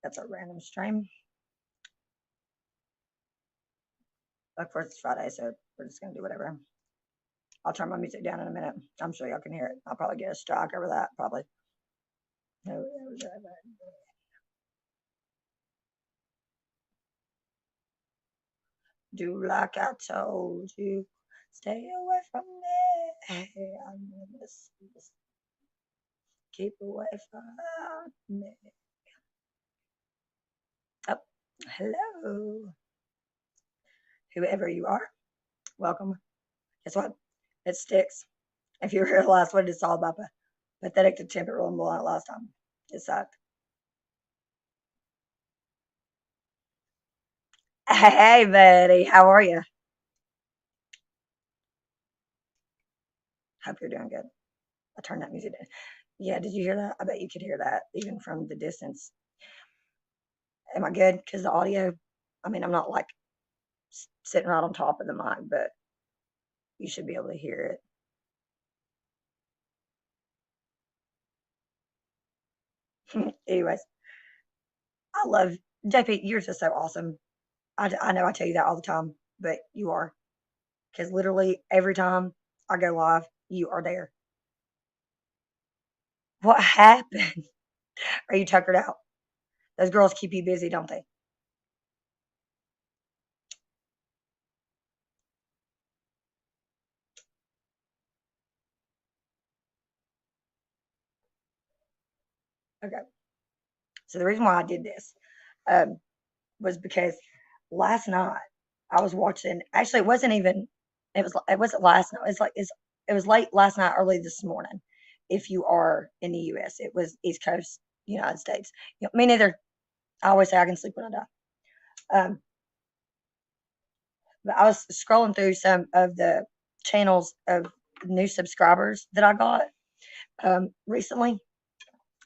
That's a random stream. Of course, it's Friday, so we're just gonna do whatever. I'll turn my music down in a minute. I'm sure y'all can hear it. I'll probably get a strike over that, probably. Do like I told you. Stay away from me. I'm this. Keep away from me. Oh, hello. Whoever you are, welcome. Guess what? It sticks. If you realize what it's all about, pathetic to temper and blunt last time. It sucked. Hey, buddy. How are you? Hope you're doing good. I turned that music down. Yeah, did you hear that? I bet you could hear that even from the distance. Am I good? Because the audio, I mean, I'm not like sitting right on top of the mic, but you should be able to hear it. Anyways, I love JP. You're just so awesome. I know I tell you that all the time, but you are. Because literally every time I go live, you are there. What happened? Are you tuckered out? Those girls keep you busy, don't they? Okay. So the reason why I did this um, was because last night I was watching. Actually, it wasn't even. It wasn't last night. It was late last night, early this morning. If you are in the U.S., it was East Coast, United States. Me neither. I always say I can sleep when I die. But I was scrolling through some of the channels of new subscribers that I got recently,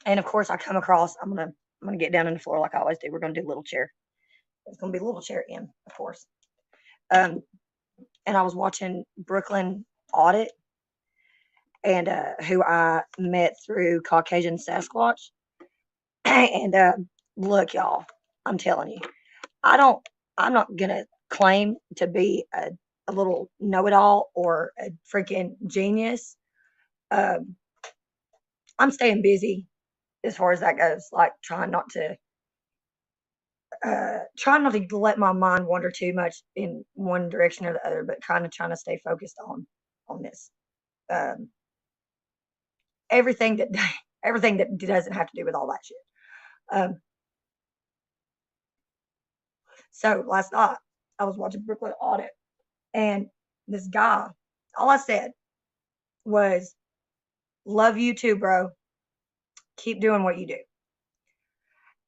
and of course I come across. I'm gonna get down on the floor like I always do. We're gonna do little chair. It's gonna be a little chair in, of course. Um, and I was watching Brooklyn Audit, and who I met through Caucasian Sasquatch. And look, y'all, I'm telling you, I don't. I'm not gonna claim to be a little know-it-all or a freaking genius. Um, I'm staying busy as far as that goes. Like trying not to let my mind wander too much in one direction or the other, but kind of trying to stay focused on this. Um, everything that everything that doesn't have to do with all that shit. Um, so last night I was watching Brooklyn Audit, and this guy, all I said was, "Love you too, bro. Keep doing what you do."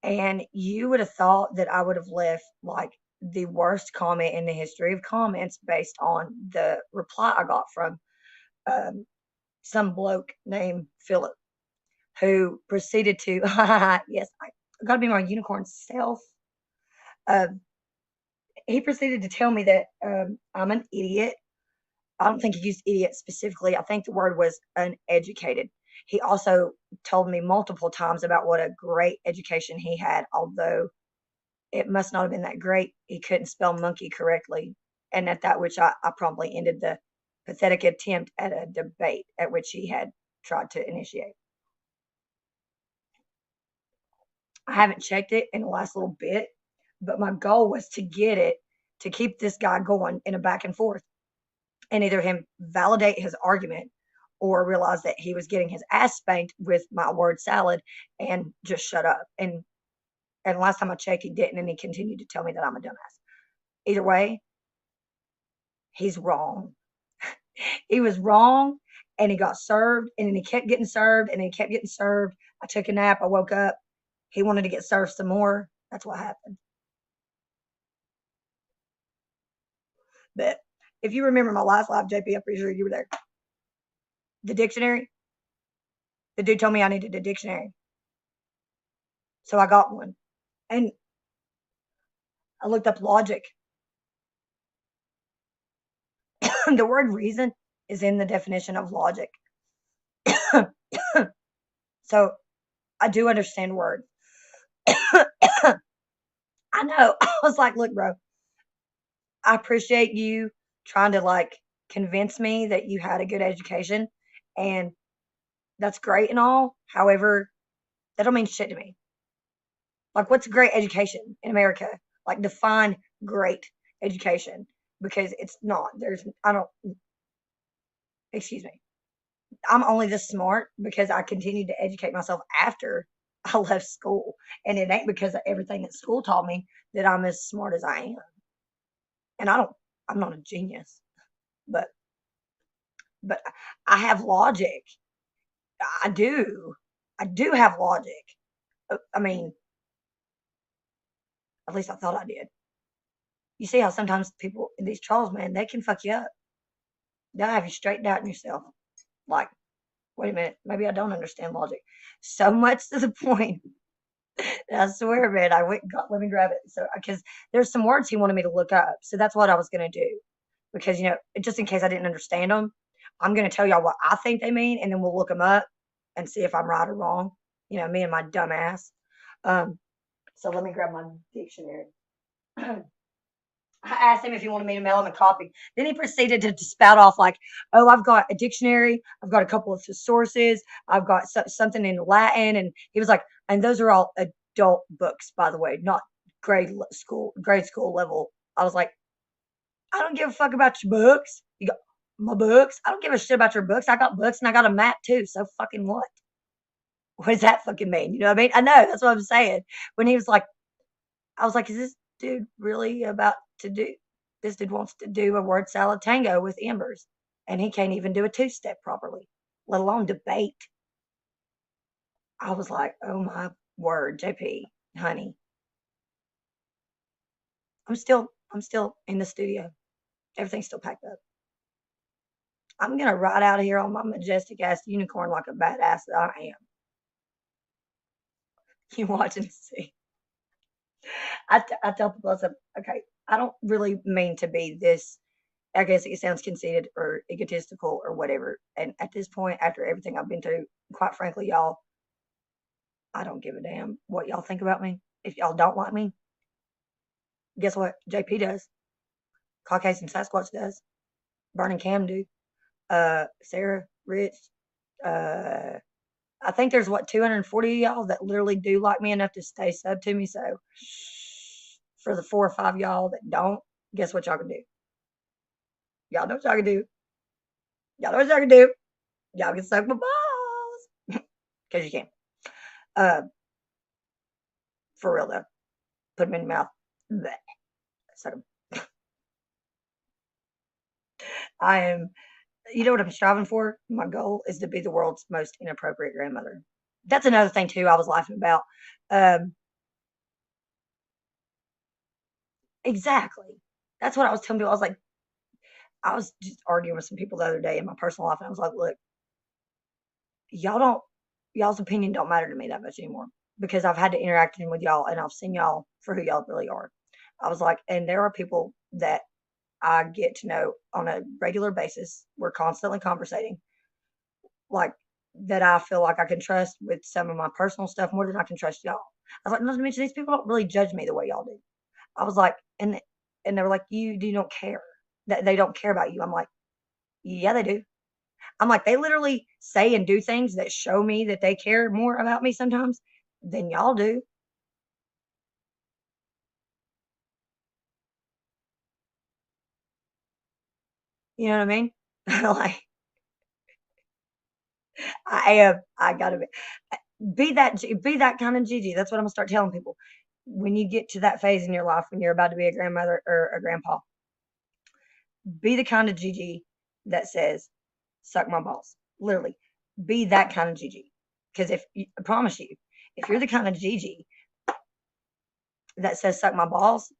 And you would have thought that I would have left like the worst comment in the history of comments based on the reply I got from um, some bloke named Philip, who proceeded to, yes, I got to be my unicorn self. Um, he proceeded to tell me that I'm an idiot. I don't think he used idiot specifically. I think the word was uneducated. He also told me multiple times about what a great education he had, although it must not have been that great. He couldn't spell monkey correctly. And at that, which I promptly ended the pathetic attempt at a debate at which he had tried to initiate. I haven't checked it in the last little bit, but my goal was to get it to keep this guy going in a back and forth and either him validate his argument or realize that he was getting his ass spanked with my word salad and just shut up. And last time I checked, he didn't, and he continued to tell me that I'm a dumbass. Either way, he's wrong. He was wrong, and he got served, and then he kept getting served, and he kept getting served. I took a nap. I woke up. He wanted to get served some more. That's what happened. But if you remember my last live, JP, I'm pretty sure you were there. The dictionary, the dude told me I needed a dictionary. So I got one. And I looked up logic. The word reason is in the definition of logic. So I do understand words. I know. I was like, look, bro, I appreciate you trying to like convince me that you had a good education, and that's great and all. However, that don't mean shit to me. Like, what's great education in America? Like, define great education, because it's not. I don't, excuse me. I'm only this smart because I continued to educate myself after I left school. And it ain't because of everything that school taught me that I'm as smart as I am. And I'm not a genius, but, but I have logic. I do. I do have logic. I mean, at least I thought I did. You see how sometimes people, these trolls, man, they can fuck you up. They'll have you straightened out in yourself. Like, wait a minute, maybe I don't understand logic. So much to the point that I swear, man, I went and got, let me grab it. So, because there's some words he wanted me to look up. So that's what I was going to do. Because, just in case I didn't understand them, I'm going to tell y'all what I think they mean, and then we'll look them up and see if I'm right or wrong. Me and my dumb ass. So let me grab my dictionary. I asked him if he wanted me to mail him a copy. Then he proceeded to spout off like, "Oh, I've got a dictionary. I've got a couple of sources. I've got something in Latin." And he was like, "And those are all adult books, by the way, not grade school level." I was like, "I don't give a fuck about your books. You got my books. I don't give a shit about your books. I got books and I got a map too. So fucking what? What does that fucking mean? You know what I mean?" I know, that's what I'm saying. When he was like, I was like, "Is this dude really about to do? This dude wants to do a word salad tango with Embers, and he can't even do a two-step properly, let alone debate." I was like, "Oh my word, JP, honey, I'm still in the studio. Everything's still packed up. I'm gonna ride out of here on my majestic ass unicorn like a badass that I am." You watch and see. I tell people, I said, okay, I don't really mean to be this. I guess it sounds conceited or egotistical or whatever. And at this point, after everything I've been through, quite frankly, y'all, I don't give a damn what y'all think about me. If y'all don't like me, guess what? JP does. Caucasian Sasquatch does. Burning Cam do. Sarah, Rich, uh, I think there's 240 of y'all that literally do like me enough to stay sub to me. So for the 4 or 5 y'all that don't, guess what y'all can do? Y'all know what y'all can do. Y'all know what y'all can do. Y'all can suck my balls. Because you can. For real though. Put them in your mouth. Blech. Suck them. I am, you know what I'm striving for? My goal is to be the world's most inappropriate grandmother. That's another thing too I was laughing about. Exactly. That's what I was telling people. I was just arguing with some people the other day in my personal life, and I was like, look, y'all's opinion don't matter to me that much anymore, because I've had to interact with y'all and I've seen y'all for who y'all really are. I was like, and there are people that I get to know on a regular basis. We're constantly conversating, like, that I feel like I can trust with some of my personal stuff more than I can trust y'all. I was like, not to mention, these people don't really judge me the way y'all do. I was like, and they were like, you don't care, that they don't care about you. I'm like, yeah, they do. I'm like, they literally say and do things that show me that they care more about me sometimes than y'all do. You know what I mean? Like, I am. I gotta be that kind of Gigi. That's what I'm gonna start telling people. When you get to that phase in your life when you're about to be a grandmother or a grandpa, be the kind of Gigi that says, "Suck my balls." Literally, be that kind of Gigi. Because I promise you, if you're the kind of Gigi that says "suck my balls,"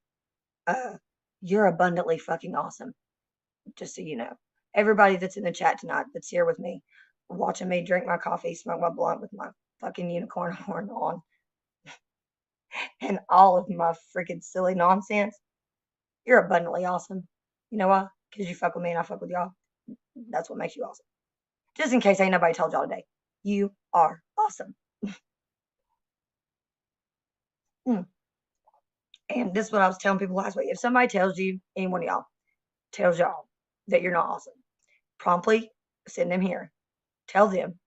uh, you're abundantly fucking awesome. Just so you know, everybody that's in the chat tonight that's here with me, watching me drink my coffee, smoke my blunt with my fucking unicorn horn on, and all of my freaking silly nonsense, you're abundantly awesome. You know why? because you fuck with me and I fuck with y'all. That's what makes you awesome. Just in case ain't nobody told y'all today. You are awesome. Mm. And this is what I was telling people last week. If somebody tells you, any one of y'all tells y'all that you're not awesome, promptly send them here. Tell them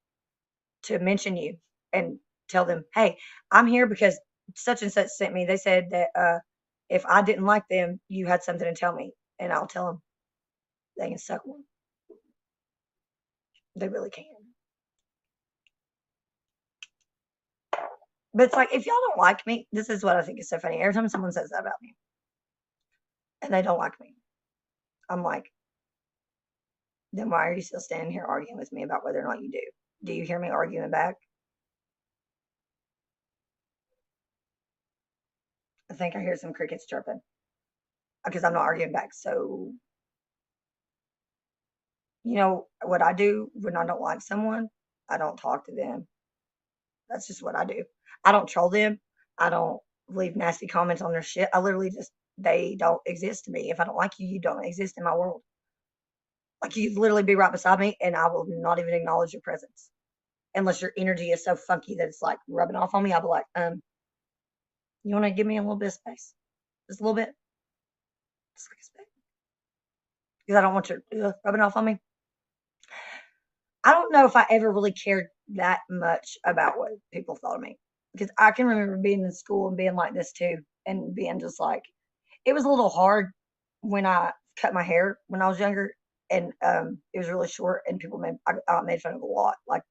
to mention you and tell them, hey, I'm here because such and such sent me. They said that if I didn't like them, you had something to tell me. And I'll tell them they can suck one. They really can. But it's like, if y'all don't like me, this is what I think is so funny. Every time someone says that about me and they don't like me, I'm like, then why are you still standing here arguing with me about whether or not you do? Do you hear me arguing back? I think I hear some crickets chirping because I'm not arguing back. So, you know what I do when I don't like someone? I don't talk to them. That's just what I do. I don't troll them. I don't leave nasty comments on their shit. I literally just, they don't exist to me. If I don't like you, you don't exist in my world. Like, you literally be right beside me and I will not even acknowledge your presence. Unless your energy is so funky that it's like rubbing off on me, I'll be like, you want to give me a little bit of space? Just a little bit? Just like a space. Because I don't want you rubbing off on me. I don't know if I ever really cared that much about what people thought of me. Because I can remember being in school and being like this too. And being just like, it was a little hard when I cut my hair when I was younger. And it was really short. And people I made fun of a lot. Like,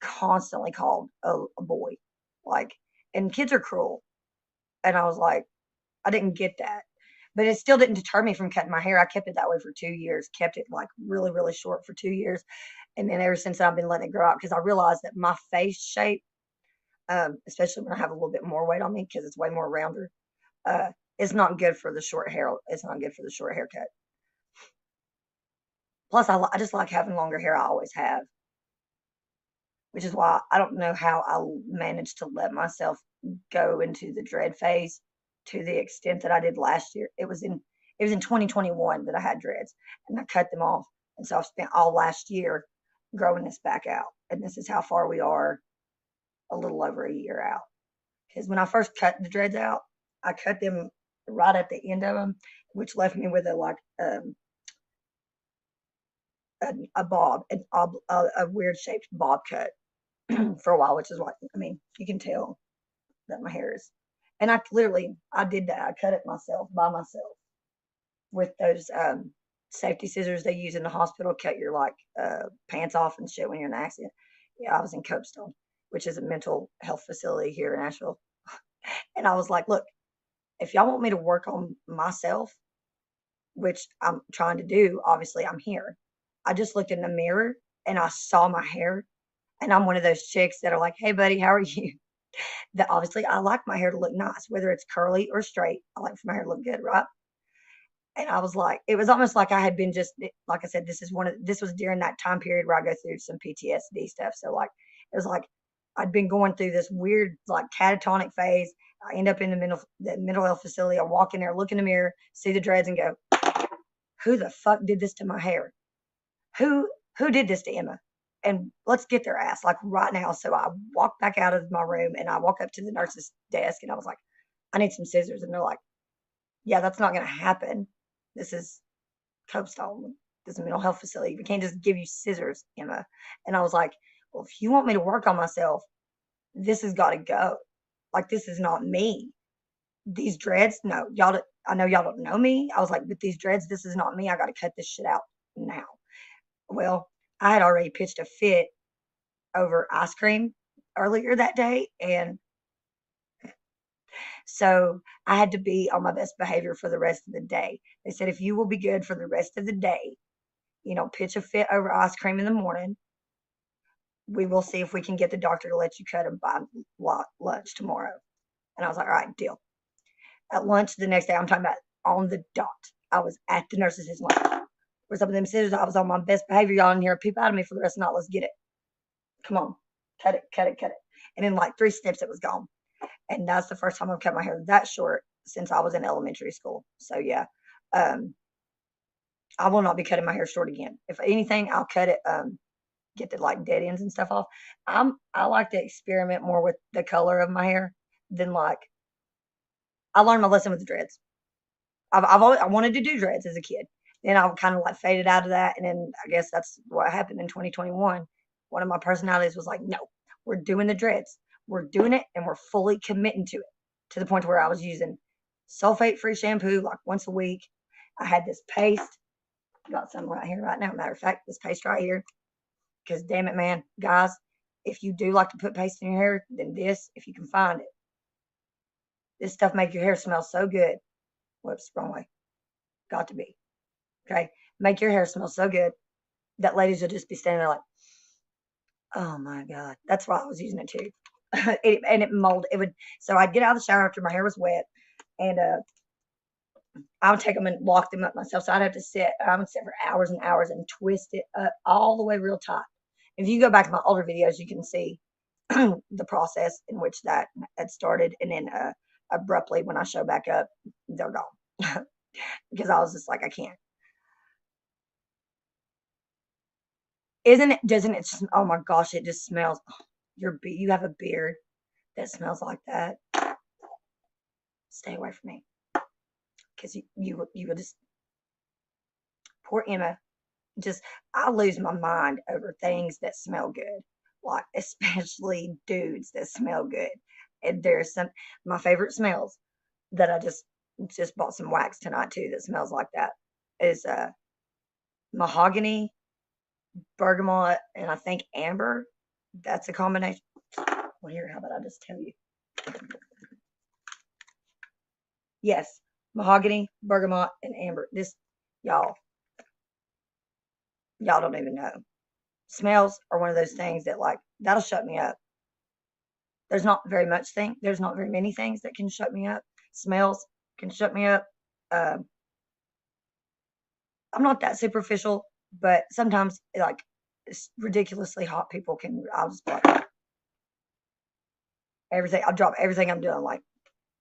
constantly called a boy. Like, and kids are cruel. And I was like, I didn't get that. But it still didn't deter me from cutting my hair. I kept it that way for 2 years, kept it like really, really short for 2 years. And then ever since I've been letting it grow out because I realized that my face shape, especially when I have a little bit more weight on me because it's way more rounder, is not good for the short hair. It's not good for the short haircut. Plus, I just like having longer hair. I always have, which is why I don't know how I managed to let myself go into the dread phase to the extent that I did last year. It was in 2021 that I had dreads and I cut them off. And so I've spent all last year growing this back out. And this is how far we are, a little over a year out. Because when I first cut the dreads out, I cut them right at the end of them, which left me with a bob, a weird shaped bob cut for a while, which is what, I mean, you can tell that my hair is. And I did that. I cut it myself by myself with those safety scissors they use in the hospital, cut your like pants off and shit when you're in an accident. Yeah, I was in Copestone, which is a mental health facility here in Nashville. And I was like, look, if y'all want me to work on myself, which I'm trying to do, obviously I'm here. I just looked in the mirror and I saw my hair. And I'm one of those chicks that are like, hey, buddy, how are you? That obviously I like my hair to look nice, whether it's curly or straight. I like for my hair to look good, right? And I was like, it was almost like I had been just, like I said, this was during that time period where I go through some PTSD stuff. So like, it was like I'd been going through this weird, like catatonic phase. I end up in the mental health facility. I walk in there, look in the mirror, see the dreads and go, who the fuck did this to my hair? Who did this to Emma? And let's get their ass like right now. So I walked back out of my room and I walk up to the nurse's desk and I was like, I need some scissors. And they're like, yeah, that's not going to happen. This is Copestone. This is a mental health facility. We can't just give you scissors, Emma. And I was like, well, if you want me to work on myself, this has got to go. Like, this is not me. These dreads, no, I know y'all don't know me. I was like, with these dreads, this is not me. I got to cut this shit out now. Well, I had already pitched a fit over ice cream earlier that day. And so I had to be on my best behavior for the rest of the day. They said, if you will be good for the rest of the day, pitch a fit over ice cream in the morning, we will see if we can get the doctor to let you cut them by lunch tomorrow. And I was like, all right, deal. At lunch the next day, I'm talking about on the dot, I was at the nurse's lunch. For some of them scissors, I was on my best behavior. Y'all in here, peep out of me for the rest of the night. Let's get it. Come on. Cut it, cut it, cut it. And in like 3 snips, it was gone. And that's the first time I've cut my hair that short since I was in elementary school. So yeah. I will not be cutting my hair short again. If anything, I'll cut it, get the like dead ends and stuff off. I like to experiment more with the color of my hair than like I learned my lesson with the dreads. I've always I wanted to do dreads as a kid. Then I kind of like faded out of that, and then I guess that's what happened in 2021. One of my personalities was like, "No, we're doing the dreads. We're doing it, and we're fully committing to it." To the point where I was using sulfate-free shampoo like once a week. I had this paste. Got some right here right now. Matter of fact, this paste right here. Because damn it, man, guys, if you do like to put paste in your hair, then this, if you can find it, this stuff make your hair smell so good. Whoops, wrong way. Got to be. Okay. Make your hair smell so good that ladies will just be standing there like, oh my God. That's why I was using it too. And it molded. It would, so I'd get out of the shower after my hair was wet and I would take them and lock them up myself. So I'd have to I would sit for hours and hours and twist it up all the way real tight. If you go back to my older videos, you can see the process in which that had started. And then abruptly, when I show back up, they're gone. Because I was just like, I can't. Doesn't it just, oh my gosh, it just smells. You have a beard that smells like that. Stay away from me. Because you will just, poor Emma, just, I lose my mind over things that smell good. Like, especially dudes that smell good. And there's my favorite smells that I just bought some wax tonight too that smells like that is mahogany, bergamot, and I think amber. That's a combination. Well, here, how about I just tell you? Yes, mahogany, bergamot, and amber. This, y'all don't even know. Smells are one of those things that like that'll shut me up. There's not very many things that can shut me up. Smells can shut me up. I'm not that superficial, but sometimes like ridiculously hot people can. I'll just like everything. I'll drop everything I'm doing, like,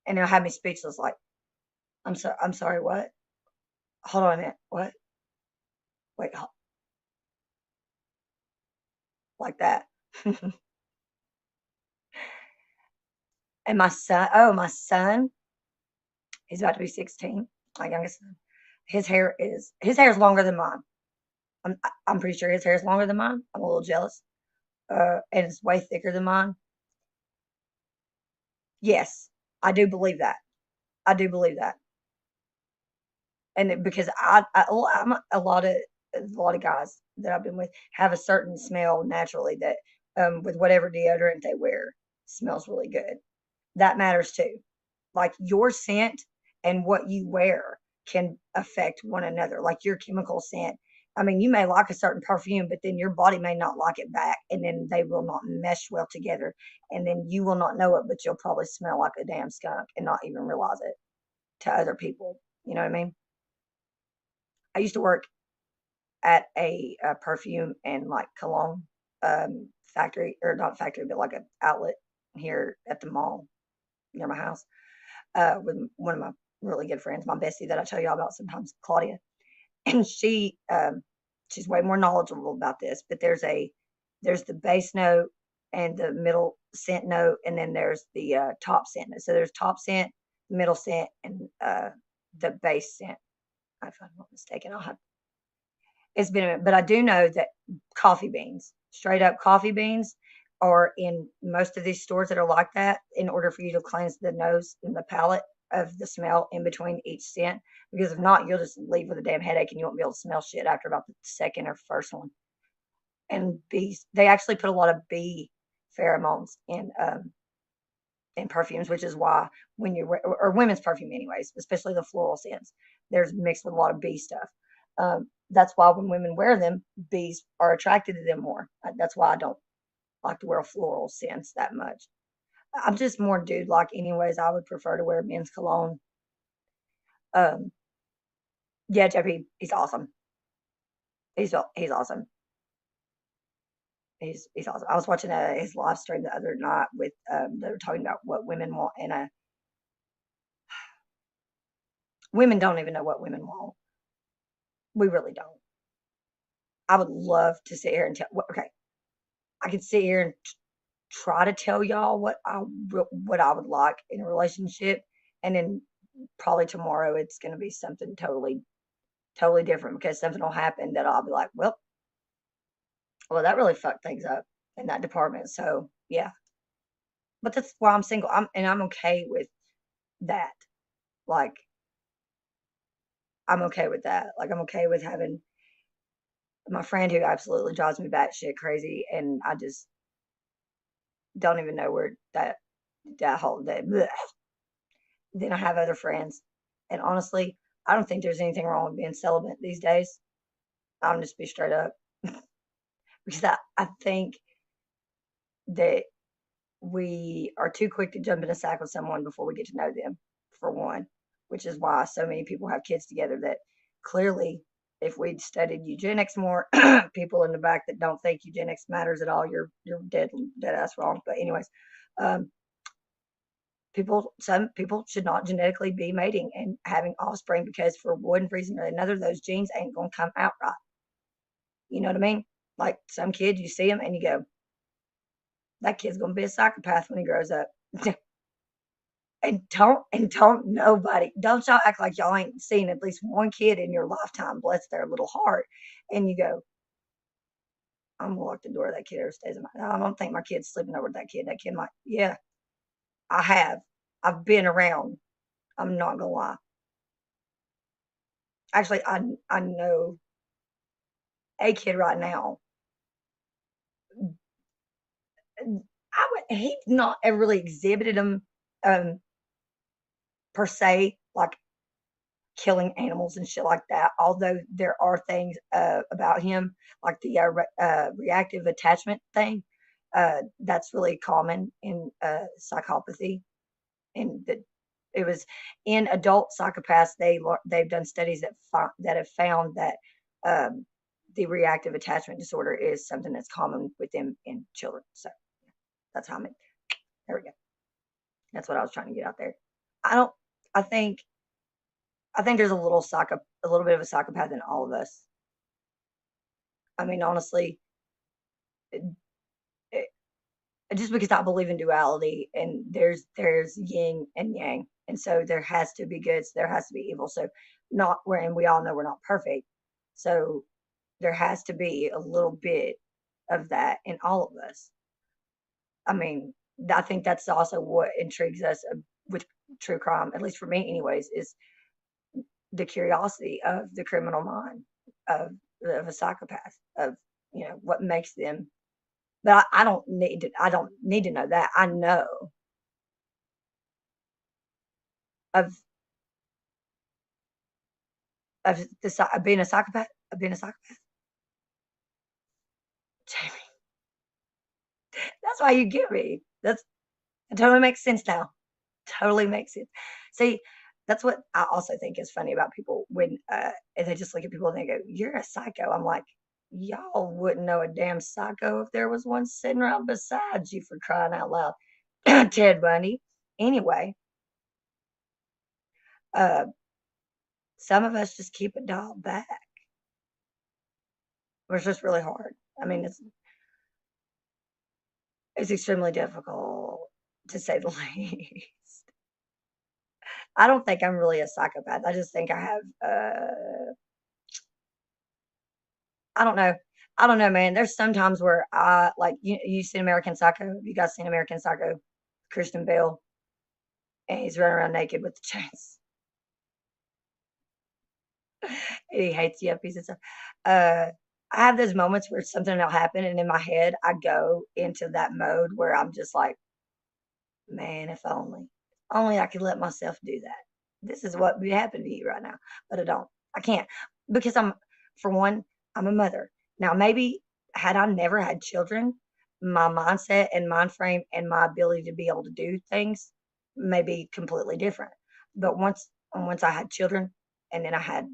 and it'll have me speechless. Like, I'm sorry. What? Hold on a minute. What? Wait. Like that. And my son, he's about to be 16. My youngest son. His hair is longer than mine. I'm pretty sure his hair is longer than mine. I'm a little jealous. And it's way thicker than mine. Yes, I do believe that. I do believe that. And because I'm a lot of guys that I've been with have a certain smell naturally that with whatever deodorant they wear smells really good. That matters too. Like your scent and what you wear can affect one another. Like your chemical scent. I mean, you may like a certain perfume, but then your body may not like it back, and then they will not mesh well together. And then you will not know it, but you'll probably smell like a damn skunk and not even realize it to other people. You know what I mean? I used to work at a perfume and like cologne factory, or not factory, but like an outlet here at the mall near my house with one of my really good friends, my bestie that I tell y'all about sometimes, Claudia. And she's way more knowledgeable about this, but there's the base note and the middle scent note, and then there's the top scent note. So there's top scent, middle scent, and the base scent. If I'm not mistaken, it's been a minute, but I do know that coffee beans, straight up coffee beans, are in most of these stores that are like that in order for you to cleanse the nose and the palate of the smell in between each scent. Because if not, you'll just leave with a damn headache and you won't be able to smell shit after about the second or first one. And bees, they actually put a lot of bee pheromones in perfumes, which is why when you wear, or women's perfume anyways, especially the floral scents, there's mixed with a lot of bee stuff. That's why when women wear them, bees are attracted to them more. That's why I don't like to wear floral scents that much. I'm just more dude like anyways. I would prefer to wear men's cologne. Um, yeah, JP, he's awesome. He's awesome. He's awesome. I was watching his live stream the other night with they were talking about what women want in a women don't even know what women want. We really don't. I would love to sit here and tell. Okay, I could sit here and try to tell y'all what I would like in a relationship, and then probably tomorrow it's going to be something totally different because something will happen that I'll be like, well, that really fucked things up in that department. So yeah, but that's why I'm single. I'm okay with that. Like I'm okay with that. Like I'm okay with having my friend who absolutely drives me batshit crazy, and I just don't even know where that whole day. Bleh. Then I have other friends, and honestly, I don't think there's anything wrong with being celibate these days. I'll just be straight up because I think that we are too quick to jump in a sack with someone before we get to know them, for one, which is why so many people have kids together that clearly, if we'd studied eugenics more, people in the back that don't think eugenics matters at all, you're dead ass wrong. But anyways, um, some people should not genetically be mating and having offspring because for one reason or another, those genes ain't gonna come out right. You know what I mean? Like some kids, you see them and you go, that kid's gonna be a psychopath when he grows up. And don't nobody don't y'all act like y'all ain't seen at least one kid in your lifetime, bless their little heart. And you go, I'm gonna lock the door of that kid ever stays in my I don't think my kid's sleeping over with that kid. That kid might yeah, I have. I've been around. I'm not gonna lie. Actually, I know a kid right now. He's not ever really exhibited them um per se, like killing animals and shit like that. Although there are things about him, like the reactive attachment thing, that's really common in psychopathy, and that it was in adult psychopaths. They've done studies that have found that um, the reactive attachment disorder is something that's common with them in children. So that's how I mean. There we go. That's what I was trying to get out there. I don't. I think there's a little bit of a psychopath in all of us. I mean, honestly, it, it, just because I believe in duality and there's yin and yang, and so there has to be good, so there has to be evil. So not where, and we all know we're not perfect. So there has to be a little bit of that in all of us. I mean, I think that's also what intrigues us with true crime, at least for me, anyways, is the curiosity of the criminal mind of a psychopath of what makes them. But I don't need to know that. I know of of being a psychopath, of being a psychopath. Jamie, that's why you get me. It totally makes sense now. Totally makes sense. See, that's what I also think is funny about people when they just look at people and they go, "You're a psycho." I'm like, y'all wouldn't know a damn psycho if there was one sitting right beside you, for crying out loud. Ted Bundy. Anyway, uh, some of us just keep it dialed back. It's just really hard. I mean, it's extremely difficult to say the least. I don't think I'm really a psychopath. I just think I have I don't know. I don't know, man. There's sometimes where I like you seen American Psycho. You guys seen American Psycho? Christian Bale, and he's running around naked with the chains. He hates yuppies and stuff. Uh, I have those moments where something will happen, and in my head, I go into that mode where I'm just like, man, if only I could let myself do that. This is what would happen to you right now, but I don't. I can't because for one, I'm a mother. Now, maybe had I never had children, my mindset and mind frame and my ability to be able to do things may be completely different. But once I had children, and then I had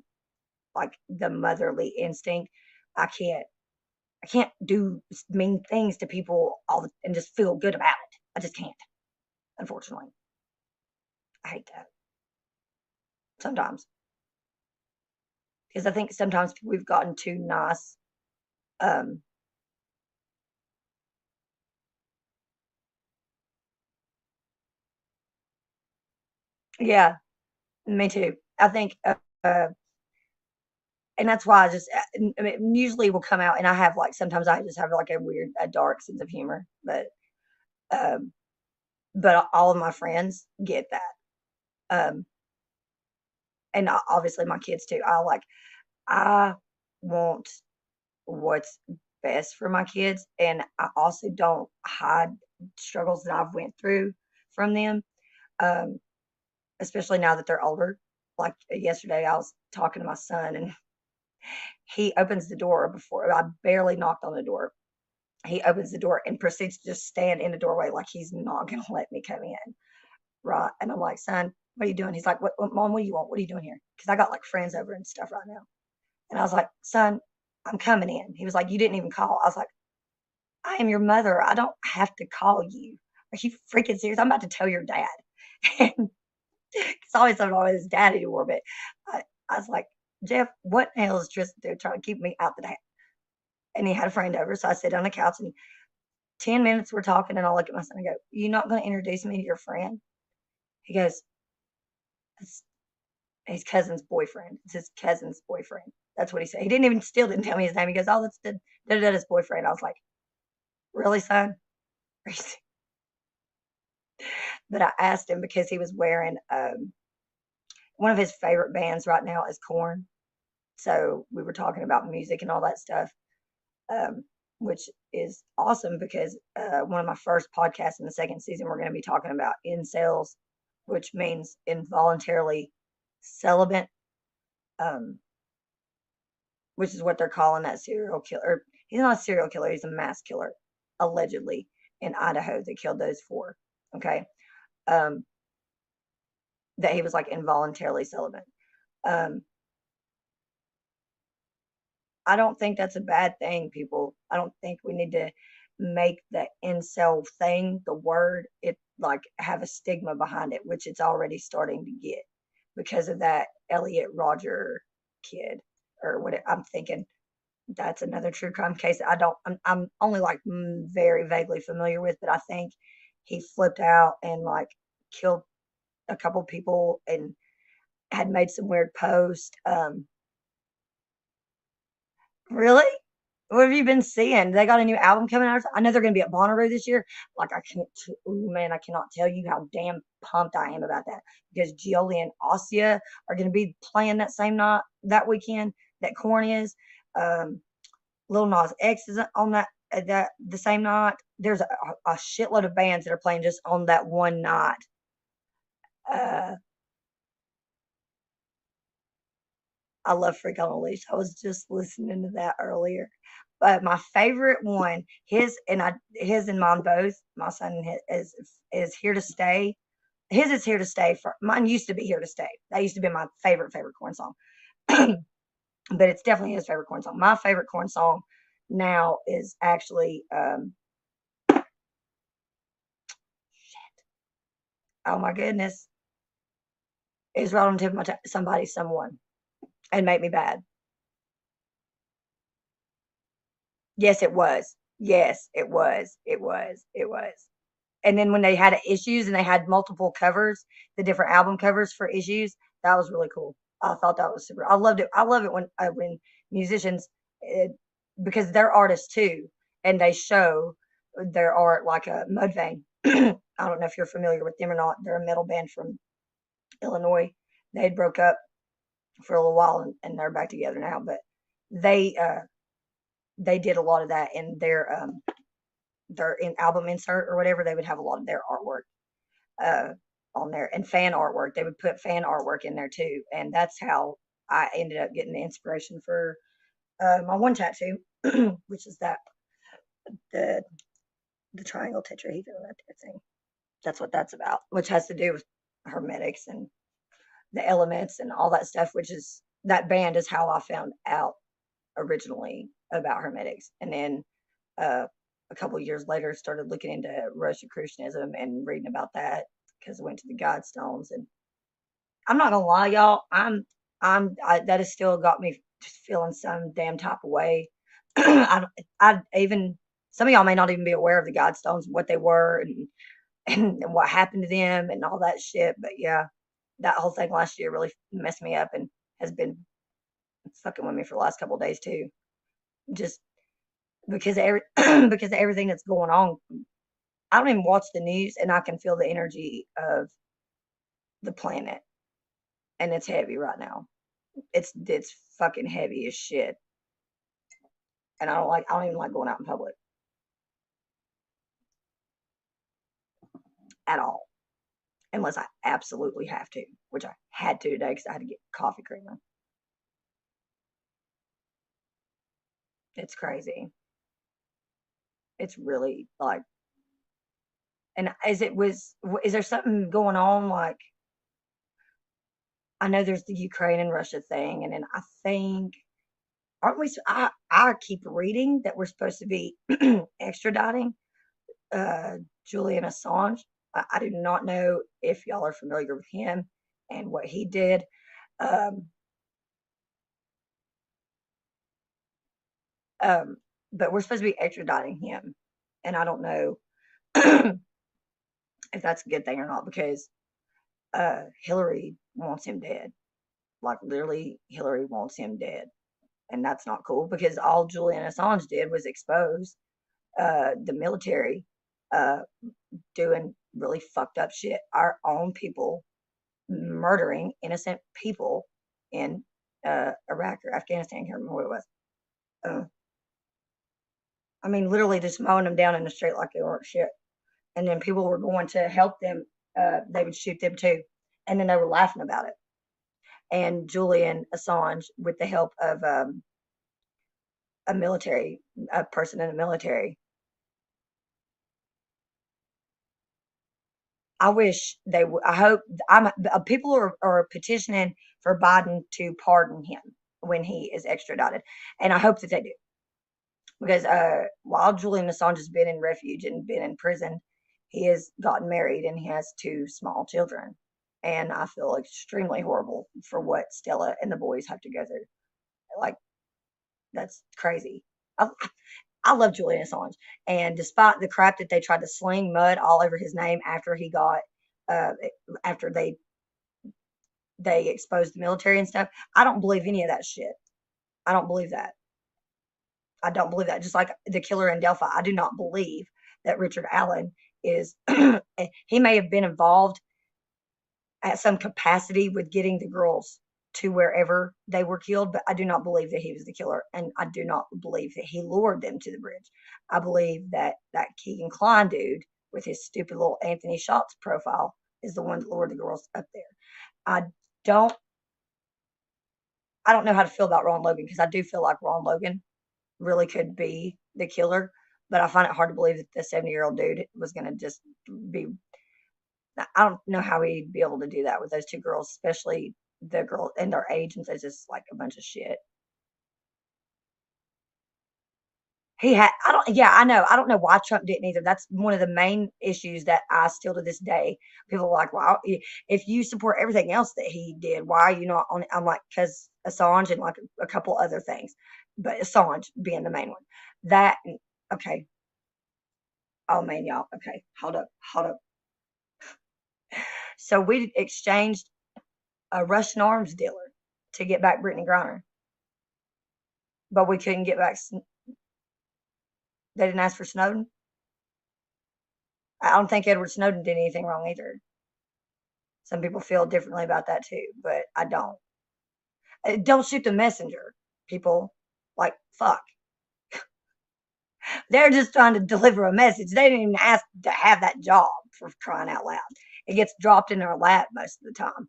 like the motherly instinct, I can't I can't do mean things to people and just feel good about it. I just can't, unfortunately. I hate that sometimes. because I think sometimes we've gotten too nice. Um, yeah, me too. I think, uh, and that's why I just, I mean, usually will come out, and I have like sometimes I just have like a weird, a dark sense of humor, um, but all of my friends get that. Um, and obviously my kids too. I want what's best for my kids, and I also don't hide struggles that I've went through from them. Um, Especially now that they're older. Like yesterday, I was talking to my son, and he opens the door before I barely knocked on the door. He opens the door and proceeds to just stand in the doorway like he's not going to let me come in. Right. And I'm like, son, what are you doing? He's like, Mom, what do you want? What are you doing here? Because I got like friends over and stuff right now. And I was like, son, I'm coming in. He was like, you didn't even call. I was like, I am your mother. I don't have to call you. Are you freaking serious? I'm about to tell your dad. And it's always something about his dad anymore. But I was like, Jeff, what the hell is Tristan doing trying to keep me out the house? And he had a friend over. So I sit on the couch, and 10 minutes we're talking, and I look at my son and go, "You not going to introduce me to your friend?" He goes, "It's his cousin's boyfriend. It's his cousin's boyfriend." That's what he said. He didn't tell me his name. He goes, "Oh, that's the his boyfriend." I was like, "Really, son?" But I asked him because he was wearing one of his favorite bands right now is Korn. So we were talking about music and all that stuff, um, which is awesome because one of my first podcasts in the second season, we're going to be talking about incels, which means involuntarily celibate, um, which is what they're calling that serial killer. He's not a serial killer, he's a mass killer, allegedly, in Idaho that killed those four. Okay. Um, that he was like involuntarily celibate. Um, I don't think that's a bad thing, people. I don't think we need to make the incel thing, the word, it like have a stigma behind it, which it's already starting to get because of that Elliot Rodger kid or what I'm thinking. That's another true crime case. I'm only like very vaguely familiar with, but I think he flipped out and like killed a couple people and had made some weird post. Really? What have you been seeing? They got a new album coming out. I know they're going to be at Bonnaroo this year. Like I can't, ooh, man, I cannot tell you how damn pumped I am about that because Gioli and Ossia are going to be playing that same night that weekend that Korn is. Um, Lil Nas X is on that the same night. There's a shitload of bands that are playing just on that one night. Uh, I love Freak on a Leash. I was just listening to that earlier. But my favorite one, his and mine both. My son is here to stay. His is here to stay. For mine used to be here to stay. That used to be my favorite Korn song. But it's definitely his favorite Korn song. My favorite Korn song now is actually oh my goodness, is right on the tip of my somebody, someone, and make me bad. Yes, it was. Yes, it was. It was. It was. And then when they had issues and they had multiple covers, the different album covers for issues, that was really cool. I thought that was super. I loved it. I love it when musicians, uh, because they're artists too, and they show their art like a Mudvayne. I don't know if you're familiar with them or not. They're a metal band from Illinois. They broke up for a little while and they're back together now, but they uh they did a lot of that in their in album insert or whatever. They would have a lot of their artwork uh, on there and fan artwork. They would put fan artwork in there too, and that's how I ended up getting the inspiration for my one tattoo, which is that the the triangle tetrahedron right there thing. That's what that's about, which has to do with hermetics and the elements and all that stuff. Which is that band is how I found out originally about hermetics, and then uh, a couple of years later started looking into Rosicrucianism and reading about that because I went to the Godstones. And I'm not gonna lie, y'all, I'm that has still got me just feeling some damn type of way. I even some of y'all may not even be aware of the Guidestones, what they were, and what happened to them, and all that shit. But yeah, that whole thing last year really messed me up and has been fucking with me for the last couple of days too. Just because because of everything that's going on. I don't even watch the news, and I can feel the energy of the planet, and it's heavy right now. It's fucking heavy as shit, and I don't even like going out in public at all, unless I absolutely have to, which I had to today because I had to get coffee creamer. It's crazy. It's really like, and is there something going on? Like, I know there's the Ukraine and Russia thing, and then I think, aren't we? I keep reading that we're supposed to be extraditing Julian Assange. I do not know if y'all are familiar with him and what he did. Um, um, but we're supposed to be extraditing him, and I don't know if that's a good thing or not because Hillary wants him dead. Like literally, Hillary wants him dead, and that's not cool because all Julian Assange did was expose the military uh, doing really fucked up shit. Our own people murdering innocent people in Iraq or Afghanistan. I can't remember what it was. Uh, I mean, literally just mowing them down in the street like they weren't shit. And then people were going to help them. They would shoot them too, and then they were laughing about it. And Julian Assange, with the help of a person in the military, I wish they would. I hope people are petitioning for Biden to pardon him when he is extradited, and I hope that they do because while Julian Assange has been in refuge and been in prison, he has gotten married and he has two small children, and I feel extremely horrible for what Stella and the boys have to go through. Like that's crazy. I, I love Julian Assange, and despite the crap that they tried to sling mud all over his name after he got, uh, after they exposed the military and stuff, I don't believe any of that shit. I don't believe that. I don't believe that. Just like the killer in Delphi, I do not believe that Richard Allen is. He may have been involved at some capacity with getting the girls to wherever they were killed, but I do not believe that he was the killer, and I do not believe that he lured them to the bridge. I believe that that Keegan Klein dude with his stupid little Anthony Shots profile is the one that lured the girls up there. I don't I don't know how to feel about Ron Logan because I do feel like Ron Logan really could be the killer, but I find it hard to believe that the 70-year-old dude was going to just be. I don't know how he'd be able to do that with those two girls, especially the girl and their age, and so it's just like a bunch of shit. I don't, yeah, I know. I don't know why Trump didn't either. That's one of the main issues that I still to this day, people are like, well, if you support everything else that he did, why are you not on? I'm like, because Assange and like a couple other things, but Assange being the main one. That, okay. Oh man, y'all. Okay. Hold up. Hold up. So we exchanged a Russian arms dealer to get back Brittany Griner, but we couldn't get back. They didn't ask for Snowden. I don't think Edward Snowden did anything wrong either. Some people feel differently about that too, but I don't. Don't shoot the messenger, people. Like, fuck. They're just trying to deliver a message. They didn't even ask to have that job, for crying out loud. It gets dropped in their lap most of the time.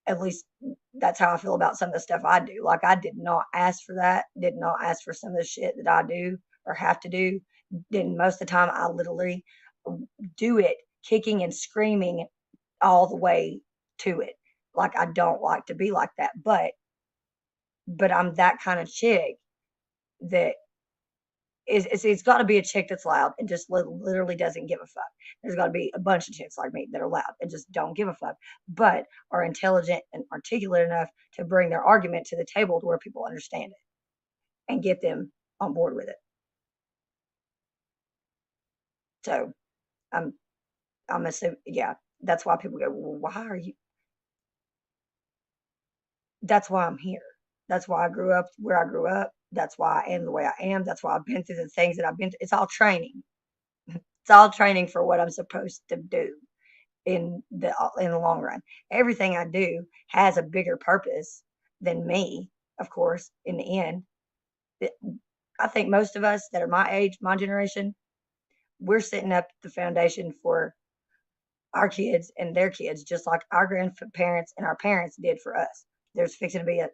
At least that's how I feel about some of the stuff I do. Like, I did not ask for that, did not ask for some of the shit that I do or have to do. Then most of the time, I literally do it kicking and screaming all the way to it. Like, I don't like to be like that, but I'm that kind of chick that it's got to be a chick that's loud and just literally doesn't give a fuck. There's got to be a bunch of chicks like me that are loud and just don't give a fuck, but are intelligent and articulate enough to bring their argument to the table to where people understand it and get them on board with it. So I'm I'm assuming, yeah, that's why people go, well, why are you? That's why I'm here. That's why I grew up where I grew up. That's why I am the way I am. That's why I've been through the things that I've been through. It's all training. It's all training for what I'm supposed to do in the long run. Everything I do has a bigger purpose than me, of course, in the end. I think most of us that are my age, my generation, we're setting up the foundation for our kids and their kids, just like our grandparents and our parents did for us. There's fixing to be a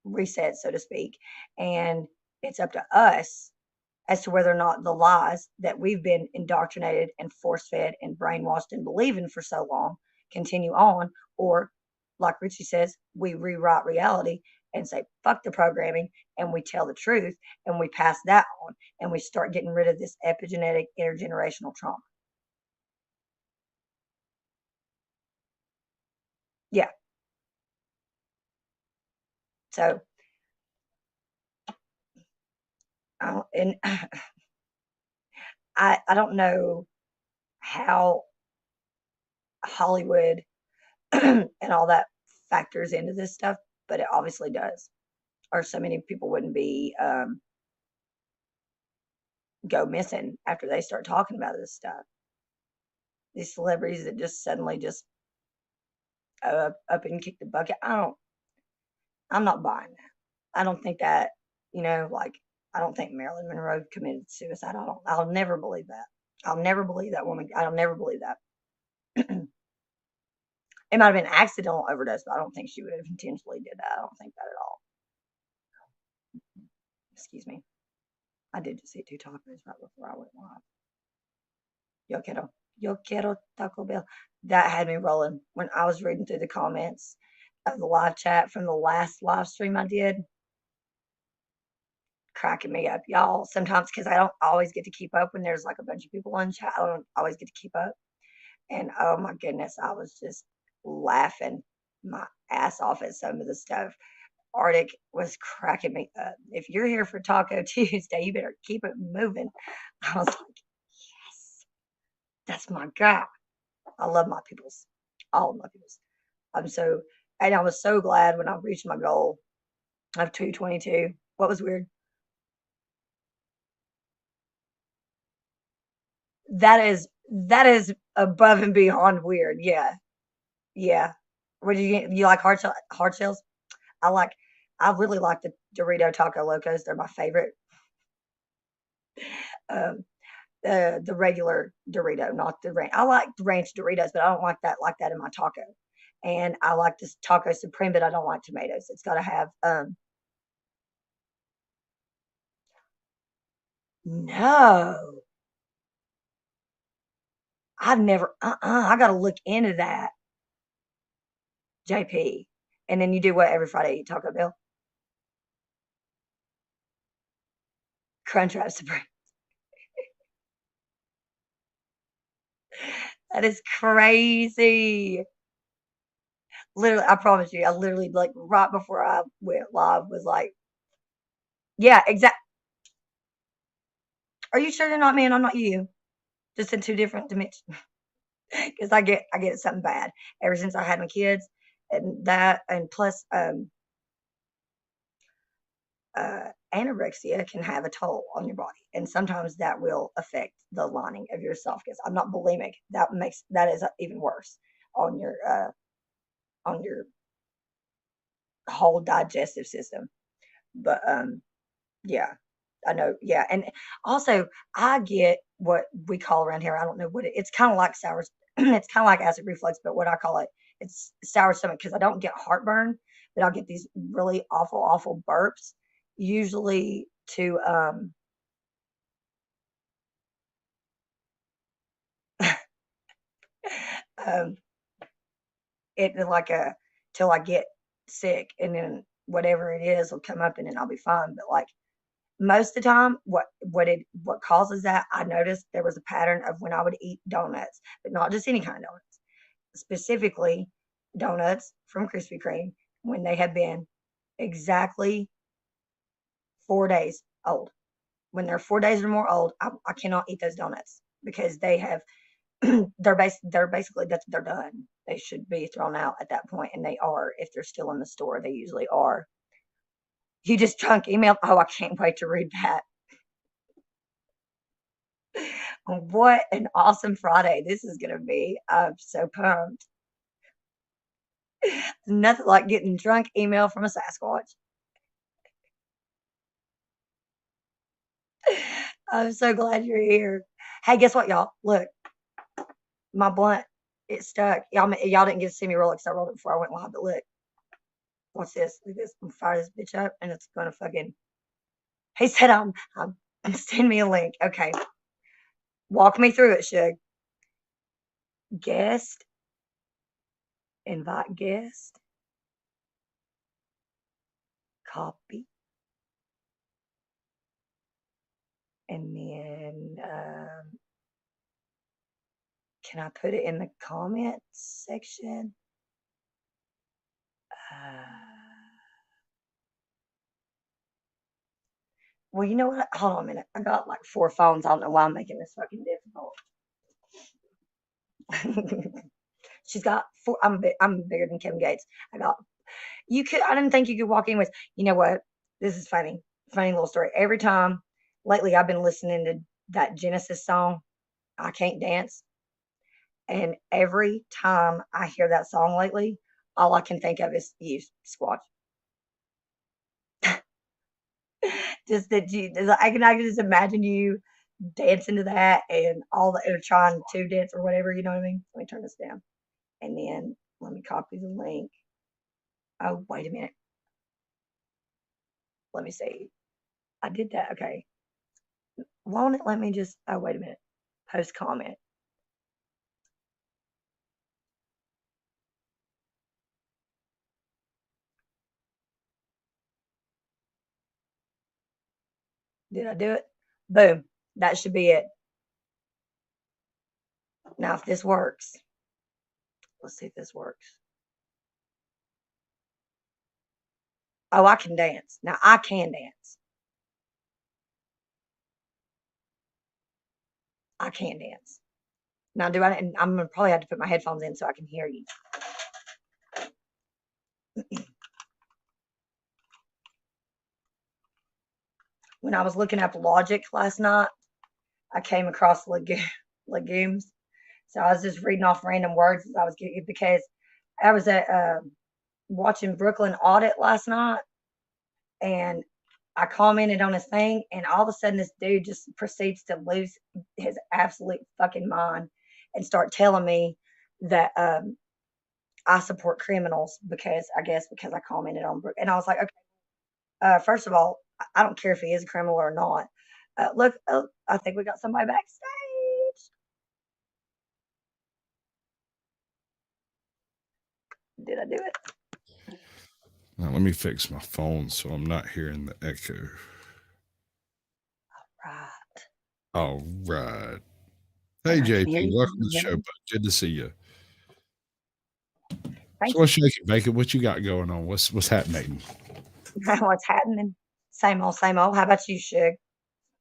reset, so to speak. And it's up to us as to whether or not the lies that we've been indoctrinated and force fed and brainwashed and believing for so long continue on, or like Richie says, we rewrite reality and say, fuck the programming, and we tell the truth and we pass that on and we start getting rid of this epigenetic intergenerational trauma. Yeah. So, and I don't know how Hollywood and all that factors into this stuff, but it obviously does. Or so many people wouldn't be go missing after they start talking about this stuff. These celebrities that just suddenly just up and kick the bucket. I'm not buying that. I don't think that, like I don't think Marilyn Monroe committed suicide. I'll never believe that. I'll never believe that woman. I'll never believe that. It might have been accidental overdose, but I don't think she would have intentionally did that. I don't think that at all. Excuse me. I did just eat 2 tacos right before I went live. Yo quiero Taco Bell. That had me rolling when I was reading through the comments of the live chat from the last live stream I did. Cracking me up, y'all. Sometimes because I don't always get to keep up when there's like a bunch of people on chat. I don't always get to keep up. And oh my goodness, I was just laughing my ass off at some of the stuff. Arctic was cracking me up. If you're here for Taco Tuesday, you better keep it moving. I was like, yes, that's my guy. I love my peoples, all of my peoples. And I was so glad when I reached my goal of 222. What was weird? That is above and beyond weird. Yeah, yeah. What do you get? You like hard shells? I like. I really like the Dorito Taco Locos. They're my favorite. Um, the regular Dorito, not the ranch. I like the ranch Doritos, but I don't like that in my taco. And I like this taco supreme, but I don't like tomatoes. It's got to have no. I've never I got to look into that, JP. And then you do what every Friday? Eat Taco Bell, Crunchwrap Supreme. That is crazy. Literally, I promise you, I literally like right before I went live was like, yeah, exact. Are you sure you're not me and I'm not you? Just in two different dimensions. Because I get something bad ever since I had my kids, and that, and plus, anorexia can have a toll on your body, and sometimes that will affect the lining of your esophagus. I'm not bulimic. That is even worse on your whole digestive system. But yeah, I know. Yeah, and also I get what we call around here. I don't know what it's kind of like sour. It's kind of like acid reflux, but what I call it, it's sour stomach because I don't get heartburn, but I'll get these really awful, awful burps. Usually to um it like a till I get sick, and then whatever it is will come up, and then I'll be fine. But like most of the time, what causes that, I noticed there was a pattern of when I would eat donuts, but not just any kind of donuts, specifically donuts from Krispy Kreme when they have been exactly 4 days old. When they're 4 days or more old, I cannot eat those donuts because they have they're basically they're done. They should be thrown out at that point, and they are if they're still in the store. They usually are. You just chunk email. Oh, I can't wait to read that. What an awesome Friday this is going to be. I'm so pumped. Nothing like getting drunk email from a Sasquatch. I'm so glad you're here. Hey, guess what, y'all? Look, my blunt, it stuck. Y'all didn't get to see me roll it because I rolled it before I went live, but look. What's this? Look at this. I'm fire this bitch up and it's gonna fucking. He said, send me a link. Okay. Walk me through it, Shug. Guest. Invite guest. Copy. And then, can I put it in the comments section? Well, you know what? Hold on a minute. I got like 4 phones. I don't know why I'm making this fucking difficult. She's got 4. I'm bigger than Kevin Gates. I didn't think you could walk in with, you know what? This is funny. Funny little story. Every time lately I've been listening to that Genesis song, I Can't Dance. And every time I hear that song lately, all I can think of is you, Squatch. Just that I can just imagine you dancing to that and trying to dance or whatever, you know what I mean? Let me turn this down. And then let me copy the link. Oh, wait a minute. Let me see. I did that. Okay. Won't it let me just, oh, wait a minute. Post comment. Did I do it? Boom. That should be it. Now, if this works, let's see if this works. Oh, I can dance. Now, I can dance. I can dance. Now, I'm going to probably have to put my headphones in so I can hear you. When I was looking up Logic last night, I came across legumes. So I was just reading off random words as I was getting, because I was watching Brooklyn Audit last night, and I commented on his thing, and all of a sudden this dude just proceeds to lose his absolute fucking mind and start telling me that I support criminals because I commented on Brook. And I was like, okay, first of all, I don't care if he is a criminal or not. Look, I think we got somebody backstage. Did I do it? Now let me fix my phone so I'm not hearing the echo. Right. All right. Hey, JT, welcome to the show, bud. Good to see you. So what's shaking, bacon? What you got going on? What's happening? What's happening? Same old, same old. How about you, Shug?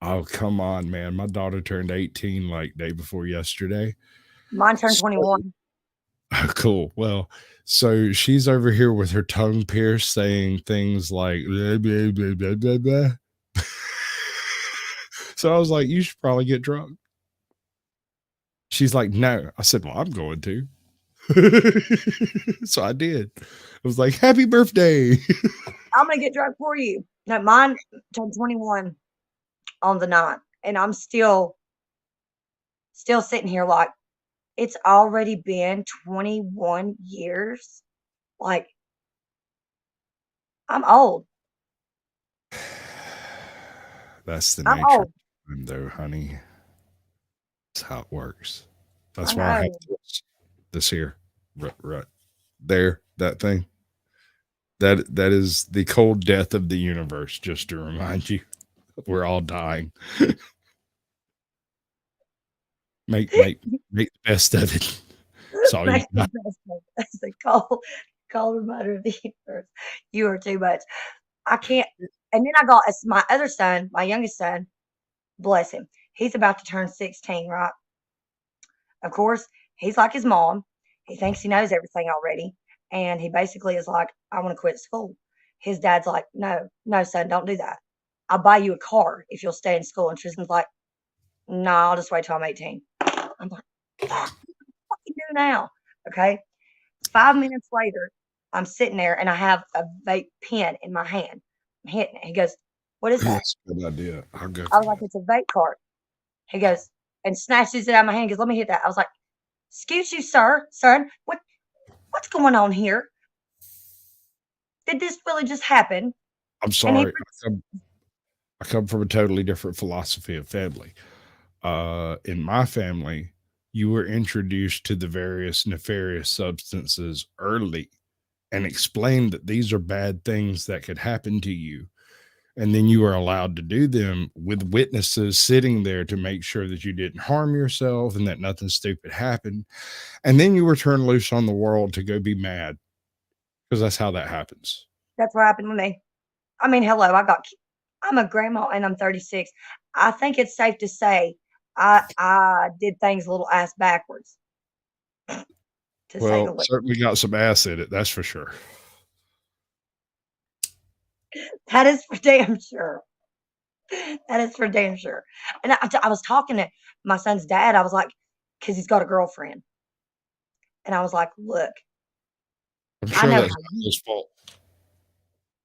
Oh, come on, man. My daughter turned 18 like day before yesterday. Mine turned 21. Oh, cool. Well, so she's over here with her tongue pierced saying things like blah, blah, blah, blah, blah, blah. So I was like, you should probably get drunk. She's like, no. I said, well, I'm going to. So I did. I was like, happy birthday. I'm going to get drunk for you. No, mine turned 21 on the 9th, and I'm still sitting here like, it's already been 21 years. Like, I'm old. That's the nature of time, though, honey. That's how it works. That's why I have this here. Right there, that thing. That is the cold death of the universe, just to remind you. We're all dying. Make the best of it. That's all you Make the got. best of it. That's a cold reminder of the universe. You are too much. I can't. And then I got my other son, my youngest son, bless him. He's about to turn 16, right? Of course, he's like his mom. He thinks he knows everything already. And he basically is like, I want to quit school. His dad's like, no, no, son, don't do that. I'll buy you a car if you'll stay in school. And Tristan's like, no, I'll just wait till I'm 18. I'm like, what you do now? Okay. 5 minutes later, I'm sitting there and I have a vape pen in my hand. I'm hitting it. He goes, what is that? That's a good idea. I'll go. I was like, it's a vape cart. He goes, and snatches it out of my hand. He goes, let me hit that. I was like, excuse you, sir, son, what's going on here? Did this really just happen? I'm sorry. I come from a totally different philosophy of family. In my family, you were introduced to the various nefarious substances early and explained that these are bad things that could happen to you. And then you were allowed to do them with witnesses sitting there to make sure that you didn't harm yourself and that nothing stupid happened. And then you were turned loose on the world to go be mad, because that's how that happens. That's what happened with me. I mean, hello, I'm a grandma and I'm 36. I think it's safe to say I did things a little ass backwards. Well, certainly got some ass in it, that's for sure. That is for damn sure. That is for damn sure. And I was talking to my son's dad. I was like, because he's got a girlfriend. And I was like, look, I'm sure that's not his fault.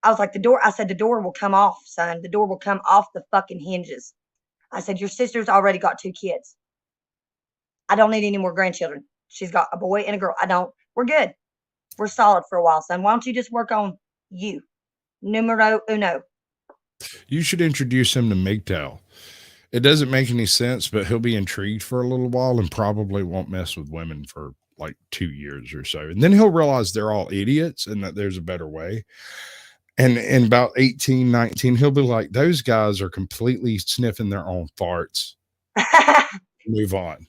I was like, I said, the door will come off, son. The door will come off the fucking hinges. I said, your sister's already got 2 kids. I don't need any more grandchildren. She's got a boy and a girl. We're good. We're solid for a while, son. Why don't you just work on you? Numero uno. You should introduce him to MGTOW. It doesn't make any sense, but he'll be intrigued for a little while and probably won't mess with women for like 2 years or so. And then he'll realize they're all idiots and that there's a better way. And in about 18, 19, he'll be like, those guys are completely sniffing their own farts. Move on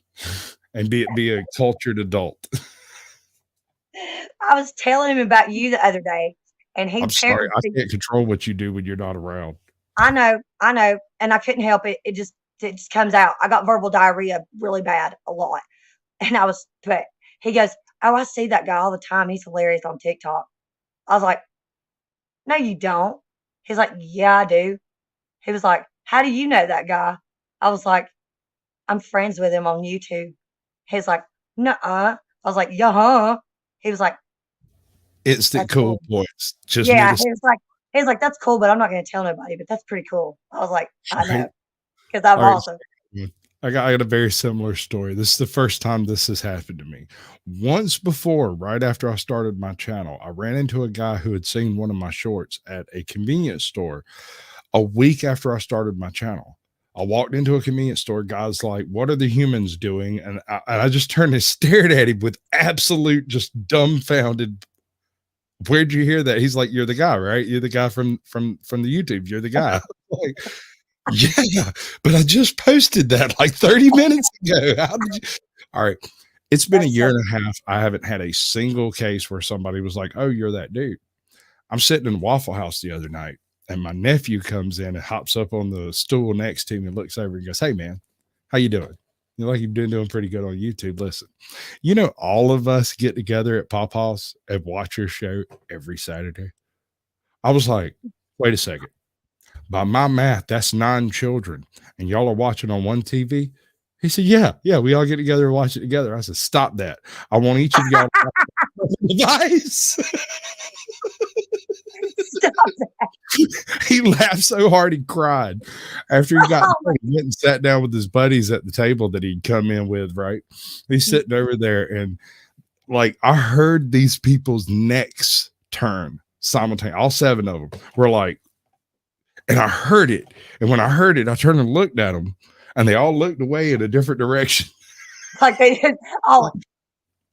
and be a cultured adult. I was telling him about you the other day, and I'm sorry, I can't control what you do when you're not around. I know, and I couldn't help it. It just comes out. I got verbal diarrhea really bad, a lot, and but he goes, "Oh, I see that guy all the time. He's hilarious on TikTok." I was like, "No, you don't." He's like, "Yeah, I do." He was like, "How do you know that guy?" I was like, "I'm friends with him on YouTube." He's like, "Nuh-uh." I was like, "Yeah." He was like, instant cool points. Just yeah. He's like, that's cool, but I'm not going to tell nobody. But that's pretty cool. I was like, I know, because I'm awesome. I got a very similar story. This is the first time this has happened to me. Once before, right after I started my channel, I ran into a guy who had seen one of my shorts at a convenience store a week after I started my channel. I walked into a convenience store. Guy's like, what are the humans doing? And I just turned and stared at him with absolute just dumbfounded. Where'd you hear that? He's like, you're the guy, right? You're the guy from the YouTube. You're the guy. Like, yeah, but I just posted that like 30 minutes ago. How did you? All right. It's been a year and a half. I haven't had a single case where somebody was like, oh, you're that dude. I'm sitting in Waffle House the other night and my nephew comes in and hops up on the stool next to me and looks over and goes, hey man, how you doing? You know, like you've been doing pretty good on YouTube. Listen, you know, all of us get together at Papa's and watch your show every Saturday. I was like, wait a second. By my math, that's 9 children, and y'all are watching on one TV. He said, yeah, we all get together and watch it together. I said, stop that. I want each of y'all to device. Stop that. He laughed so hard he cried. After he got he went and sat down with his buddies at the table that he'd come in with, right? He's sitting over there, and like I heard these people's necks turn simultaneously. All 7 of them were like, and I heard it. And when I heard it, I turned and looked at them, and they all looked away in a different direction. Like they did. Oh,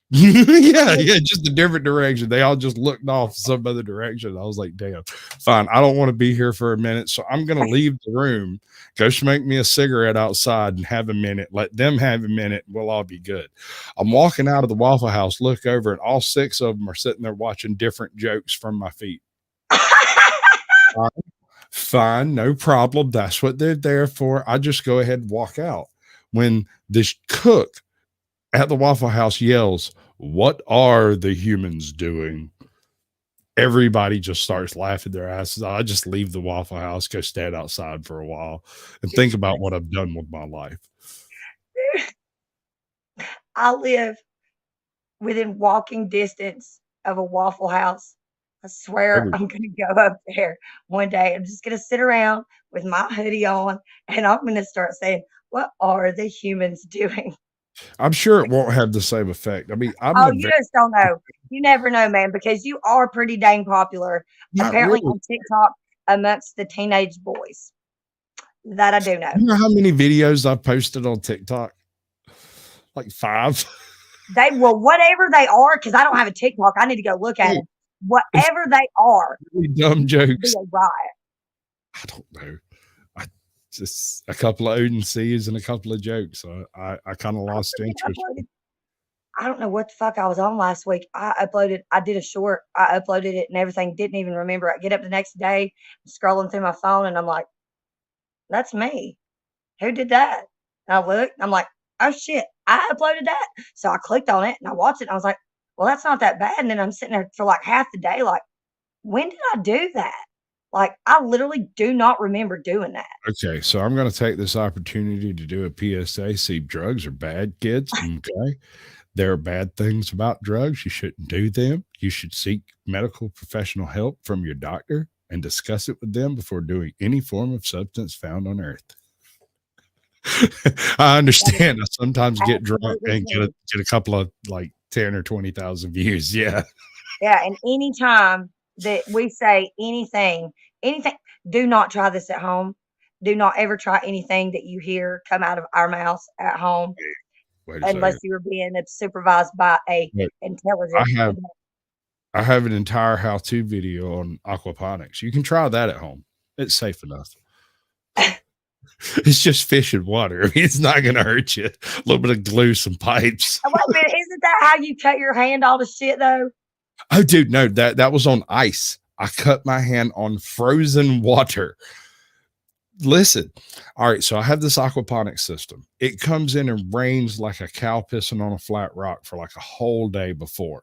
Yeah, yeah, just a different direction. They all just looked off some other direction. I was like, damn, fine. I don't want to be here for a minute. So I'm going to leave the room, go smoke me a cigarette outside and have a minute. Let them have a minute. We'll all be good. I'm walking out of the Waffle House, look over, and all six of them are sitting there watching different jokes from my feet. Fine, fine, no problem. That's what they're there for. I just go ahead and walk out. When this cook at the Waffle House yells, "What are the humans doing?" Everybody just starts laughing their asses off. I just leave the Waffle House, go stand outside for a while and think about what I've done with my life. I live within walking distance of a Waffle House. I swear Every I'm going to go up there one day. I'm just going to sit around with my hoodie on and I'm going to start saying, "What are the humans doing?" I'm sure it won't have the same effect. I mean, I'm Oh, a you very just don't know. You never know, man, because you are pretty dang popular not apparently really. on TikTok amongst the teenage boys. That I do know. You know how many videos I've posted on TikTok? Like 5. They well, whatever they are, because I don't have a TikTok. I need to go look at Hey, them. it's Whatever they are, really dumb it'd be jokes. a riot. I don't know. I just a couple of Odin and a couple of jokes. I kind of I lost freaking interest. uploaded. I don't know what the fuck I was on last week. I did a short, I uploaded it and everything, didn't even remember. I get up the next day, scrolling through my phone, and I'm like, that's me. Who did that? And I looked, I'm like, oh shit, I uploaded that. So I clicked on it and I watched it and I was like, well, that's not that bad. And then I'm sitting there for like half the day, like, when did I do that? Like, I literally do not remember doing that. Okay, so I'm going to take this opportunity to do a PSA. See, drugs are bad, kids. Okay. There are bad things about drugs. You shouldn't do them. You should seek medical professional help from your doctor and discuss it with them before doing any form of substance found on earth. I That is understand. I sometimes get drunk absolutely and true. get a couple of like 10 or 20,000 views. Yeah. Yeah, and anytime that we say anything, do not try this at home. Do not ever try anything that you hear come out of our mouths at home Wait a unless second. you are being supervised by a But I intelligent have adult. I have an entire how-to video on aquaponics. You can try that at home. It's safe enough. It's just fish and water. I mean, it's not going to hurt you. A little bit of glue, some pipes. Wait a minute, isn't that how you cut your hand all the shit though? Oh, dude, no, that was on ice. I cut my hand on frozen water. Listen, all right. So I have this aquaponics system. It comes in and rains like a cow pissing on a flat rock for like a whole day before.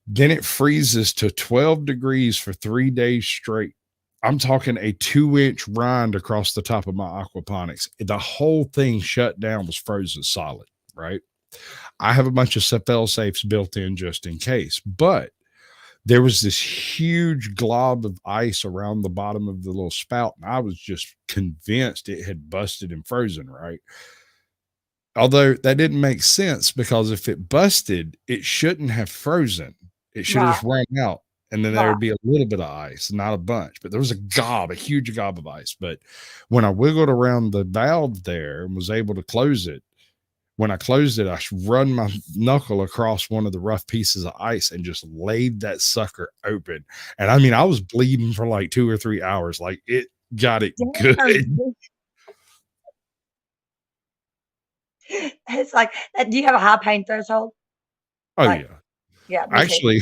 Then it freezes to 12 degrees for 3 days straight. I'm talking a 2-inch rind across the top of my aquaponics. The whole thing shut down, was frozen solid, right? I have a bunch of fail safes built in just in case, but there was this huge glob of ice around the bottom of the little spout, and I was just convinced it had busted and frozen, right? Although that didn't make sense because if it busted, it shouldn't have frozen. It should have Right, just rang out and then there right. would be a little bit of ice, not a bunch. But there was a huge gob of ice. But when I wiggled around the valve there and was able to close it, when I closed it, I run my knuckle across one of the rough pieces of ice and just laid that sucker open. And I mean, I was bleeding for like 2 or 3 hours. Like it got it good. Damn. It's like, do you have a high pain threshold? Oh Like, yeah. yeah, me too. Actually,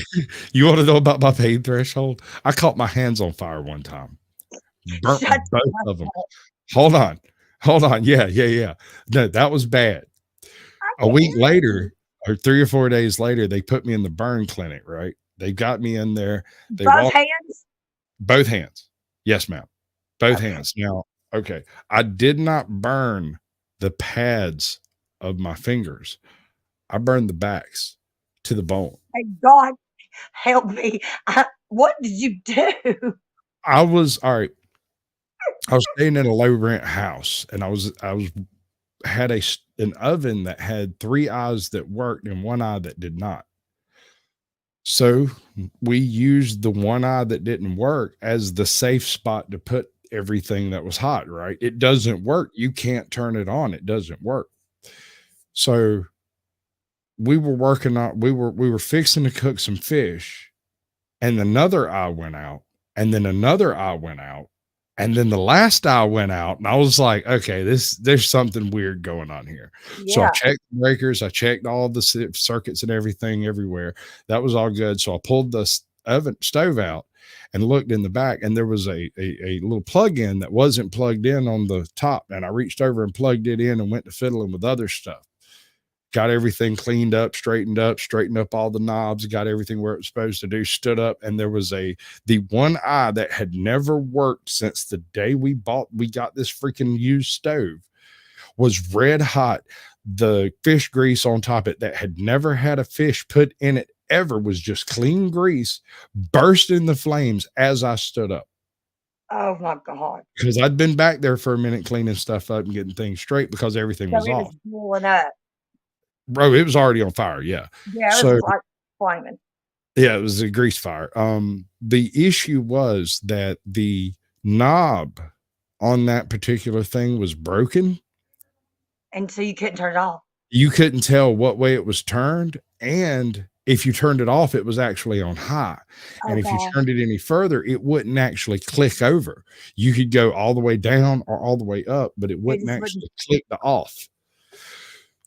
you want to know about my pain threshold? I caught my hands on fire one time, burnt Shut both the of them. fuck up. Hold on. Hold on. Yeah, yeah, yeah. No, that was bad. I A week can't. later, or 3 or 4 days later, they put me in the burn clinic, right? They got me in there. They Both walked hands? both hands. Yes, ma'am. Both Okay. hands. Now, okay. I did not burn the pads of my fingers. I burned the backs to the bone. Thank God help me. What did you do? I was all right. I was staying in a low rent house and I was had an oven that had 3 eyes that worked and 1 eye that did not. So we used the 1 eye that didn't work as the safe spot to put everything that was hot, right? It doesn't work. You can't turn it on. It doesn't work. So we were working on we were fixing to cook some fish, and another eye went out, and then another eye went out, and then the last eye went out, and I was like, okay, there's something weird going on here. So I Yeah. checked the breakers, I checked all the circuits and everything everywhere. That was all good. So I pulled the oven stove out and looked in the back, and there was a little plug in that wasn't plugged in on the top. And I reached over and plugged it in and went to fiddling with other stuff. Got everything cleaned up, straightened up all the knobs, got everything where it was supposed to do, stood up, and there was the one eye that had never worked since the day we got this freaking used stove was red hot. The fish grease on top of it that had never had a fish put in it ever was just clean grease, burst in the flames as I stood up. Oh my God. Because I'd been back there for a minute cleaning stuff up and getting things straight because everything So was it off. was blowing up. Bro, it was already on fire. Yeah. Yeah, it So was like flaming. yeah, it was a grease fire. The issue was that the knob on that particular thing was broken. And so you couldn't turn it off. You couldn't tell what way it was turned, and if you turned it off, it was actually on high. And if you Okay. turned it any further, it wouldn't actually click over. You could go all the way down or all the way up, but it wouldn't just wouldn't. actually click to off.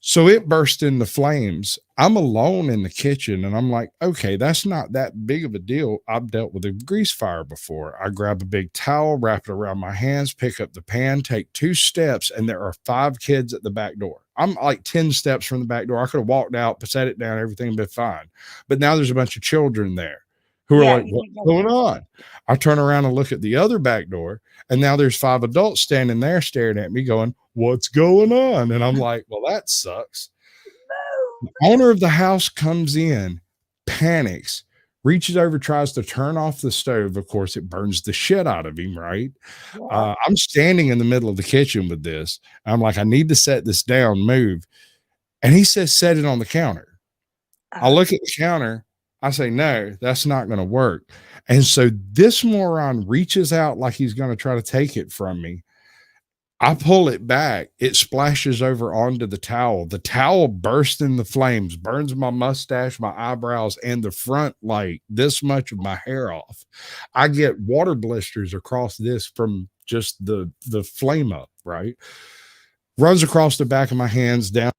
So it burst into flames. I'm alone in the kitchen, and I'm like, okay, that's not that big of a deal. I've dealt with a grease fire before. I grab a big towel, wrap it around my hands, pick up the pan, take 2 steps, and there are 5 kids at the back door. I'm like 10 steps from the back door. I could have walked out, set it down, everything would be fine. But now there's a bunch of children there who are Yeah, like, you what's can't go going on? I turn around and look at the other back door, and now there's 5 adults standing there staring at me going, what's going on? And I'm like, well, that sucks. The owner of the house comes in, panics, reaches over, tries to turn off the stove. Of course, it burns the shit out of him, right? Yeah. I'm standing in the middle of the kitchen with this. I'm like, I need to set this down, move. And he says, set it on the counter. I look at the counter. I say, no, that's not going to work. And so this moron reaches out like he's going to try to take it from me. I pull it back. It splashes over onto the towel. The towel bursts in the flames, burns my mustache, my eyebrows, and the front, like this much of my hair off. I get water blisters across this from just the flame up, right? Runs across the back of my hands down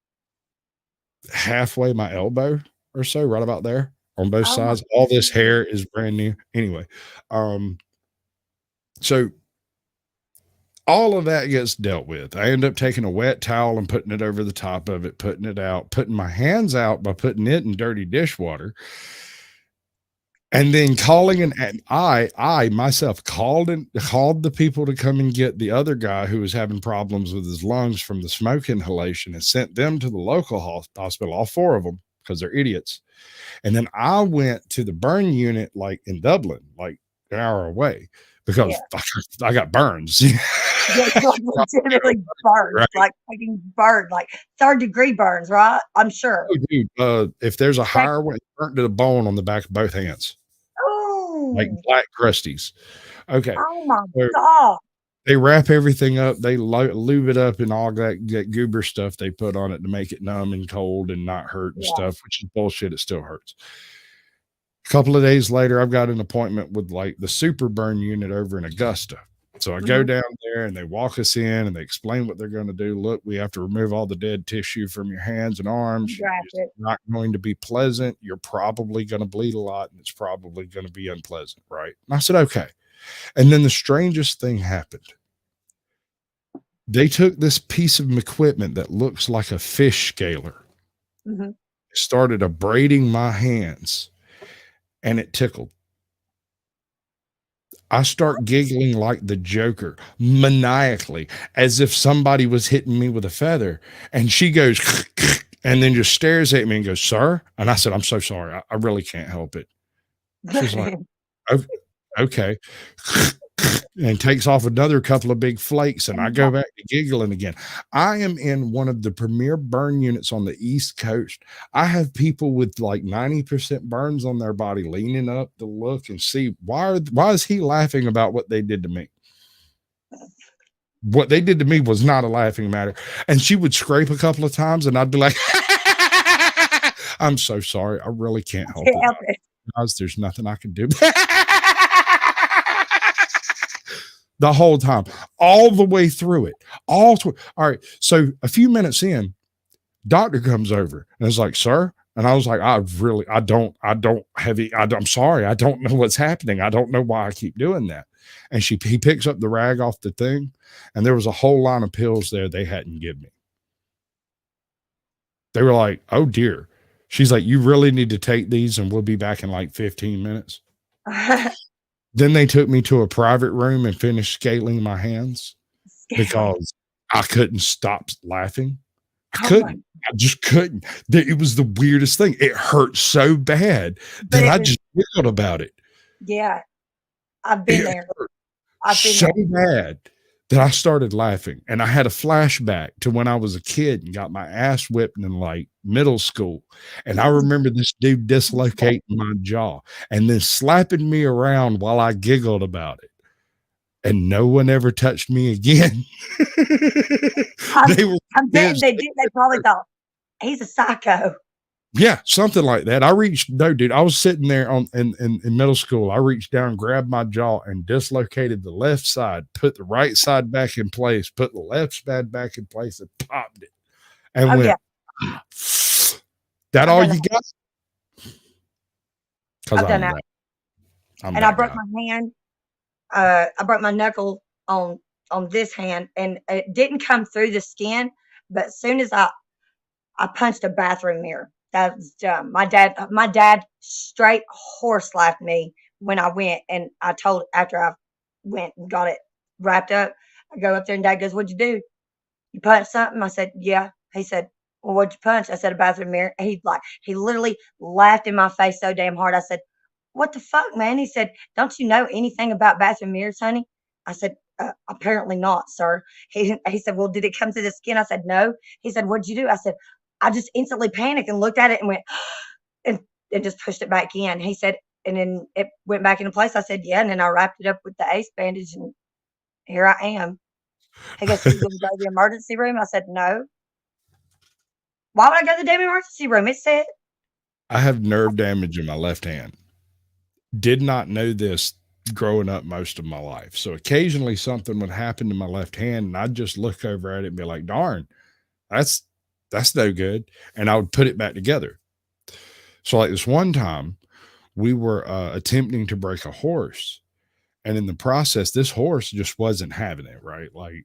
halfway my elbow or so, right about there on both Oh my sides. All this hair is brand new. Anyway, so all of that gets dealt with. I end up taking a wet towel and putting it over the top of it, putting it out, putting my hands out by putting it in dirty dishwater. And then calling and I myself called the people to come and get the other guy who was having problems with his lungs from the smoke inhalation and sent them to the local hospital, all 4 of them, because they're idiots. And then I went to the burn unit like in Dublin, like an hour away, because I got burns. Yeah, legitimately burns, Right. like fucking burned, like 3rd-degree burns, right? I'm sure. Oh, dude, if there's a higher one, burnt to the bone on the back of both hands, like Oh, black crusties. Okay, oh my so God. they wrap everything up. They lube it up and all that goober stuff they put on it to make it numb and cold and not hurt and Yeah. stuff, which is bullshit. It still hurts. A couple of days later, I've got an appointment with like the super burn unit over in Augusta. So I go down there and they walk us in and they explain what they're going to do. Look, we have to remove all the dead tissue from your hands and arms. Draft it. It's not going to be pleasant. You're probably going to bleed a lot and it's probably going to be unpleasant. Right. And I said, okay. And then the strangest thing happened. They took this piece of equipment that looks like a fish scaler, started abrading my hands, and it tickled. I start giggling like the Joker, maniacally, as if somebody was hitting me with a feather. And she goes, and then just stares at me and goes, sir? And I said, I'm so sorry. I really can't help it. She's like, okay. And takes off another couple of big flakes. And I go back to giggling again. I am in one of the premier burn units on the East Coast. I have people with like 90% burns on their body leaning up to look and see why is he laughing about what they did to me? What they did to me was not a laughing matter. And she would scrape a couple of times and I'd be like, I'm so sorry. I really can't help Can't it. help it. Guys, there's nothing I can do. The whole time, all the way through it. All right. So a few minutes in, doctor comes over and is like, sir. And I was like, I'm sorry. I don't know what's happening. I don't know why I keep doing that. And he picks up the rag off the thing, and there was a whole line of pills there they hadn't given me. They were like, oh dear. She's like, you really need to take these, and we'll be back in like 15 minutes. Then they took me to a private room and finished scaling my hands because I couldn't stop laughing. I couldn't. I just couldn't. It was the weirdest thing. It hurt so bad that I just giggled about it. Yeah. I've been there. I've been so bad that I started laughing. And I had a flashback to when I was a kid and got my ass whipped in like middle school. And I remember this dude dislocating my jaw and then slapping me around while I giggled about it. And no one ever touched me again. They probably thought he's a psycho. Yeah, something like that. I was sitting there in middle school. I reached down, grabbed my jaw, and dislocated the left side, put the right side back in place, put the left side back in place, and popped it. And went, that all you got? I've done that. And I broke my hand. I broke my knuckle on this hand, and it didn't come through the skin, but as soon as I punched a bathroom mirror. That was dumb. My dad straight horse slapped me when I went, and I told after I went and got it wrapped up, I go up there and Dad goes, "What'd you do? You punched something?" I said, "Yeah." He said, "Well, what'd you punch?" I said, "A bathroom mirror." He literally laughed in my face so damn hard. I said, "What the fuck, man?" He said, "Don't you know anything about bathroom mirrors, honey?" I said, "Apparently not, sir." He said, "Well, did it come through the skin?" I said, "No." He said, "What'd you do?" I said, I just instantly panicked and looked at it and went, and just pushed it back in. He said, and then it went back into place. I said, "Yeah." And then I wrapped it up with the ACE bandage, and here I am. He goes, "So you going to go to the emergency room?" I said, "No." Why would I go to the damn emergency room? It said, I have nerve damage in my left hand. Did not know this growing up most of my life. So occasionally something would happen to my left hand, and I'd just look over at it and be like, darn, that's no good. And I would put it back together. So like this one time we were attempting to break a horse, and in the process, this horse just wasn't having it, right? Like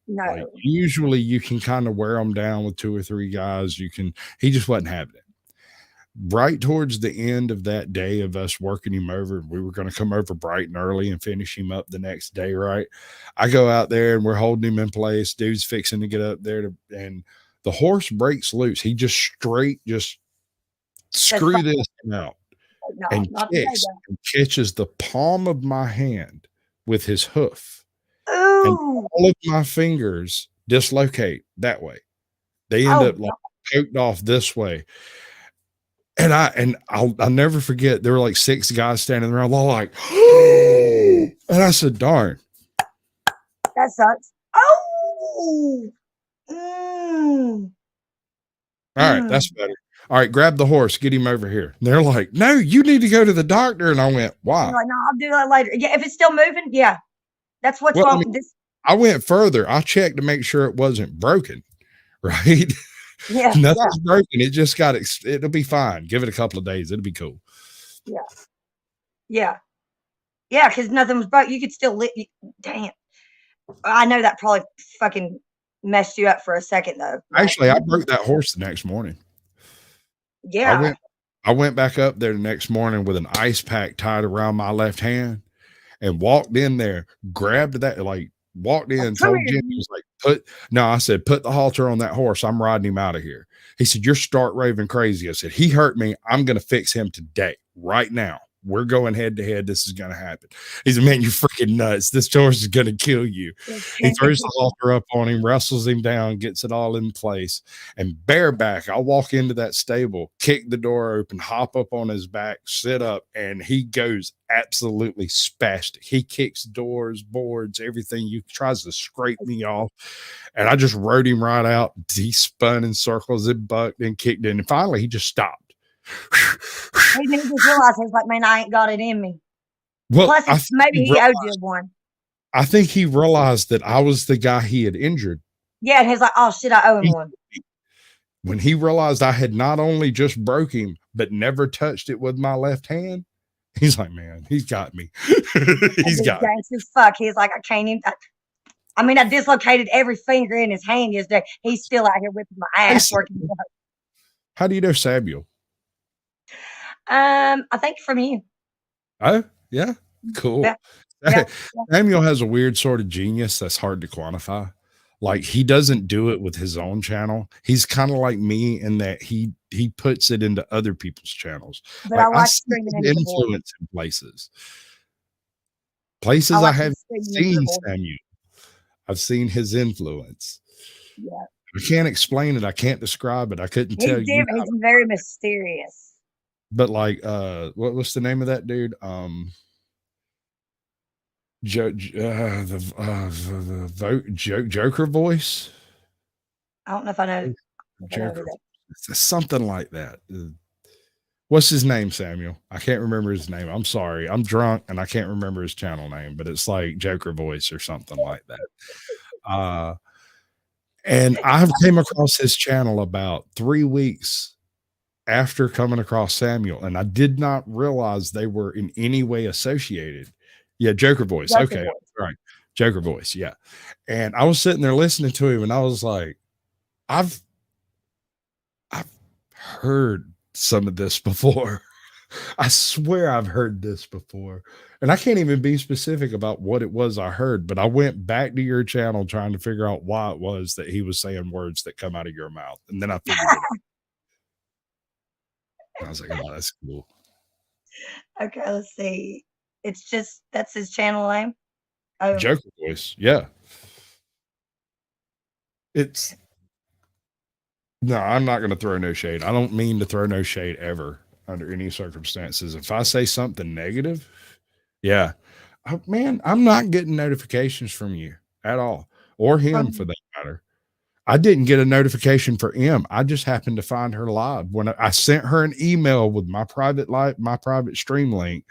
usually you can kind of wear them down with 2 or 3 guys. He just wasn't having it. Right towards the end of that day of us working him over, we were going to come over bright and early and finish him up the next day, right? I go out there and we're holding him in place. Dude's fixing to get up there and the horse breaks loose. He just screw this out and catches the palm of my hand with his hoof. Ooh. And all of my fingers dislocate that way. They end up like poked off this way. And I'll never forget, there were like 6 guys standing around, all like, and I said, darn. That sucks. Oh. All right, that's better. All right, grab the horse, get him over here. And they're like, no, you need to go to the doctor. And I went, why? I'm like, no, I'll do that later. Yeah, if it's still moving, yeah. That's what's wrong with this. I went further. I checked to make sure it wasn't broken, right? Yeah. Nothing's broken. It just it'll be fine. Give it a couple of days. It'll be cool. Yeah. Yeah. Yeah, because nothing was broke. You could still damn. I know that probably fucking messed you up for a second though. Actually, I broke that horse the next morning. Yeah. I went back up there the next morning with an ice pack tied around my left hand and walked in there, grabbed that, like walked in, told Jimmy, he was like, I said, put the halter on that horse. I'm riding him out of here. He said, you're stark raving crazy. I said, he hurt me. I'm going to fix him today, right now. We're going head to head. This is going to happen. He said, man, you're freaking nuts. This horse is going to kill you. He throws the halter up on him, wrestles him down, gets it all in place. And bareback, I walk into that stable, kick the door open, hop up on his back, sit up, and he goes absolutely spastic. He kicks doors, boards, everything. He tries to scrape me off. And I just rode him right out. He spun in circles and bucked and kicked in. And finally, he just stopped. He didn't just realize he's like, man, I ain't got it in me. Well, Plus, maybe he owed you one. I think he realized that I was the guy he had injured. Yeah, and he's like, oh shit, I owe him one. When he realized I had not only just broke him, but never touched it with my left hand, he's like, man, he's got me. He's got me. As fuck. He's like, I can't even. I mean, I dislocated every finger in his hand yesterday. He's still out here whipping my ass working. How do you know Samuel? I think from you. Oh, yeah. Cool. Yeah. Samuel has a weird sort of genius that's hard to quantify. Like, he doesn't do it with his own channel. He's kind of like me in that he puts it into other people's channels. But like, I see his influence in places I haven't seen Samuel. I've seen his influence. Yeah. I can't explain it. I can't describe it. I couldn't tell you. He's very mysterious. But like, what's the name of that dude? Joker voice. I don't know if I know. Joker, something like that. What's his name, Samuel? I can't remember his name. I'm sorry. I'm drunk and I can't remember his channel name, but it's like Joker voice or something like that. And I came across his channel about 3 weeks after coming across Samuel, and I did not realize they were in any way associated. Yeah, Joker voice. Okay, right. Joker voice. Yeah. And I was sitting there listening to him, and I was like, I've heard some of this before. I swear I've heard this before. And I can't even be specific about what it was I heard, but I went back to your channel trying to figure out why it was that he was saying words that come out of your mouth. And then I figured it out. I was like, oh, that's cool. Okay, let's see. It's just, that's his channel name? Oh. Joker voice. Yeah. It's, no, I'm not going to throw no shade. I don't mean to throw no shade ever under any circumstances. If I say something negative, yeah, man, I'm not getting notifications from you at all, or him for that matter. I didn't get a notification for him. I just happened to find her live when I sent her an email with my private stream link.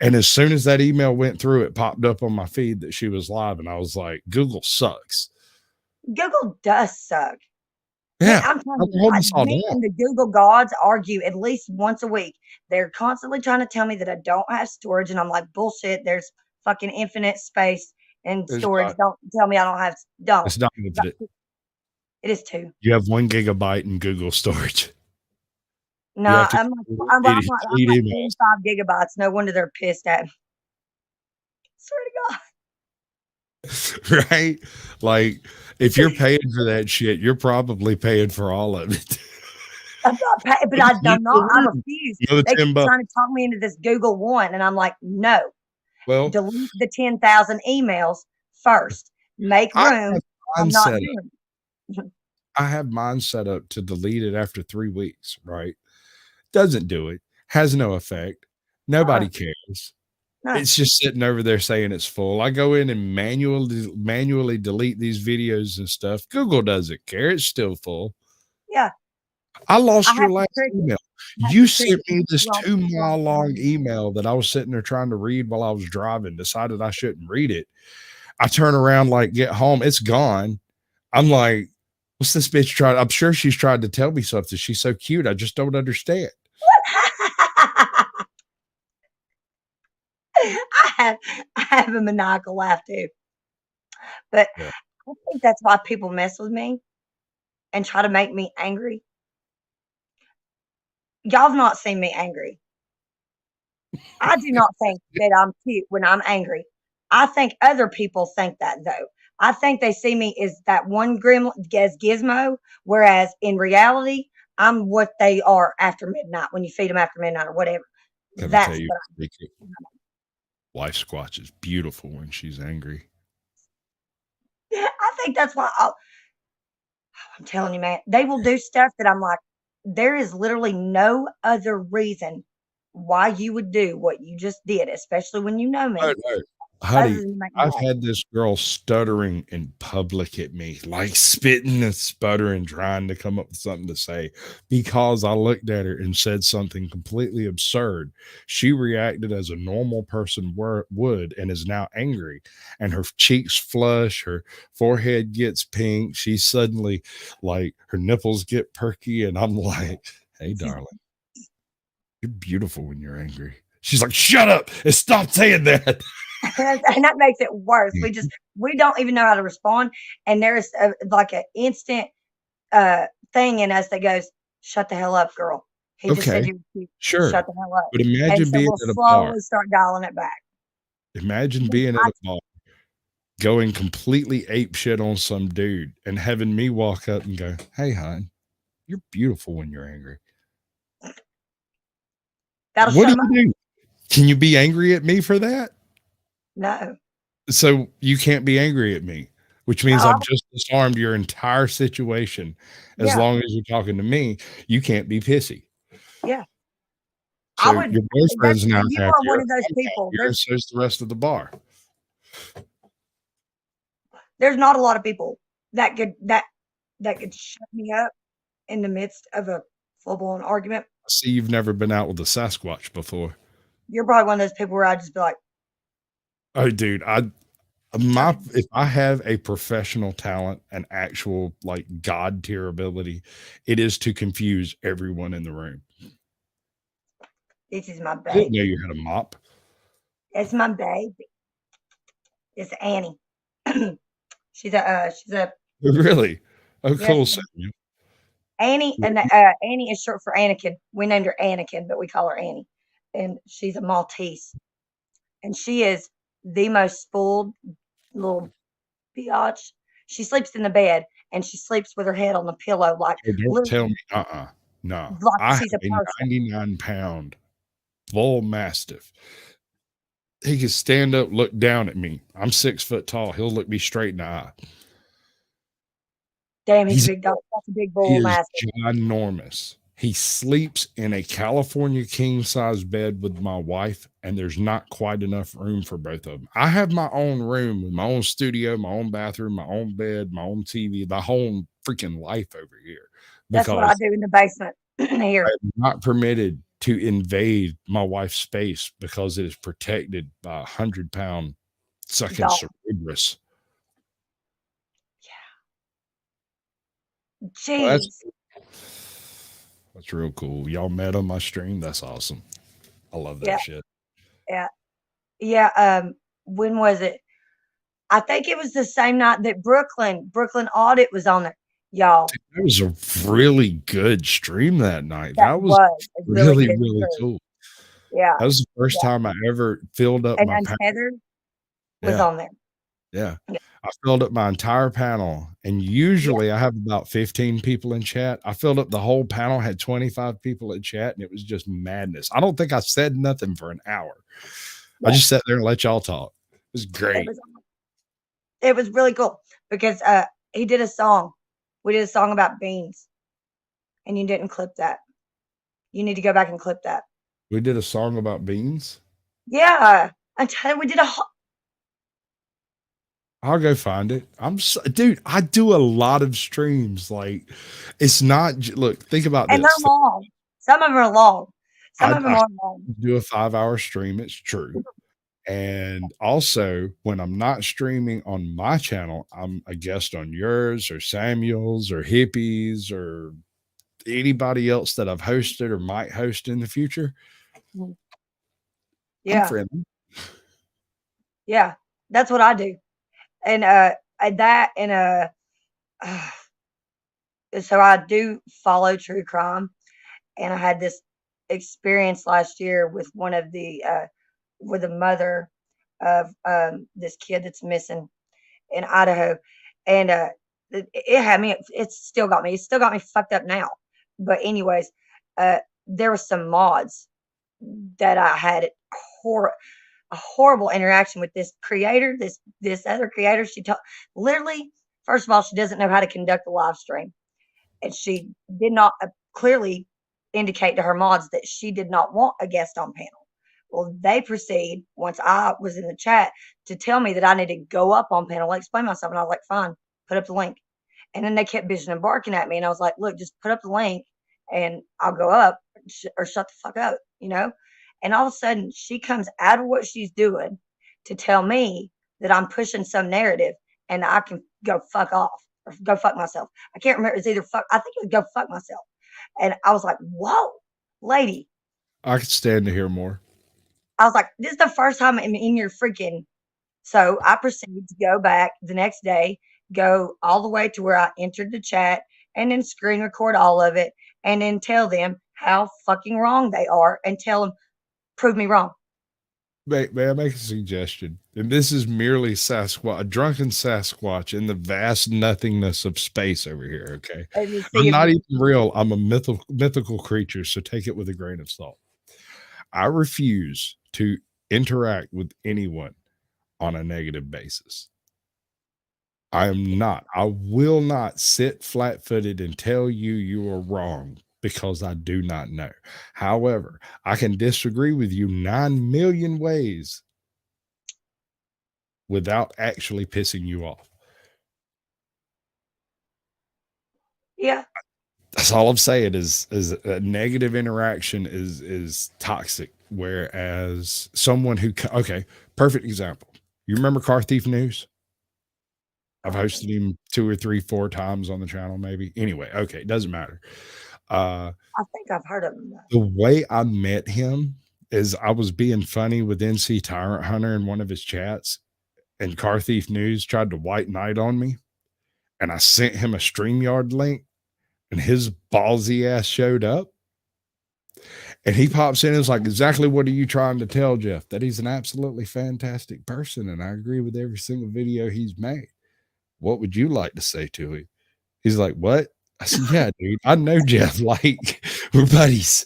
And as soon as that email went through, it popped up on my feed that she was live. And I was like, Google sucks. Google does suck. Yeah. I'm telling you, me and the Google gods argue at least once a week. They're constantly trying to tell me that I don't have storage. And I'm like, bullshit. There's fucking infinite space and storage. Don't tell me I don't have. Don't. It's not infinite. It is 2. You have 1 gigabyte in Google storage. No, I'm like 25 gigabytes. No wonder they're pissed at me. Swear to God. Right? Like, if you're paying for that shit, you're probably paying for all of it. I'm not paying, but I'm not. I refuse. They're trying to talk me into this Google One, and I'm like, no. Well, delete the 10,000 emails first. Make room. I'm not doing it. I have mine set up to delete it after 3 weeks, right? Doesn't do it. Has no effect. Nobody cares. It's just sitting over there saying it's full. I go in and manually delete these videos and stuff. Google doesn't care. It's still full. Yeah. I lost your last email. You sent me this 2-mile long email that I was sitting there trying to read while I was driving, decided I shouldn't read it. I turn around, like, get home. It's gone. I'm like, what's this bitch trying? I'm sure she's tried to tell me something. She's so cute. I just don't understand. I have a maniacal laugh too. But I think that's why people mess with me and try to make me angry. Y'all have not seen me angry. I do not think that I'm cute when I'm angry. I think other people think that, though. I think they see me as that one as Gizmo, whereas in reality, I'm what they are after midnight, when you feed them after midnight or whatever. That's what I'm. Wife Squatch is beautiful when she's angry. Yeah, I think that's why I'm telling you, man, they will do stuff that I'm like, there is literally no other reason why you would do what you just did, especially when you know me. Honey, Other than make me I've mad. had this girl stuttering in public at me, like spitting and sputtering, trying to come up with something to say because I looked at her and said something completely absurd. She reacted as a normal person would and is now angry, and her cheeks flush, her forehead gets pink. She suddenly, like, her nipples get perky, and I'm like, hey, darling, you're beautiful when you're angry. She's like, shut up and stop saying that. And that makes it worse. We don't even know how to respond, and there's like an instant thing in us that goes, "Shut the hell up, girl. He just said Okay, you were cute. Shut sure. the hell up." But And imagine so being we'll at a bar. slowly start dialing it back. Imagine And being at I a bar, going completely ape shit on some dude and having me walk up and go, "Hey, hon, you're beautiful when you're angry." that'll What shut do him up. you do? Can you be angry at me for that? No. So you can't be angry at me, which No, means I've just disarmed your entire situation. As yeah, long as you're talking to me, you can't be pissy. yeah. I So would your that's boyfriend's now you are one happier, of those I'm people. happier, and so's the rest of the bar. There's not a lot of people that could shut me up in the midst of a full blown argument. I see you've never been out with a Sasquatch before. You're probably one of those people where I just be like, Oh, dude, "Shut if I have a professional talent and actual like god tier ability, it is to confuse everyone in the room. this is my I didn't baby. know you had a mop. It's my baby. It's Annie. She's a Really? Oh, yes, cool, Samuel. Annie, and Annie is short for Anakin. We named her Anakin, but we call her Annie, and she's a Maltese, and she is the most spoiled little biatch. She sleeps in the bed, and she sleeps with her head on the pillow, Oh, don't tell literally, me. No. like I have she's a a person. 99-pound bull mastiff. He can stand up, look down at me. I'm 6 foot tall. He'll look me straight in the eye. Damn, he's a He's big dog. That's a big He bull is mastiff. ginormous. He sleeps in a California king size bed with my wife, and there's not quite enough room for both of them. I have my own room with my own studio, my own bathroom, my own bed, my own TV, the whole freaking life over here That's what I because do in the basement here. I'm not permitted to invade my wife's space because it is protected by 100-pound sucking Dog. Cerberus. Well, Jeez. that's real cool. Y'all met on my stream. That's awesome. I love Yeah, that shit. yeah, yeah. When was it? I think it was the same night that Brooklyn Audit was on there. Y'all, That was a really good stream that night. that That was was a really really, good really stream. cool. Yeah, That was the first yeah. time I ever filled up And my panel. Untethered was Yeah, on there. yeah. Yeah, I filled up my entire panel, and yeah, usually I have about 15 people in chat. I filled up the whole panel, had 25 people in chat, and it was just madness. I don't think I said nothing for an hour. I yeah. just sat there and let y'all talk. It was It great. was it was really cool because he did a song. We did a song about beans, and you didn't clip that. You need to go back and clip that. We did a song about beans. Yeah, I tell you, we did a I'll go find it. Dude, I do a lot of streams. Like, it's not, look, think about and they're this. long. Some of them are long. Some of them I are long. do a 5-hour stream. It's true. And also, when I'm not streaming on my channel, I'm a guest on yours or Samuel's or Hippies or anybody else that I've hosted or might host in the future. I'm Yeah, friendly. yeah. That's what I do. And that and so I do follow true crime, and I had this experience last year with one of the with a mother of this kid that's missing in Idaho, and it had me. It's still got me. It's still got me fucked up now. But anyways, uh, there were some mods that I had hor- a horrible interaction with this creator. This other creator. Literally, first of all, she doesn't know how to conduct a live stream, and she did not clearly indicate to her mods that she did not want a guest on panel. Well, they proceed once I was in the chat to tell me that I need to go up on panel and explain myself. And I was like, fine, put up the link. And then they kept bitching and barking at me. And I was like, look, just put up the link and I'll go up or shut the fuck up, you know? And all of a sudden, she comes out of what she's doing to tell me that I'm pushing some narrative and I can go fuck off or go fuck myself. I can't remember. It's either fuck, I think it was go fuck myself. And I was like, whoa, lady. I could stand to hear more. I was like, this is the first time I'm in your freaking. So I proceeded to go back the next day, go all the way to where I entered the chat and then screen record all of it and then tell them how fucking wrong they are and tell them, prove me wrong. May I make a suggestion? And this is merely Sasquatch, a drunken Sasquatch in the vast nothingness of space over here. Okay. I'm not even real. I'm a mythical creature. So take it with a grain of salt. I refuse to interact with anyone on a negative basis. I will not sit flat footed and tell you you are wrong because I do not know. However, I can disagree with you 9 million ways without actually pissing you off. Yeah. That's all I'm saying is a negative interaction is toxic. Whereas someone who, okay, perfect example. You remember Car Thief News? I've hosted him 2 or 3, 4 times on the channel, maybe. Anyway, okay, it doesn't matter. I think I've heard of him. The way I met him is I was being funny with NC Tyrant Hunter in one of his chats, and Car Thief News tried to white knight on me, and I sent him a StreamYard link, and his ballsy ass showed up. And he pops in and is like, exactly what are you trying to tell Jeff? That he's an absolutely fantastic person, and I agree with every single video he's made. What would you like to say to him? He's like, what? I said, yeah, dude, I know Jeff. Like, we're buddies.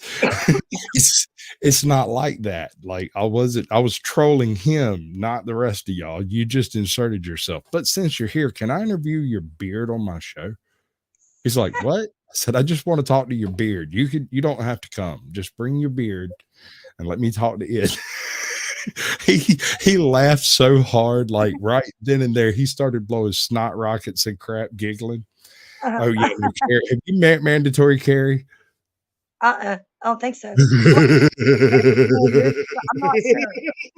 it's not like that. Like, I was trolling him, not the rest of y'all. You just inserted yourself. But since you're here, can I interview your beard on my show? He's like, what? I said, I just want to talk to your beard. You don't have to come. Just bring your beard and let me talk to it. he laughed so hard, like right then and there, he started blowing snot rockets and crap, giggling. Oh yeah, have you met Mandatory Carey? I don't think so. I'm not sure.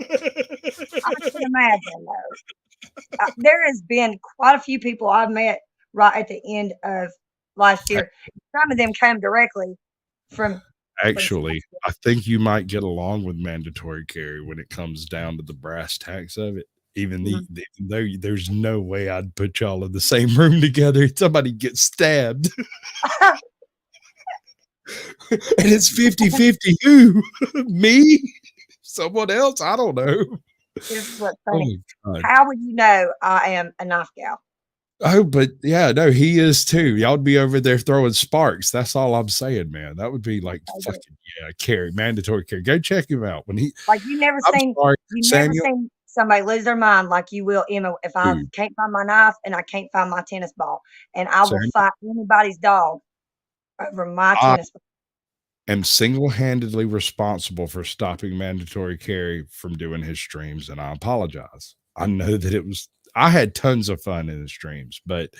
I can imagine though. There has been quite a few people I've met right at the end of last year. Some of them came directly from. Actually, I think you might get along with Mandatory Carey when it comes down to the brass tacks of it. Even though there's no way I'd put y'all in the same room together. Somebody gets stabbed. And it's 50-50. Who? Me? Someone else? I don't know. This is what's funny. How would you know I am a knife gal? Oh, but yeah, no, he is too. Y'all would be over there throwing sparks. That's all I'm saying, man. That would be like fucking Carey, Mandatory Carey. Go check him out when he like you never seen somebody lose their mind like you will, Emma. If I can't find my knife and I can't find my tennis ball, and I will fight anybody's dog over my tennis ball. Am single-handedly responsible for stopping Mandatory Carey from doing his streams, and I apologize. I know that I had tons of fun in the streams, but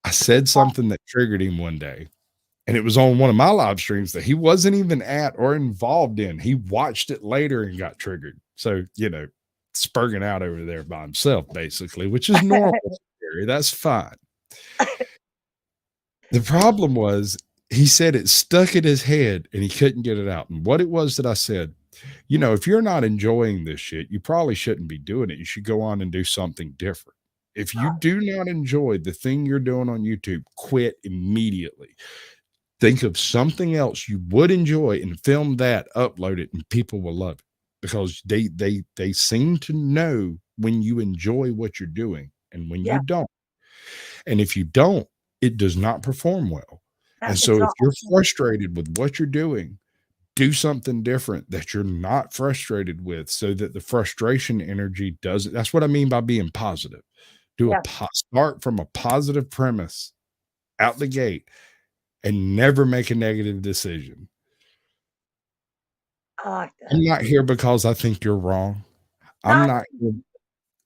I said something that triggered him one day, and it was on one of my live streams that he wasn't even at or involved in. He watched it later and got triggered. So, spurging out over there by himself, basically, which is normal. That's fine. The problem was he said it stuck in his head and he couldn't get it out. And what it was that I said, if you're not enjoying this shit, you probably shouldn't be doing it. You should go on and do something different. If you do not enjoy the thing you're doing on YouTube, quit immediately. Think of something else you would enjoy and film that, upload it, and people will love it because they seem to know when you enjoy what you're doing and when you don't. And if you don't, it does not perform well. And so if you're frustrated with what you're doing, do something different that you're not frustrated with so that the frustration energy doesn't. That's what I mean by being positive. Start from a positive premise out the gate and never make a negative decision. I like that. I'm not here because I think you're wrong. I'm Not not here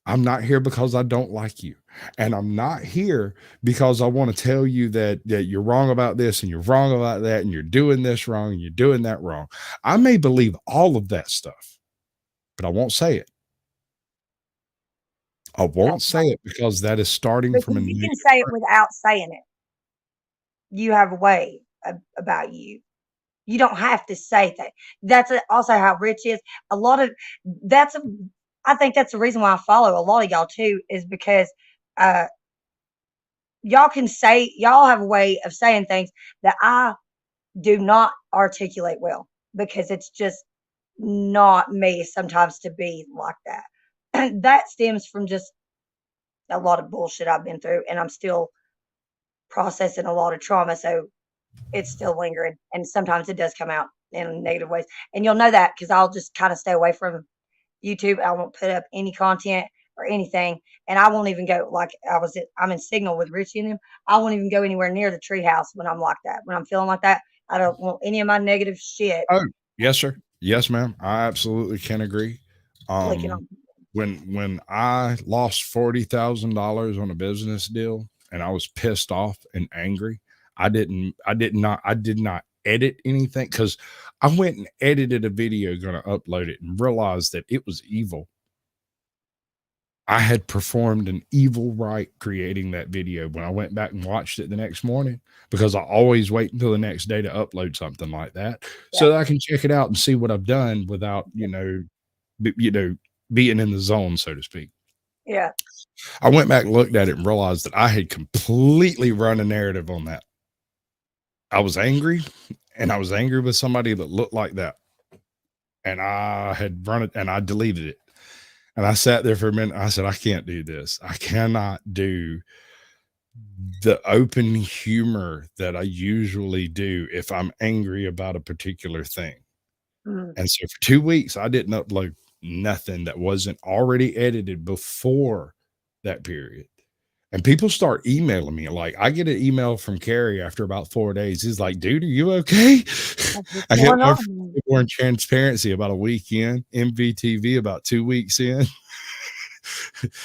I'm not here because I don't like you. And I'm not here because I want to tell you that you're wrong about this and you're wrong about that and you're doing this wrong and you're doing that wrong. I may believe all of that stuff, but I won't say it. I won't that's say it because that is starting because from a you negative. can say it without saying it. You have a way about you. You don't have to say that. That's also how Rich is. A lot of that's a, I think that's the reason why I follow a lot of y'all too, is because uh y'all can say y'all have a way of saying things that I do not articulate well because it's just not me sometimes to be like that. And that stems from just a lot of bullshit I've been through, and I'm still processing a lot of trauma. So it's still lingering, and sometimes it does come out in negative ways. And you'll know that because I'll just kind of stay away from YouTube. I won't put up any content or anything, and I won't even go like I'm in Signal with Richie and them. I won't even go anywhere near the treehouse when I'm like that. When I'm feeling like that, I don't want any of my negative shit Oh, yes, sir. Yes, ma'am. I absolutely can agree. clicking Um, on. when I lost $40,000 on a business deal and I was pissed off and angry, I did not edit anything because I went and edited a video going to upload it and realized that it was evil. I had performed an evil rite creating that video when I went back and watched it the next morning because I always wait until the next day to upload something like that Yeah, so that I can check it out and see what I've done without, being in the zone, so to speak. yeah. I went back and looked at it and realized that I had completely run a narrative on that. I was angry and I was angry with somebody that looked like that. And I had run it and I deleted it. And I sat there for a minute. I said, I can't do this. I cannot do the open humor that I usually do if I'm angry about a particular thing. Mm. And so for 2 weeks, I didn't upload nothing that wasn't already edited before that period. And people start emailing me. Like I get an email from Carrie after about 4 days. He's like, dude, are you okay? What's I get going one on? from More Transparency about a week in, MVTV about 2 weeks in.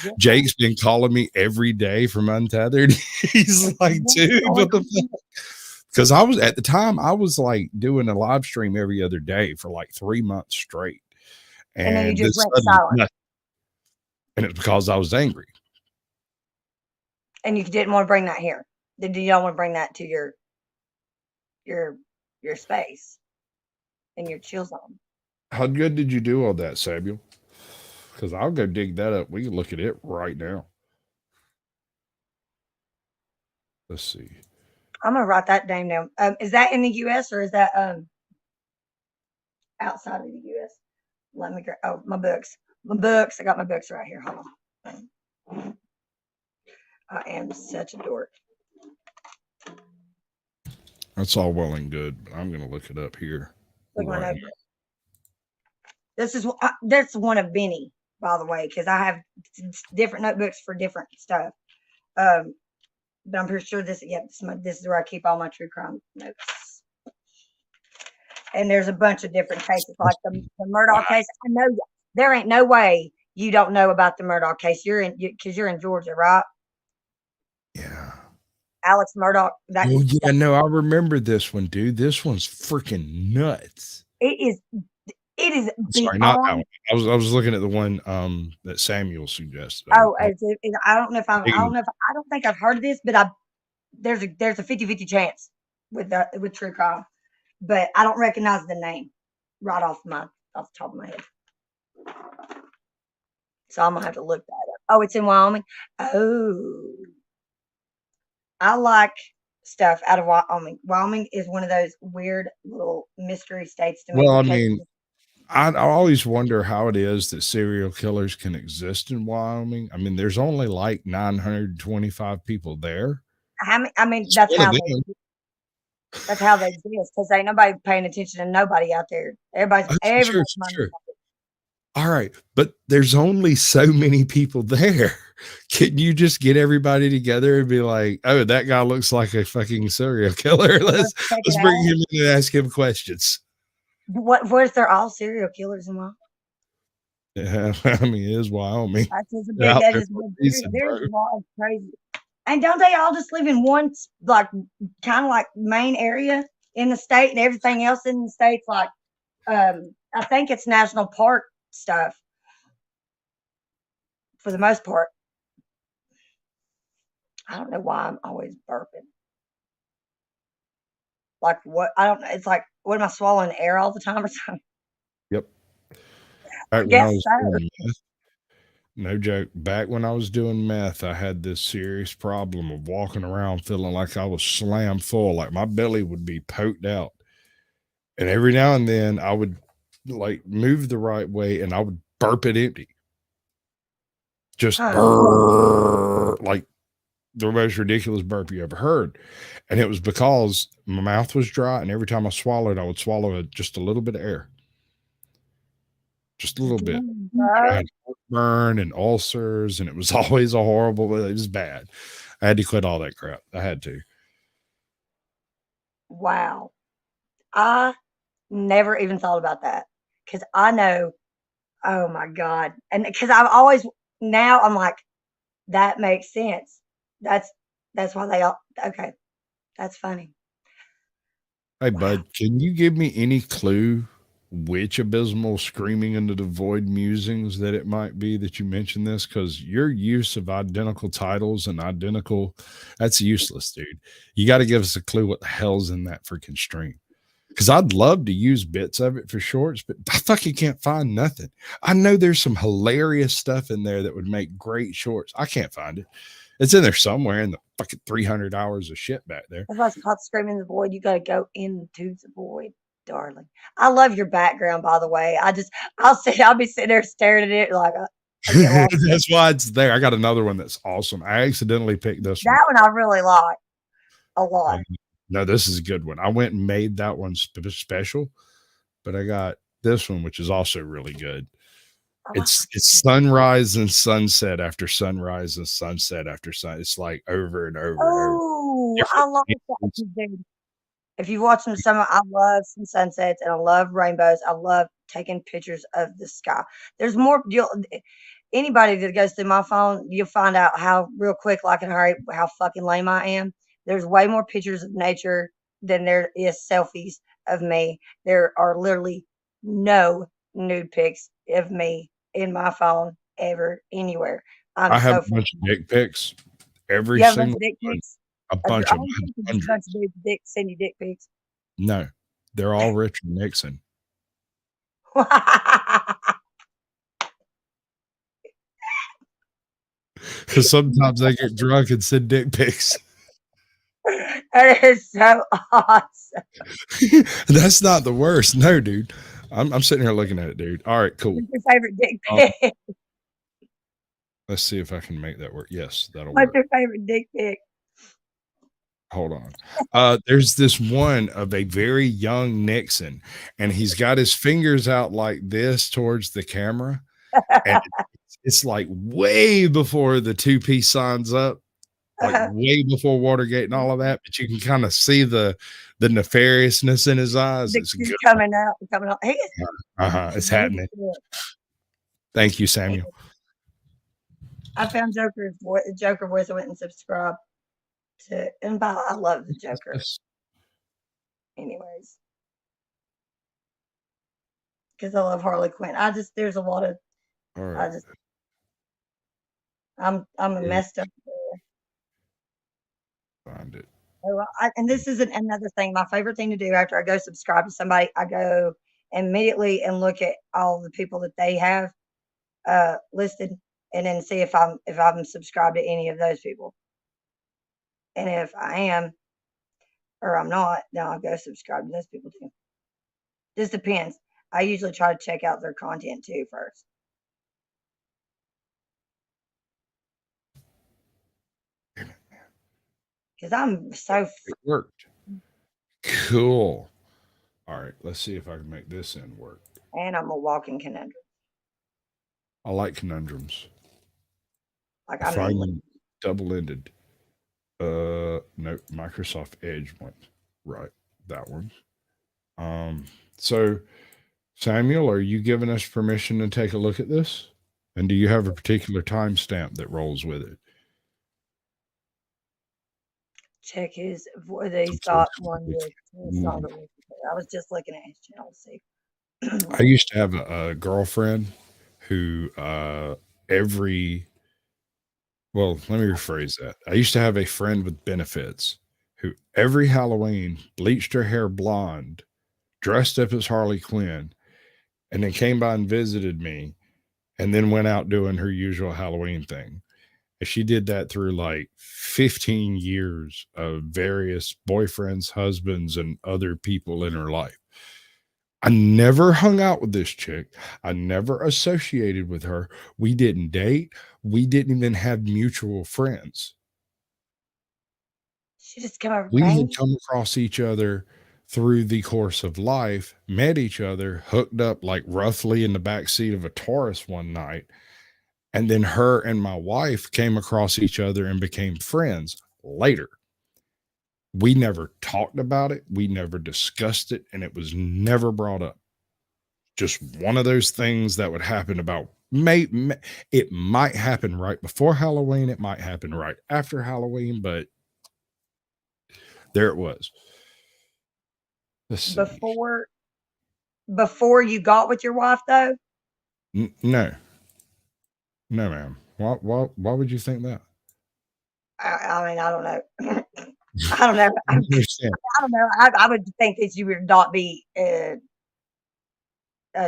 Yeah. Jake's been calling me every day from Untethered. He's like, What's dude, going what the on? fuck? Because I was at the time, I was like doing a live stream every other day for like 3 months straight. And then you And just this went sudden, silent, and it's because I was angry. and you didn't want to bring that here. Did you don't want to bring that to your your space and your chill zone? How good did you do on that, Samuel? Because I'll go dig that up. We can look at it right now. Let's see. I'm gonna write that name down. Is that in the U.S. or is that outside of the U.S.? Let me go. Oh, my books. My books. I got my books right here. Hold on. I am such a dork. That's all well and good, but I'm going to look it up here. Look my Right. notebook. That's one of many, by the way, because I have different notebooks for different stuff. But I'm pretty sure this. Yeah, this is where I keep all my true crime notes. And there's a bunch of different cases, like the Murdaugh case. I know there ain't no way you don't know about the Murdaugh case. Because you're in Georgia, right? Yeah. Alex Murdaugh. That Oh, yeah. No, I remember this one, dude. This one's freaking nuts. it is. It is Sorry, not that beyond. one. I was looking at the one that Samuel suggested. Oh, I don't know if I don't Digging- know if I don't think I've heard of this, but there's a 50-50 chance with true crime, but I don't recognize the name right off the top of my head. So I'm gonna have to look that up. Oh, it's in Wyoming. Oh, I like stuff out of Wyoming. Wyoming is one of those weird little mystery states to me. Well, I Because mean, I always wonder how it is that serial killers can exist in Wyoming. I mean, there's only like 925 people there. I mean, It's that's one of how them. that's how they exist. Because ain't nobody paying attention to nobody out there. Oh, for sure, Everybody's for minding sure. their business. All right, but there's only so many people there. Can you just get everybody together and be like, "Oh, that guy looks like a fucking serial killer. Let's check Let's it bring out. him in and ask him questions." What if they're all serial killers and what? Yeah, I mean, it is Wyoming. That's just a They're big. out That's there just a for a big. reason, There's bro. a lot of crazy. And don't they all just live in one like kind of like main area in the state, and everything else in the states like I think it's national park stuff for the most part. I don't know why I'm always burping. Like what? I don't know. It's like what am I swallowing air all the time or something? Yep. I Back when I guess was so. doing meth, no joke, back when I was doing meth, I had this serious problem of walking around feeling like I was slammed full, like my belly would be poked out. And every now and then I would like move the right way and I would burp it empty. Just Huh. brrr, like the most ridiculous burp you ever heard. And it was because my mouth was dry, and every time I swallowed, I would swallow just a little bit of air, just a little bit. Dang, And I bro. had heartburn and ulcers, and it was always a horrible, it was bad. I had to quit all that crap. I had to. Wow. I never even thought about that because I know. Oh my god. And because I've always now I'm like that makes sense. That's that's why they all okay. That's funny. Hey, Wow. bud, can you give me any clue which abysmal screaming into the void musings that it might be that you mentioned this? Because your use of identical titles and identical, that's useless, dude. You got to give us a clue what the hell's in that freaking stream. Because I'd love to use bits of it for shorts, but I fucking can't find nothing. I know there's some hilarious stuff in there that would make great shorts. I can't find it. It's in there somewhere in the fucking 300 hours of shit back there. That's why it's called screaming the void. You gotta go into the void, darling. I love your background, by the way. I'll be sitting there staring at it like I get lost. That's why it's there. I got another one that's awesome. I accidentally picked this one. That one I really like a lot. Um, no, this is a good one. I went and made that one special, but I got this one, which is also really good. I like It's sunrise and sunset after sunrise and sunset after sun. It's like over and over and over. Oh, I Different love that, angles. dude. If you watch them summer, I love some sunsets and I love rainbows. I love taking pictures of the sky. There's more. Anybody that goes through my phone, you'll find out how real quick, like in a hurry, how fucking lame I am. There's way more pictures of nature than there is selfies of me. There are literally no nude pics of me in my phone ever anywhere. I'm I have so a bunch of dick pics. you Every have a bunch of single dick one. pics A of your bunch of them. own I have people, just a bunch of hundreds. dudes dick send you dick pics. No, they're all Richard Nixon. Because sometimes I get drunk and send dick pics. That is so awesome. That's not the worst. No, dude. I'm sitting here looking at it, dude. All right, cool. What's your favorite dick Um, pic? let's see if I can make that work. Yes, that'll What's work. your favorite dick pic? Hold on. There's this one of a very young Nixon, and he's got his fingers out like this towards the camera, and it's like way before the two-piece signs up, like way before Watergate and all of that, but you can kind of see the nefariousness in his eyes. Dick It's a just good one. coming out, coming out. He is Uh-huh. It's good happening. shit. Thank you, Samuel. I found Joker's voice, Joker voice. I went and subscribed to, and I love the Joker. Yes. Anyways, because I love Harley Quinn. There's a lot of All I right. just I'm a messed up. Find it. And this is another thing. My favorite thing to do after I go subscribe to somebody, I go immediately and look at all the people that they have listed, and then see if I'm subscribed to any of those people. And if I am or I'm not, then I'll go subscribe to those people too. Just depends. I usually try to check out their content too first. Because I'm so It worked. Cool. All right. Let's see if I can make this end work. and I'm a walking conundrum. I like conundrums. Like I I find mean, them double-ended. No, Microsoft Edge one. Right. That one. So, Samuel, are you giving us permission to take a look at this? And do you have a particular timestamp that rolls with it? Check his. He's got one with Sandra. I was just looking at his channel to see. I used to have a girlfriend who well, let me rephrase that. I used to have a friend with benefits who every Halloween bleached her hair blonde, dressed up as Harley Quinn, and then came by and visited me and then went out doing her usual Halloween thing. And she did that through like 15 years of various boyfriends, husbands, and other people in her life. I never hung out with this chick. I never associated with her. We didn't date. We didn't even have mutual friends. She just come over. We had come across each other through the course of life, met each other, hooked up like roughly in the back seat of a Taurus one night. And then her and my wife came across each other and became friends later. We never talked about it. We never discussed it. And it was never brought up. Just one of those things that would happen about it might happen right before Halloween. It might happen right after Halloween, but there it was. Let's see. Before you got with your wife, though? No, ma'am. Why would you think that? I mean, I don't know. I don't know. I don't know. I would think that you would not be a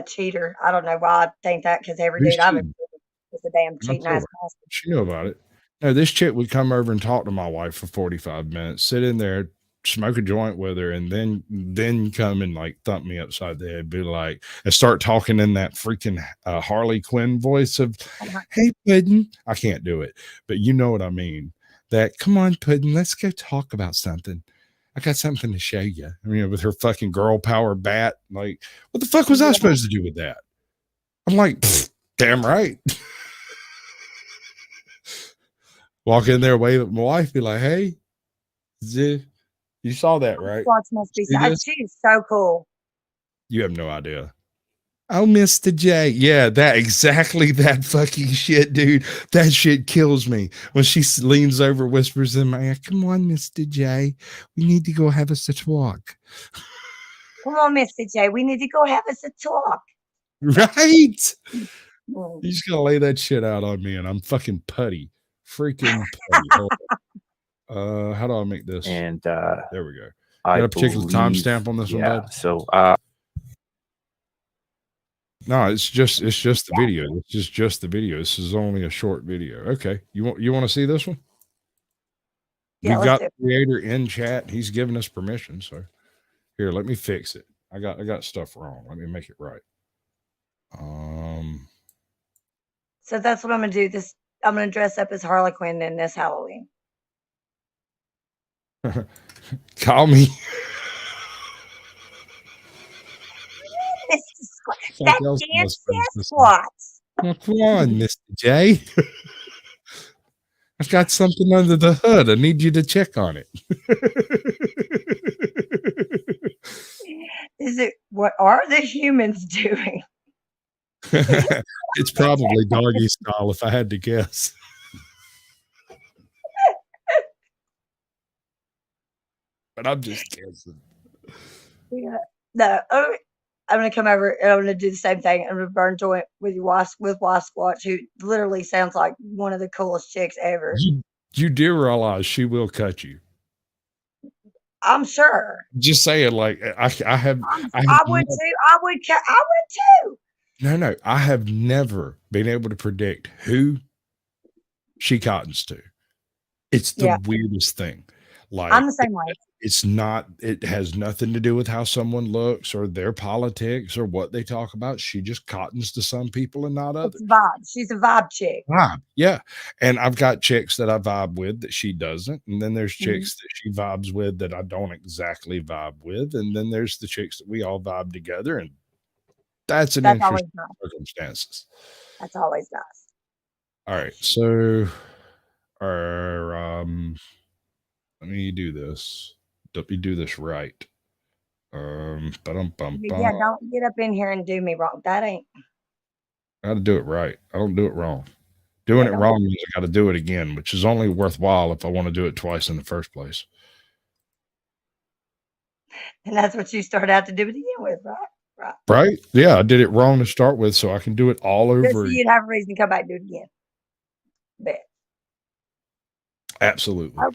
cheater. I don't know why I think that, because every dude I've been with is a damn cheating ass bastard. She knew about it. No, this chick would come over and talk to my wife for 45 minutes, sit in there, smoke a joint with her, and then come and like thump me upside the head, be like, and start talking in that freaking Harley Quinn voice of, "Hey, Puddin'." I can't do it, but you know what I mean. That, "Come on, Puddin', let's go talk about something. I got something to show you." I mean, with her fucking girl power bat, like, what the fuck was I supposed to do with that? I'm like, damn right. Walk in there, wave at my wife, be like, "Hey, you saw that, right?" Must be she's so cool. You have no idea. "Oh, Mr. J." Yeah, exactly that fucking shit, dude. That shit kills me. When she leans over, whispers in my ear, "Come on, Mr. J. We need to go have us a talk." Come on, Mr. J. We need to go have us a talk. Right? You just gotta lay that shit out on me, and I'm fucking putty. Freaking putty. How do I make this? And there we go. Got a particular timestamp on this one, bud? So no, it's just the video. It's just the video. This is only a short video. Okay. You want to see this one? Yeah, we've got the creator in chat. He's given us permission. So here, let me fix it. I got stuff wrong. Let me make it right. So that's what I'm gonna do. I'm gonna dress up as Harley Quinn in this Halloween. Call me. That damn Sasquatch. Come on, Mr. J. I've got something under the hood. I need you to check on it. What are the humans doing? It's probably doggy style, if I had to guess. But I'm just guessing. Yeah. No, I'm gonna come over and I'm gonna do the same thing. I'm gonna burn joint with Sasquatch, who literally sounds like one of the coolest chicks ever. You do realize she will cut you. I'm sure. Just saying, like, I would too. I would too. No. I have never been able to predict who she cottons to. It's the weirdest thing. Like, I'm the same way. It has nothing to do with how someone looks or their politics or what they talk about. She just cottons to some people and not others. It's vibe. She's a vibe chick. Yeah. And I've got chicks that I vibe with that she doesn't. And then there's chicks that she vibes with that I don't exactly vibe with. And then there's the chicks that we all vibe together. And that's interesting circumstances. That's always nice. All right. So, let me do this. Let me do this right. Yeah, don't get up in here and do me wrong. That ain't. I gotta do it right. I don't do it wrong. Yeah, Doing it don't. wrong means I gotta do it again, which is only worthwhile if I wanna do it twice in the first place. And that's what you started out to do to begin with, right? Right. Right? Yeah, I did it wrong to start with, so I can do it all Just over so again. you'd have a reason to come back and do it again. Bet. Absolutely. Oh,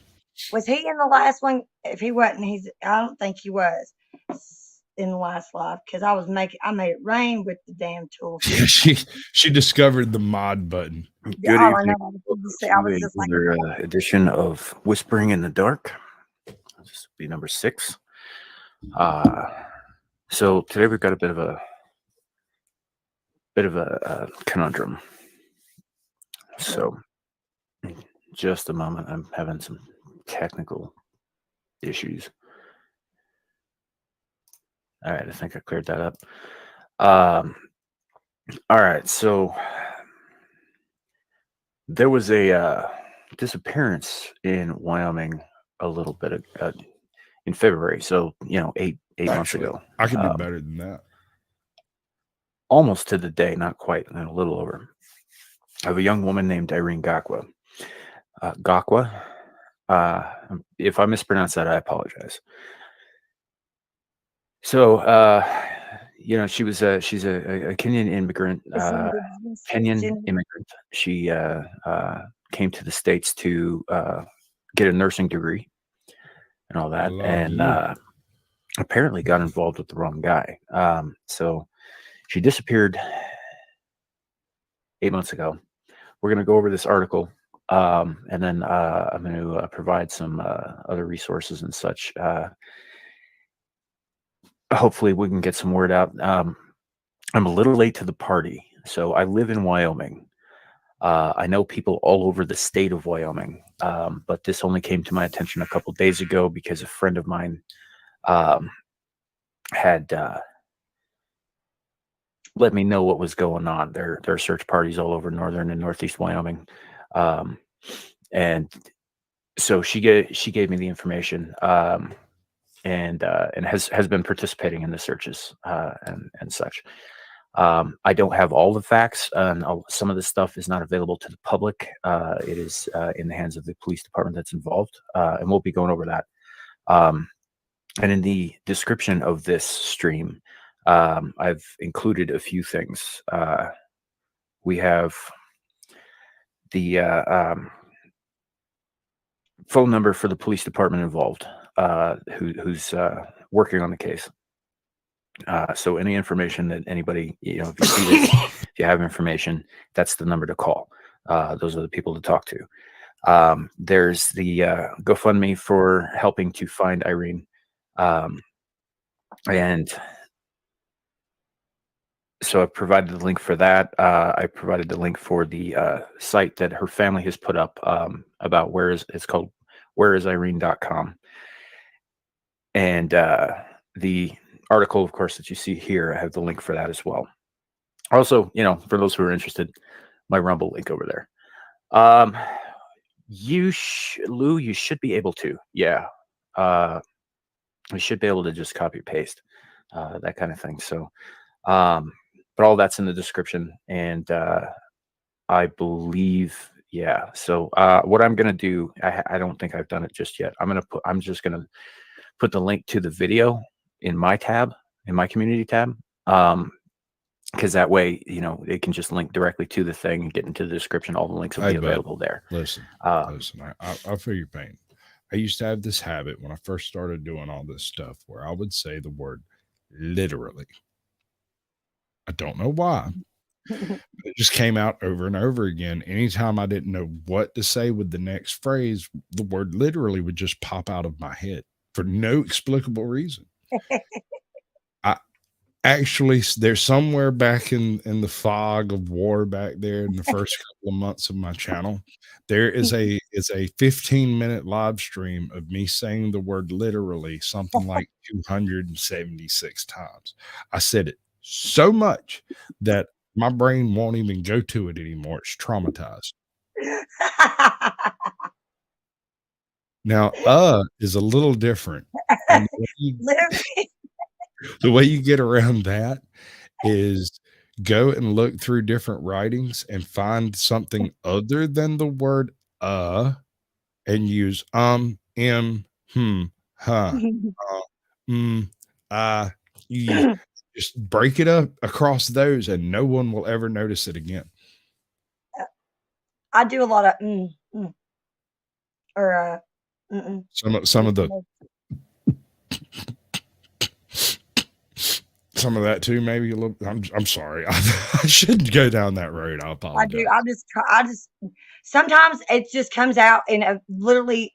was he in the last one? If he wasn't, I don't think he was in the last live because I made it rain with the damn tool. Yeah, she discovered the mod button. Yeah, Good all I evening. know, Welcome I to was just like, another edition of Whispering in the Dark. This will be number 6. So today we've got a bit of a conundrum. So, just a moment. I'm having some technical issues. All right, I think I cleared that up. All right, so there was a disappearance in Wyoming a little bit in February. So 8 months Actually, ago. I can do better than that. Almost to the day, not quite, and a little over, of a young woman named Irene Gakwa. Gakwa. If I mispronounce that, I apologize. So, she's a Kenyan immigrant. Kenyan immigrant. She came to the States to get a nursing degree and all that, and apparently got involved with the wrong guy. So she disappeared 8 months ago. We're going to go over this article, and then I'm going to provide some other resources and such. Hopefully we can get some word out. I'm a little late to the party. So I live in Wyoming. I know people all over the state of Wyoming, but this only came to my attention a couple days ago because a friend of mine had let me know what was going on. There are search parties all over northern and northeast Wyoming, and so she gave me the information, and has been participating in the searches and such. I don't have all the facts, and some of the stuff is not available to the public. It is in the hands of the police department that's involved, and we'll be going over that. And in the description of this stream, I've included a few things. We have the phone number for the police department involved, who's working on the case. So any information that anybody, if you see this, if you have information, that's the number to call. Those are the people to talk to. There's the GoFundMe for helping to find Irene. And so I provided the link for that. I provided the link for the site that her family has put up about it's called whereisirene.com. And the article, of course, that you see here, I have the link for that as well. Also, for those who are interested, my Rumble link over there. Lou, you should be able to. Yeah. You should be able to just copy paste that kind of thing. So, but all that's in the description, and I believe, yeah. So what I'm gonna do, I don't think I've done it just yet. I'm just gonna put the link to the video in my community tab, because that way, it can just link directly to the thing and get into the description. All the links will be available there. Listen, I feel your pain. I used to have this habit when I first started doing all this stuff where I would say the word literally. I don't know why. It just came out over and over again. Anytime I didn't know what to say with the next phrase, the word literally would just pop out of my head for no explicable reason. Actually, there's somewhere back in the fog of war back there in the first couple of months of my channel, there is a 15-minute live stream of me saying the word literally something like 276 times. I said it so much that my brain won't even go to it anymore. It's traumatized. Now, is a little different. Literally. The way you get around that is go and look through different writings and find something other than the word and use huh, uh, mm, e. Just break it up across those and no one will ever notice it again. I do a lot of or Some of the some of that too, maybe a little. I'm sorry. I shouldn't go down that road. I I apologize. do. I just sometimes it just comes out in a literally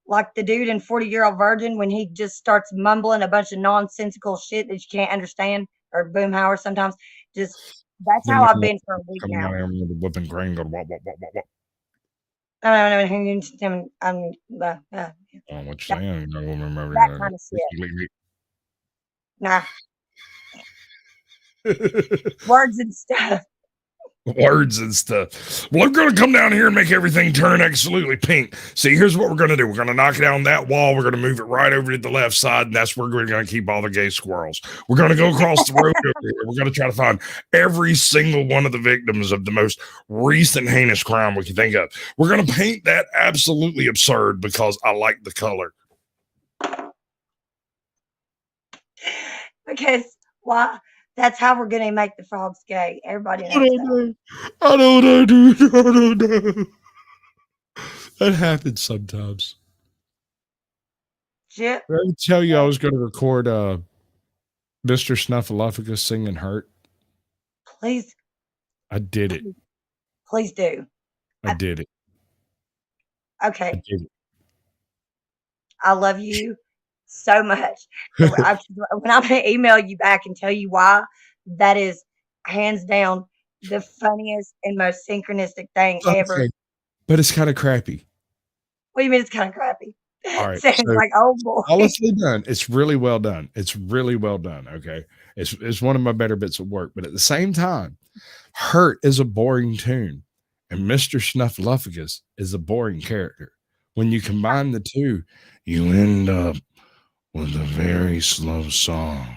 like the dude in 40-Year-Old Virgin when he just starts mumbling a bunch of nonsensical shit that you can't understand, or Boomhauer sometimes. Just that's Then how you I've know, been for a week coming now. out here with the whipping grain going wop, wop, wop, wop, wop. Oh, what you saying? No one remember That kind of shit. Nah, words and stuff. Words and stuff. Well, I'm going to come down here and make everything turn absolutely pink. See, here's what we're going to do. We're going to knock down that wall. We're going to move it right over to the left side, and that's where we're going to keep all the gay squirrels. We're going to go across the road over here. We're going to try to find every single one of the victims of the most recent heinous crime we can think of. We're going to paint that absolutely absurd because I like the color. Because why? That's how we're gonna make the frogs gay. Everybody knows I don't know. I don't know, dude. I don't know. That happens sometimes. Shit. Did I tell you I was going to record Mr. Snuffleupagus singing "Hurt"? Please. I did it. Please do. I did it. Okay. I did it. I love you so much. When I'm going to email you back and tell you why, that is hands down the funniest and most synchronistic thing ever. Okay. But it's kind of crappy. What do you mean it's kind of crappy? All right. Sounds like, oh boy. Honestly done. It's really well done. It's really well done. Okay. It's one of my better bits of work. But at the same time, "Hurt" is a boring tune. And Mr. Snuffleupagus is a boring character. When you combine the two, you end up with a very slow song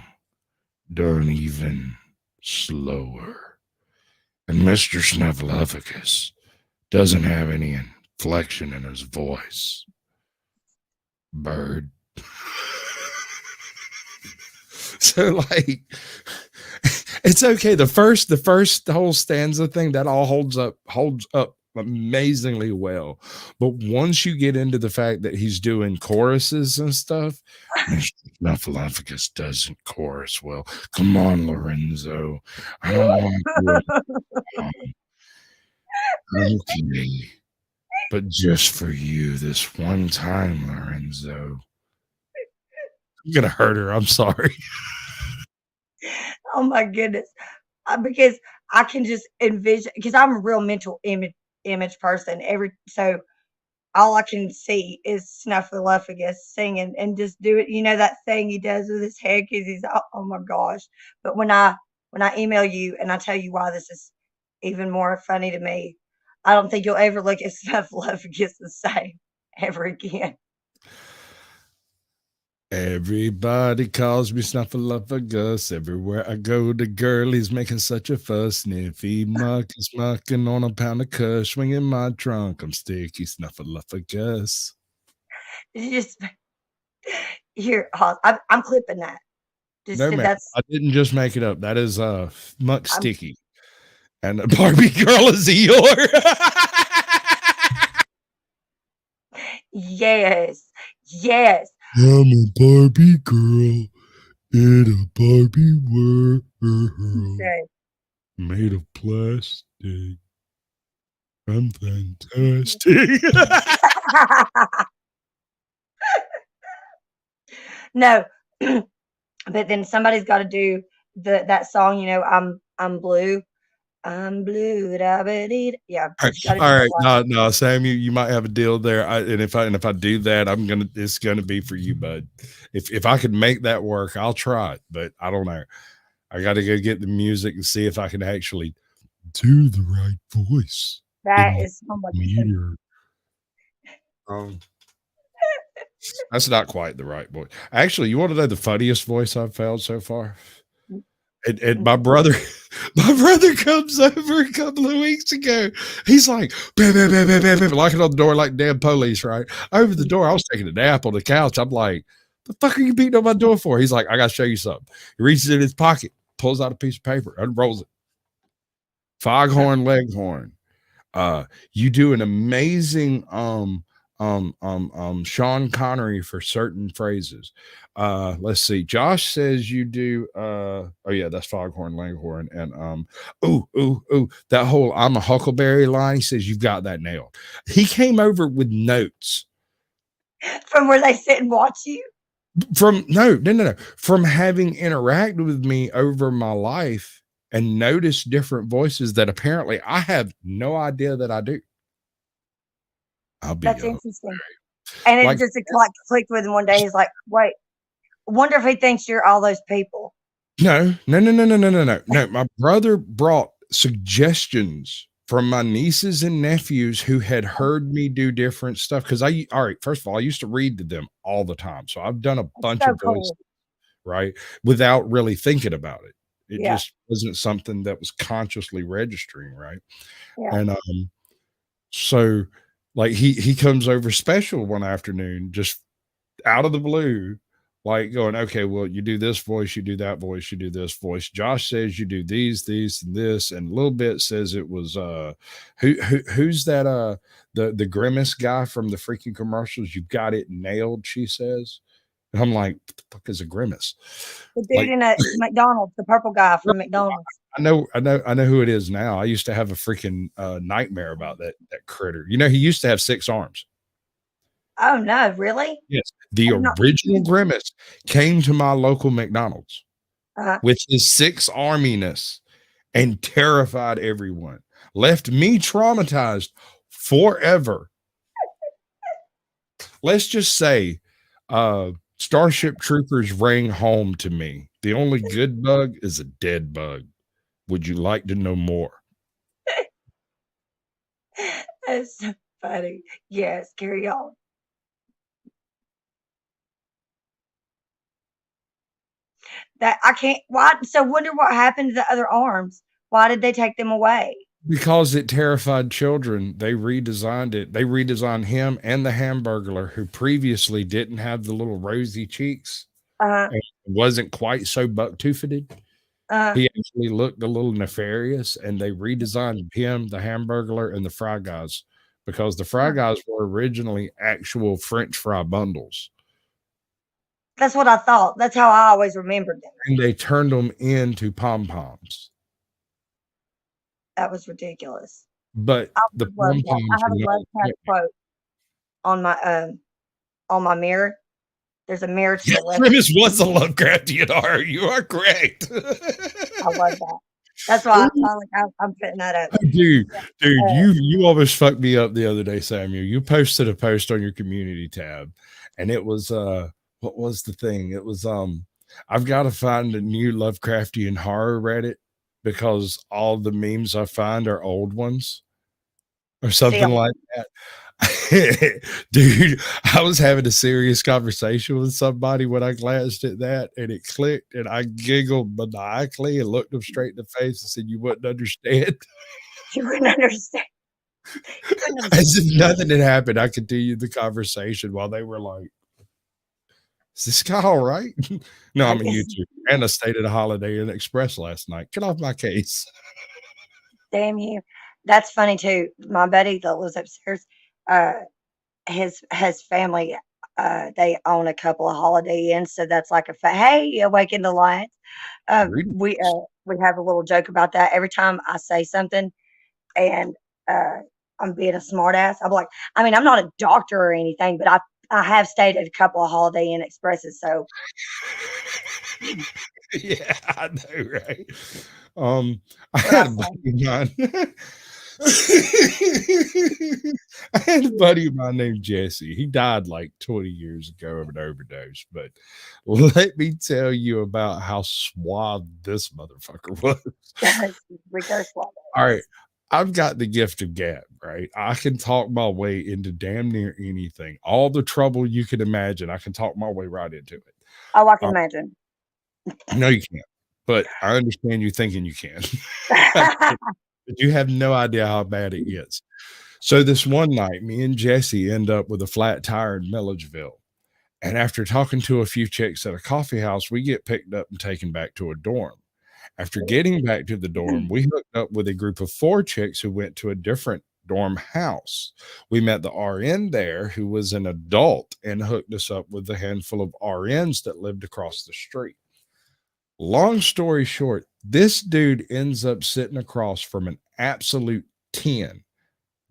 done even slower. And Mr. Snuffleupagus doesn't have any inflection in his voice. Bird. So like it's okay. The first whole stanza thing that all holds up amazingly well. But once you get into the fact that he's doing choruses and stuff, Mr. Snuffleupagus doesn't chorus well. Come on, Lorenzo. I don't want to okay. But just for you, this one time, Lorenzo. I'm gonna hurt her. I'm sorry. Oh my goodness. Because I can just envision, because I'm a real mental image person. So all I can see is Snuffleupagus singing and just do it. You know that thing he does with his head because he's oh my gosh. But when I email you and I tell you why this is even more funny to me, I don't think you'll ever look at Snuffleupagus the same ever again. Everybody calls me Snuffleupagus. Everywhere I go, the girlie's making such a fuss. Sniffy muck is mucking on a pound of kush. Swinging my trunk, I'm sticky Snuffleupagus. Just here, I'm clipping that. Just No, 'cause man, that's I didn't just make it up. That is Muck Sticky. And a Barbie girl is Eeyore. yes. Yes. I'm a Barbie girl in a Barbie world Okay. made of plastic. I'm fantastic. No. But then somebody's got to do that song, you know, I'm blue. I'm blue. Da-ba-dee. Yeah. All right, no, Sam, you might have a deal there. And if I do that, it's gonna be for you, bud. If I could make that work, I'll try it, but I don't know. I got to go get the music and see if I can actually do the right voice. That is so much meter. That's not quite the right voice. Actually, you want to know the funniest voice I've found so far? And my brother, my brother comes over a couple of weeks ago. He's like, bam, bam, bam, bam, bam, bam, locking on the door like damn police, right? Over the door. I was taking a nap on the couch. I'm like, the fuck are you beating on my door for? He's like, I got to show you something. He reaches in his pocket, pulls out a piece of paper, unrolls it. Foghorn Leghorn. You do an amazing Sean Connery for certain phrases. Let's see. Josh says you do oh yeah, that's Foghorn Leghorn. And that whole I'm a Huckleberry line, he says you've got that nailed. He came over with notes From where they sit and watch you. from from having interacted with me over my life and noticed different voices that apparently I have no idea that I do. I'll be That's interesting. And it like- just like clicked with him one day. He's like, wait, wonder if he thinks you're all those people. No. My brother brought suggestions from my nieces and nephews who had heard me do different stuff. Because first of all, I used to read to them all the time. So I've done a bunch So of voices, right? Without really thinking about it. It Yeah. just wasn't something that was consciously registering, right? Yeah. And so like he comes over special one afternoon, just out of the blue, like going, okay, well, you do this voice, you do that voice, you do this voice. Josh says you do these, and this, and a little bit says it was who's that the grimace guy from the freaking commercials? You got it nailed, she says. And I'm like, what the fuck is a grimace? The dude in a McDonald's, the purple guy from McDonald's. I know who it is now. I used to have a freaking nightmare about that critter. You know, he used to have 6 arms. Oh no, really? Yes. The original Grimace came to my local McDonald's with his 6 arminess and terrified everyone. Left me traumatized forever. Let's just say Starship Troopers rang home to me. The only good bug is a dead bug. Would you like to know more? That's so funny. Yes, carry on. That I can't. Why? So wonder what happened to the other arms. Why did they take them away? Because it terrified children, they redesigned it. They redesigned him and the Hamburglar, who previously didn't have the little rosy cheeks, and wasn't quite so buck-toothed. He actually looked a little nefarious, and they redesigned him, the Hamburglar, and the Fry Guys, because the Fry Guys were originally actual French fry bundles. That's what I thought. That's how I always remembered them. And they turned them into pom-poms. That was ridiculous. But the pom-poms, I have a Lovecraft quote on my mirror. There's a mirror to the left. Grimace was a Lovecraftian horror. You are correct. I love that. That's why I'm putting that up. Dude, you almost fucked me up the other day, Samuel. You posted a post on your community tab, and it was what was the thing? It was I've got to find a new Lovecraftian horror Reddit because all the memes I find are old ones or something like that. Dude, I was having a serious conversation with somebody when I glanced at that, and it clicked, and I giggled maniacally and looked them straight in the face and said, "You wouldn't understand." You wouldn't understand. As if nothing had happened. I continued the conversation while they were like, "Is this guy all right?" No, I'm a YouTuber, and I stayed at a Holiday Inn Express last night. Get off my case. Damn you. That's funny too. My buddy that lives upstairs, his family, they own a couple of Holiday Inns, so that's like hey, awaken the light. We have a little joke about that every time I say something, and I'm being a smartass. I'm like, I mean, I'm not a doctor or anything, but I have stayed at a couple of Holiday Inn Expresses, so. Yeah, I know, right? I had a buddy of mine. I had a buddy of mine named Jesse. He died like 20 years ago of an overdose. But let me tell you about how suave this motherfucker was. Rico Suave. All right. I've got the gift of gab, right? I can talk my way into damn near anything. All the trouble you can imagine, I can talk my way right into it. Oh, I can Um, imagine. no, you can't. But I understand you thinking you can. But you have no idea how bad it gets. So this one night, me and Jesse end up with a flat tire in Milledgeville. And after talking to a few chicks at a coffee house, we get picked up and taken back to a dorm. After getting back to the dorm, we hooked up with a group of 4 chicks who went to a different dorm house. We met the RN there, who was an adult, and hooked us up with a handful of RNs that lived across the street. Long story short, this dude ends up sitting across from an absolute 10,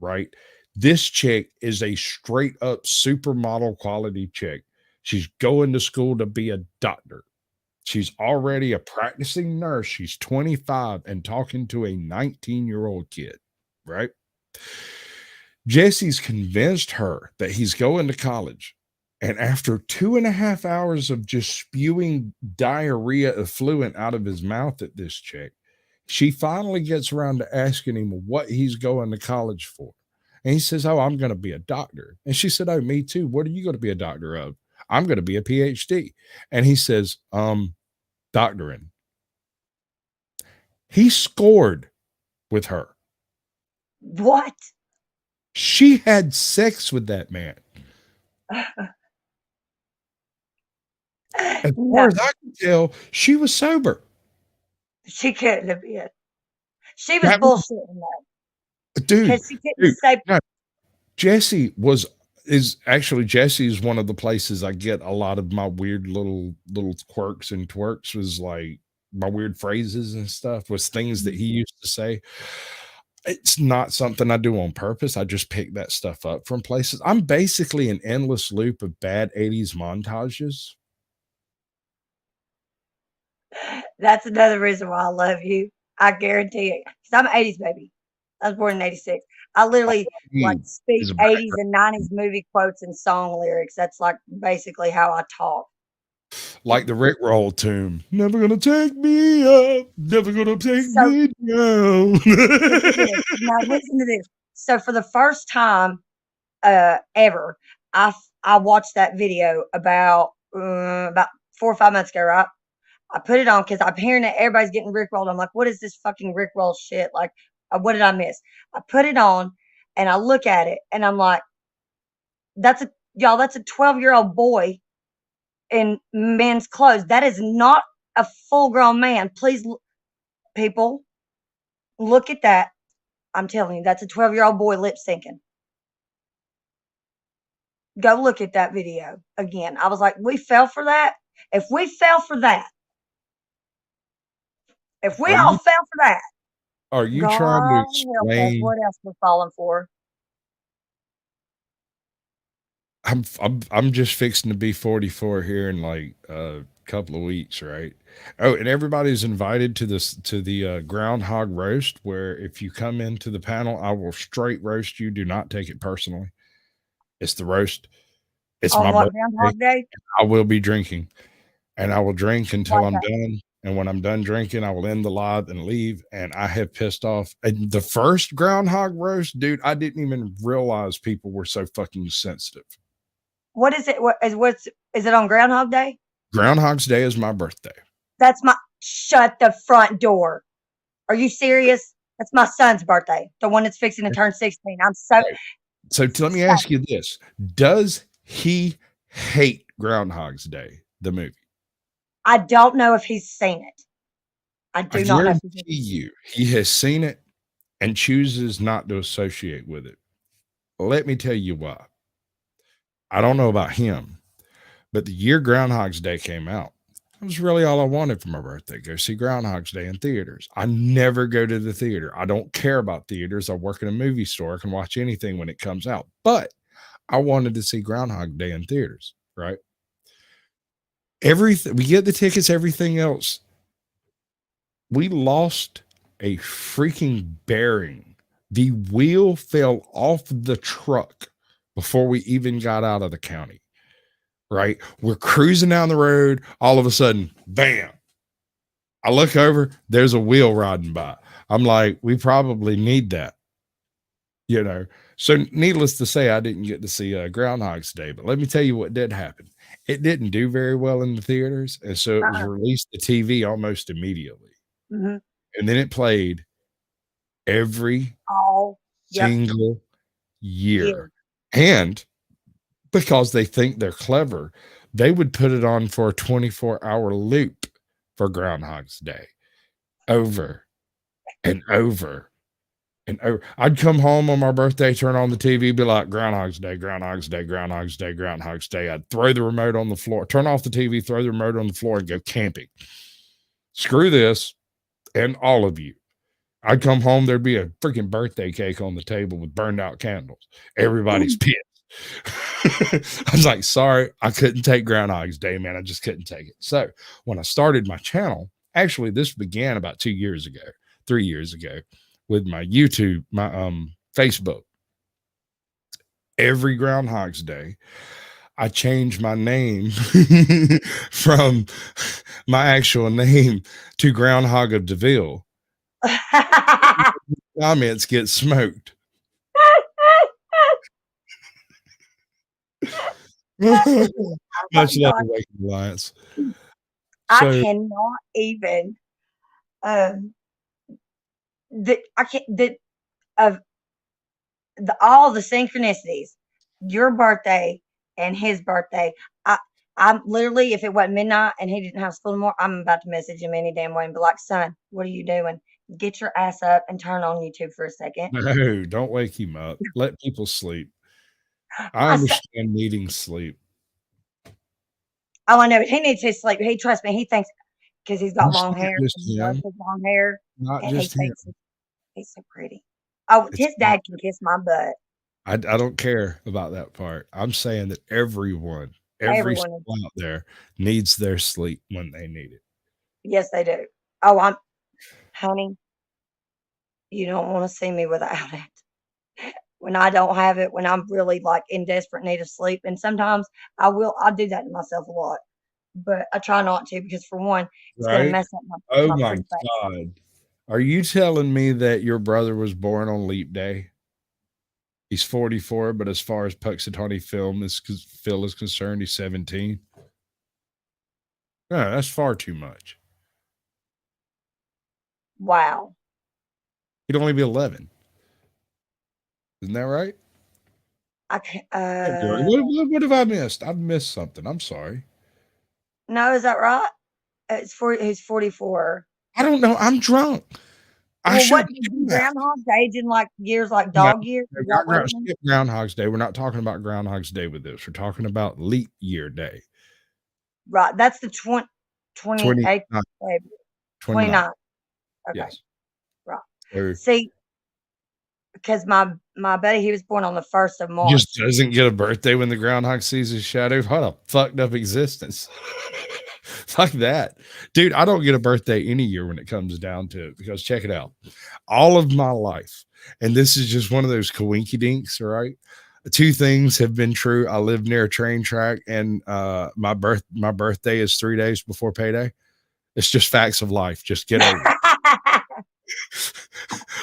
right? This chick is a straight up supermodel quality chick. She's going to school to be a doctor. She's already a practicing nurse. She's 25 and talking to a 19-year-old kid, right? Jesse's convinced her that he's going to college. And after 2.5 hours of just spewing diarrhea effluent out of his mouth at this chick, she finally gets around to asking him what he's going to college for. And he says, "Oh, I'm going to be a doctor." And she said, "Oh, me too. What are you going to be a doctor of?" "I'm going to be a PhD." And he says, doctoring. He scored with her. What? She had sex with that man. As No, far as I can tell, she was sober. she couldn't have been. She was That was, bullshitting that dude, because she couldn't dude, say. no, Jesse is actually Jesse is one of the places I get a lot of my weird little quirks and twerks, was like my weird phrases and stuff, was things that he used to say. It's not something I do on purpose. I just pick that stuff up from places. I'm basically an endless loop of bad 80s montages. That's another reason why I love you. I guarantee it. Because I'm an 80s baby. I was born in 86. I literally like speak Is a 80s and 90s movie quotes and song lyrics. That's like basically how I talk. like the Rick Roll tune. Never gonna take me up, never gonna take So me down. now listen to this. So for the first time ever, I watched that video about 4 or 5 months ago, right? I put it on because I'm hearing that everybody's getting rickrolled. I'm like, what is this fucking rickroll shit? Like, what did I miss? I put it on and I look at it and I'm like, that's a 12-year-old boy in men's clothes. That is not a full grown man. Please, people, look at that. I'm telling you, that's a 12-year-old boy lip syncing. Go look at that video again. I was like, we fell for that. If we fell for that, if we all fell for that, Are you God trying to help us, explain? what else we're falling for? I'm just fixing to be 44 here in like a couple of weeks, right? Oh, and everybody's invited to the groundhog roast, where if you come into the panel, I will straight roast you. Do not take it personally. It's the roast. It's On my what birthday. Groundhog Day? I will be drinking, and I will drink until Like I'm that. done. And when I'm done drinking, I will end the live and leave. And I have pissed off. And the first groundhog roast, dude, I didn't even realize people were so fucking sensitive. What is it? Is it on Groundhog Day? Groundhog's Day is my birthday. That's shut the front door. Are you serious? That's my son's birthday. The one that's fixing to turn 16. I'm so. Right. So let me ask you this. Does he hate Groundhog's Day, the movie? I don't know if he's seen it. I do not know if guarantee you he has seen it and chooses not to associate with it. Let me tell you why. I don't know about him, but the year Groundhog's Day came out, that was really all I wanted for my birthday. Go see Groundhog's Day in theaters. I never go to the theater. I don't care about theaters. I work in a movie store. I can watch anything when it comes out. But I wanted to see Groundhog Day in theaters, right? Everything, we get the tickets, everything else. We lost a freaking bearing. The wheel fell off the truck before we even got out of the county. Right? We're cruising down the road. All of a sudden, bam. I look over, there's a wheel riding by. I'm like, we probably need that. You know, so needless to say, I didn't get to see Groundhog's Day, but let me tell you what did happen. It didn't do very well in the theaters, and so it was Uh-uh. released to TV almost immediately. Mhm. And then it played every All yep. single Yeah. year. And because they think they're clever, they would put it on for a 24-hour loop for Groundhog's Day over and over and over. I'd come home on my birthday, turn on the TV, be like, Groundhog's Day, Groundhog's Day, Groundhog's Day, Groundhog's Day. I'd throw the remote on the floor, turn off the TV, throw the remote on the floor, and go camping. Screw this and all of you. I'd come home, there'd be a freaking birthday cake on the table with burned out candles. Everybody's pissed. I was like, sorry, I couldn't take Groundhog's Day, man. I just couldn't take it. So when I started my channel, actually, this began about 3 years ago with my YouTube, my Facebook. Every Groundhog's Day, I changed my name from my actual name to Groundhog of Deville. Comments get smoked. Much love to Waking Alliance. I So cannot even all the synchronicities, your birthday and his birthday. I'm literally, if it wasn't midnight and he didn't have school tomorrow, I'm about to message him any damn way and be like, son, what are you doing? Get your ass up and turn on YouTube for a second. no, don't wake him up. Let people sleep. I understand needing sleep. Oh, I know. He needs his sleep. He trusts me. He thinks because he's got It's long not hair. just He loves him. his long hair. Not And he just him. thinks he's so pretty. Oh, It's his dad can kiss my butt. I don't care about that part. I'm saying that everyone Everyone. soul out there needs their sleep when they need it. Yes, they do. Oh, honey, you don't want to see me without it. When I don't have it, when I'm really like in desperate need of sleep, and sometimes I'll do that to myself a lot, but I try not to because for one, it's going to Right? mess up Oh my my perspective. God. Are you telling me that your brother was born on Leap Day? He's 44, but as far as Puxatawny Phil is concerned, he's 17. No, that's far too much. Wow. He'd only be 11. Isn't that right? I can't, What have I missed? I've missed something. I'm sorry. no, is that right? He's 44. I don't know. I'm drunk. I Well, should what did you do Groundhog's Day in like years like No, dog years? Is that not what it means? skip Groundhog's Day. We're not talking about Groundhog's Day with this. We're talking about Leap Year Day. Right. That's the 28th 29. February. 29. 29. Okay. Yes. Right. So See, because my buddy, he was born on the 1st of March. just doesn't get a birthday when the groundhog sees his shadow. What a fucked up existence. Fuck that. Dude, I don't get a birthday any year when it comes down to it, because check it out. All of my life, and this is just one of those coinky dinks, right? Two things have been true. I live near a train track, and my birthday is 3 days before payday. It's just facts of life. Just get over it.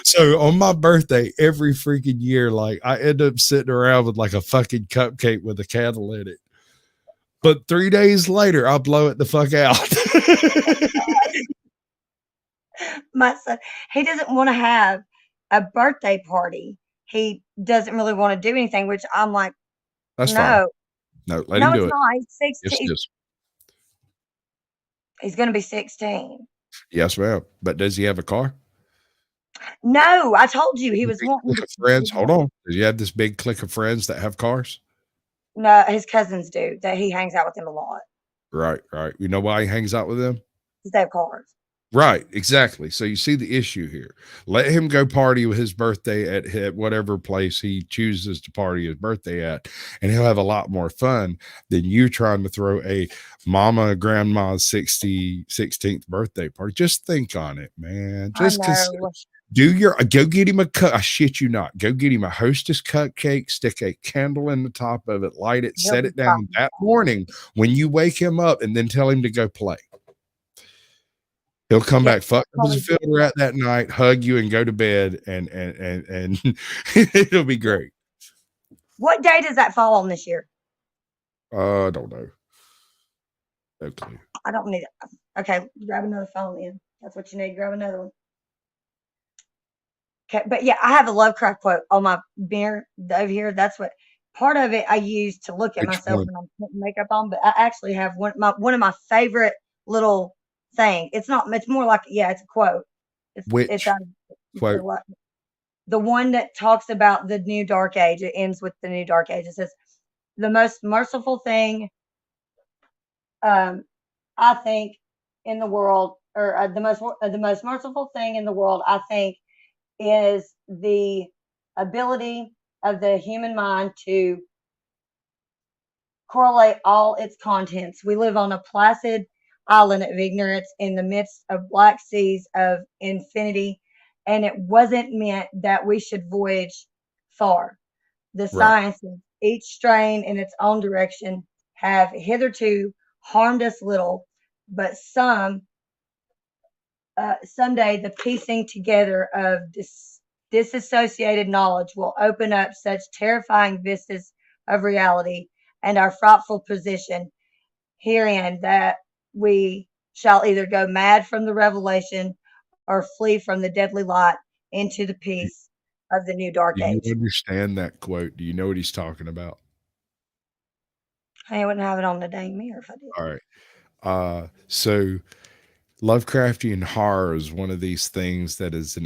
So on my birthday, every freaking year, like I end up sitting around with like a fucking cupcake with a candle in it. But 3 days later, I blow it the fuck out. My son, he doesn't want to have a birthday party. He doesn't really want to do anything, which I'm like, That's fine. no, No, let him do it's it. not. He's Yes, 16. it is. He's going to be 16. Yes, ma'am. But does he have a car? No, I told you he was Big wanting clique to. of friends. Hold on. Does he have this big clique of friends that have cars? No, his cousins do. That he hangs out with them a lot Right, right. You know why he hangs out with them? because they have cars. Right, exactly. So you see the issue here. Let him go party with his birthday at whatever place he chooses to party his birthday at, and he'll have a lot more fun than you trying to throw a mama grandma's 16th birthday party. Just think on it, man. Just go get him a cut. I shit you not. Go get him a Hostess cupcake, stick a candle in the top of it, light it, set it down that morning when you wake him up, and then tell him to go play. He'll come Yeah, back, fuck up probably his field rat that night, hug you, and go to bed, and it'll be great. What day does that fall on this year? I don't know. No clue. I don't need it. Okay, grab another phone then. That's what you need. Grab another one. Okay, but yeah, I have a Lovecraft quote on my mirror over here. That's what part of it I use to look at Which myself one? when I'm putting makeup on. But I actually have one of my favorite little thing. It's not. It's more like it's a quote. It's Which out of quote? the one that talks about the new dark age. It ends with the new dark age. It says, "The most merciful thing, I think, in the world, or the most merciful thing in the world, I think, is the ability of the human mind to correlate all its contents. We live on a placid island of ignorance in the midst of black seas of infinity, and it wasn't meant that we should voyage far. The Right. sciences, each strain in its own direction, have hitherto harmed us little, but someday the piecing together of disassociated knowledge will open up such terrifying vistas of reality and our frightful position herein that we shall either go mad from the revelation or flee from the deadly light into the peace of the new dark Do you age." understand that quote? Do you know what he's talking about? I wouldn't have it on the dang mirror if I did. All right. So Lovecraftian horror is one of these things that is an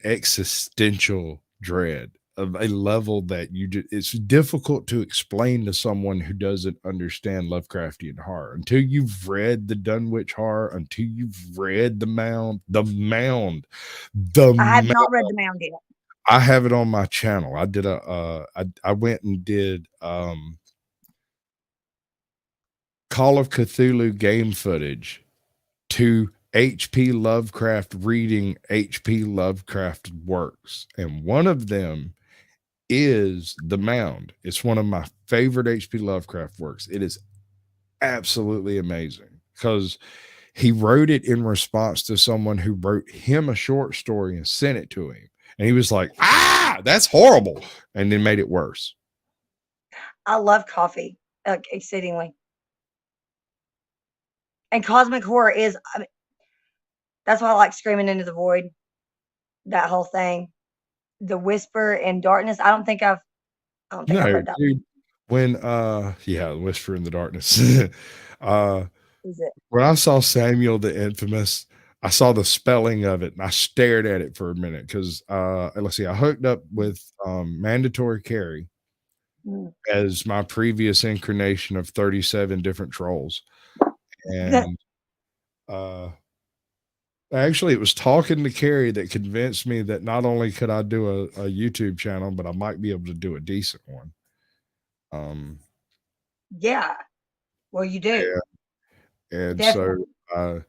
existential dread of a level that it's difficult to explain to someone who doesn't understand Lovecraftian horror until you've read the Dunwich Horror, until you've read the Mound. I have not read the Mound yet. I have it on my channel. I did I went and did Call of Cthulhu game footage to H.P. Lovecraft reading H.P. Lovecraft works. And one of them is The Mound. It's one of my favorite H.P. Lovecraft works. It is absolutely amazing because he wrote it in response to someone who wrote him a short story and sent it to him. And he was like, that's horrible. And then made it worse. I love coffee exceedingly. And cosmic horror is, that's why I like Screaming into the Void, that whole thing. The Whisper in Darkness. I don't think I've read that. Dude, when Whisper in the Darkness. Is it? When I saw Samuel the Infamous, I saw the spelling of it and I stared at it for a minute because let's see, I hooked up with Mandatory Carry as my previous incarnation of 37 different trolls. And actually it was talking to Carrie that convinced me that not only could I do a YouTube channel, but I might be able to do a decent one. Yeah. Well, you do. Yeah. And Definitely. so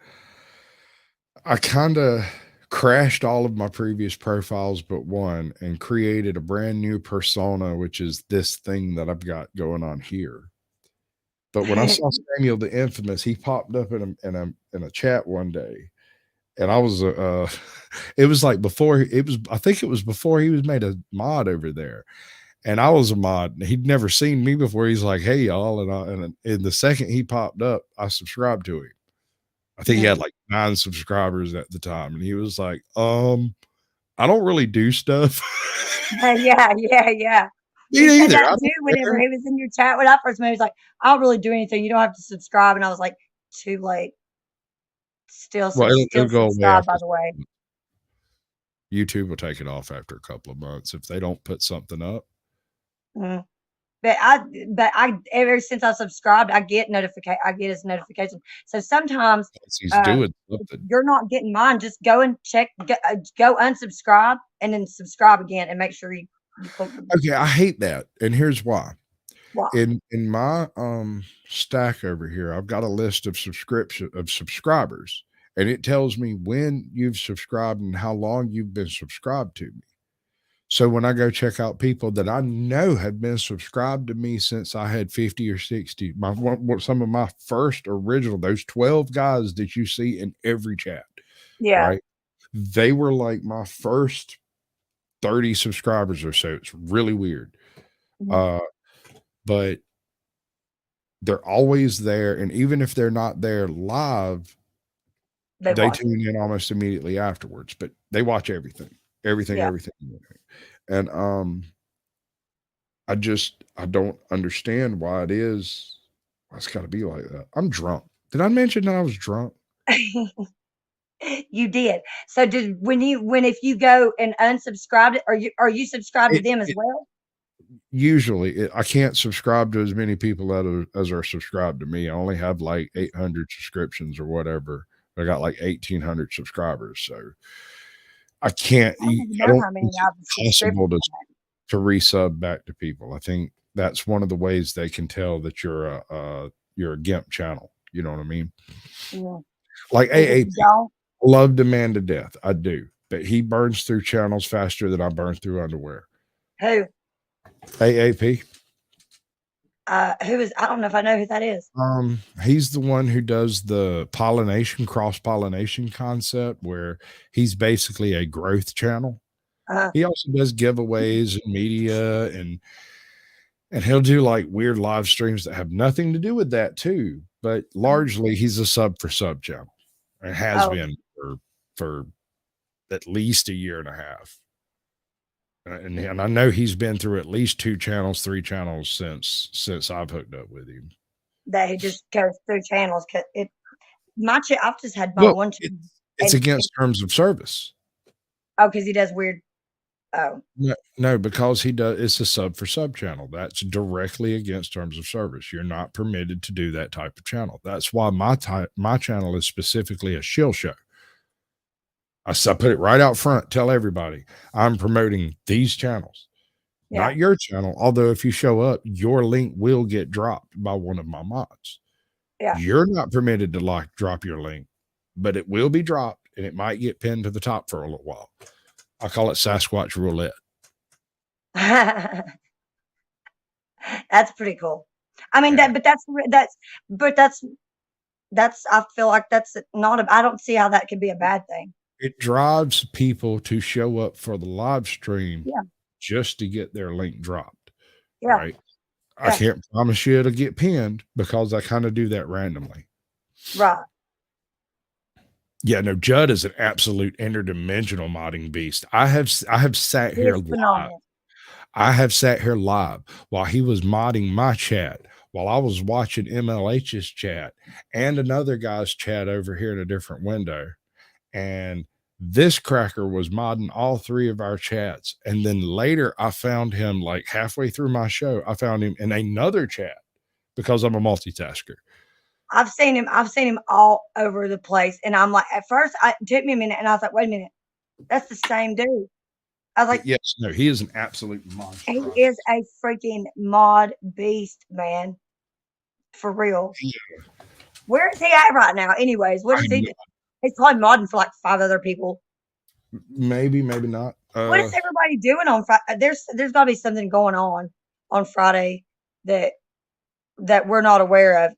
I kind of crashed all of my previous profiles but one and created a brand new persona, which is this thing that I've got going on here. But when I saw Samuel the Infamous, he popped up in a chat one day, and I was it was like I think it was before he was made a mod over there, and I was a mod. And he'd never seen me before. He's like, "Hey y'all," and the second he popped up, I subscribed to him. I think he had like 9 subscribers at the time, and he was like, I don't really do stuff." Yeah. Me He said neither. that too whenever he was in your chat when I first met. He was like, "I don't really do anything. You don't have to subscribe." And I was like, "Too late." Still Well, it'll go away subscribe, by after the way. YouTube will take it off after a couple of months if they don't put something up. But I ever since I subscribed, I get his notification. So sometimes He's doing something. you're not getting mine. Just go and check, go unsubscribe and then subscribe again and make sure you click. Okay, I hate that, and here's why. Wow. In my stack over here, I've got a list of subscribers, and it tells me when you've subscribed and how long you've been subscribed to me. So when I go check out people that I know have been subscribed to me since I had 50 or 60, some of my first original, those 12 guys that you see in every chat, Yeah. right? They were like my first 30 subscribers or so. It's really weird. Mhm. But they're always there. And even if they're not there live, They they watch it. tune in almost immediately afterwards, but they watch everything, everything, Yeah. everything. And I don't understand why it is. Why it's got to be like that. I'm drunk. Did I mention that I was drunk? You did. So if you go and unsubscribe it, are you subscribed to It, them as it well? usually I can't subscribe to as many people as are subscribed to me. I only have like 800 subscriptions or whatever. I got like 1,800 subscribers, so I can't. I don't even I know don't how many think it's possible subscriptions I to resub back to people. I think that's one of the ways they can tell that you're a GIMP channel. You know what I mean? have. Yeah. Like And if AAP, you don't, love the man to death. I do, but he burns through channels faster than I burn through underwear. who? AAP. Who is? I don't know if I know who that is. He's the one who does the cross pollination concept, where he's basically a growth channel. Uh, He also does giveaways and media, and he'll do like weird live streams that have nothing to do with that too. But largely, he's a sub for sub channel, and has oh, been for at least a year and a half. And I know he's been through at least 2 channels, 3 channels since I've hooked up with him. that he just goes through channels. I've just had my Well, one. it's and against terms of service. because he does weird. Oh, No, because he does. It's a sub for sub channel. That's directly against terms of service. You're not permitted to do that type of channel. That's why my channel is specifically a shill show. I put it right out front. Tell everybody I'm promoting these channels, yeah. not your channel. Although if you show up, your link will get dropped by one of my mods. Yeah. You're not permitted to drop your link, but it will be dropped, and it might get pinned to the top for a little while. I call it Sasquatch roulette. That's pretty cool. I mean Yeah. that's I feel like that's not I don't see how that could be a bad thing. It drives people to show up for the live stream Yeah. just to get their link dropped. Yeah. Right. I Yeah. can't promise you it'll get pinned because I kind of do that randomly. Right. Yeah, no, Judd is an absolute interdimensional modding beast. I have sat here It's live. phenomenal. I have sat here live while he was modding my chat, while I was watching MLH's chat and another guy's chat over here in a different window. And this cracker was modding all 3 of our chats. And then later I found him like halfway through my show. I found him in another chat because I'm a multitasker. I've seen him all over the place. And I'm like, at first it took me a minute and I was like, wait a minute, that's the same dude. I was like, yes, no, he is an absolute monster. he is a freaking mod beast, man. For real. Yeah. Where is he at right now? Anyways, what is he doing? He's probably modding for like 5 other people. Maybe not. What is everybody doing on Friday? There's got to be something going on Friday that we're not aware of.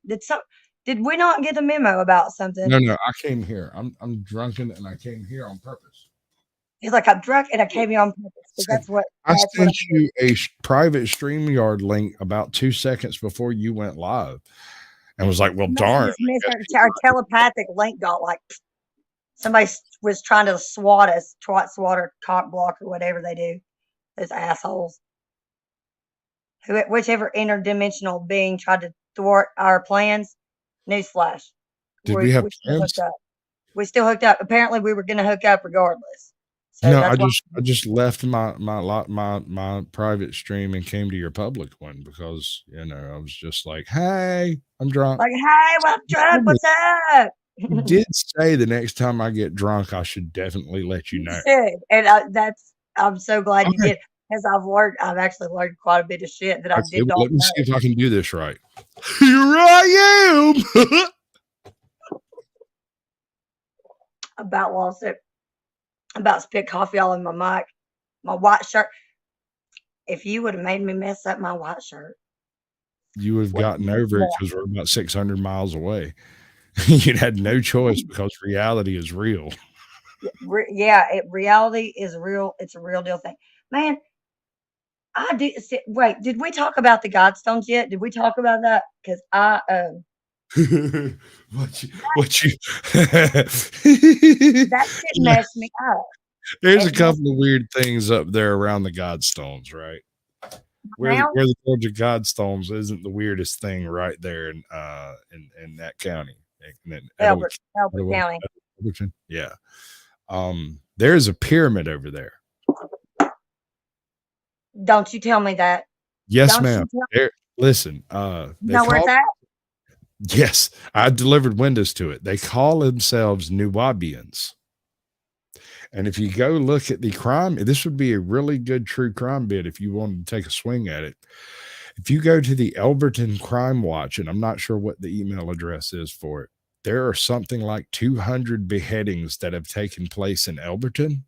Did we not get a memo about something? No, I came here. I'm drunken and I came here on purpose. He's like, I'm drunk and I came here on purpose. That's what I sent you a private StreamYard link about 2 seconds before you went live, and was like, "Well, darn." Our telepathic link got like somebody was trying to swat or cock block or whatever they do. Those assholes. Whichever interdimensional being tried to thwart our plans. Newsflash. Did we have plans? We still hooked up. Apparently, we were going to hook up regardless. So no, I just left my private stream and came to your public one because I was just like, "Hey, I'm drunk." Like, "Hey, well, I'm drunk. What's up?" You did say the next time I get drunk, I should definitely let you know. And I'm so glad you did, because I've actually learned quite a bit of shit that I did not know. Let me see if I can do this right. Here I am. About lost it. About spit coffee all in my mic. My white shirt. If you would have made me mess up my white shirt, you would have gotten over it because we're about 600 miles away. You'd had no choice because reality is real. Reality is real. It's a real deal thing, man. I did. Wait, did we talk about the Godstones yet? Did we talk about that? Because what you that shit messed me up. There's a It messed couple of weird things up there around the Godstones, right? Where now. the Georgia Godstones isn't the weirdest thing right there in that county. In Albert Etowah, County. Elberton. Yeah. There's a pyramid over there. Don't you tell me that. Yes, Don't ma'am. you tell There, listen, you they know where it's call at? yes, I delivered windows to it. They call themselves Nuwabians. And if you go look at the crime, this would be a really good true crime bit if you wanted to take a swing at it. If you go to the Elberton Crime Watch, and I'm not sure what the email address is for it, there are something like 200 beheadings that have taken place in Elberton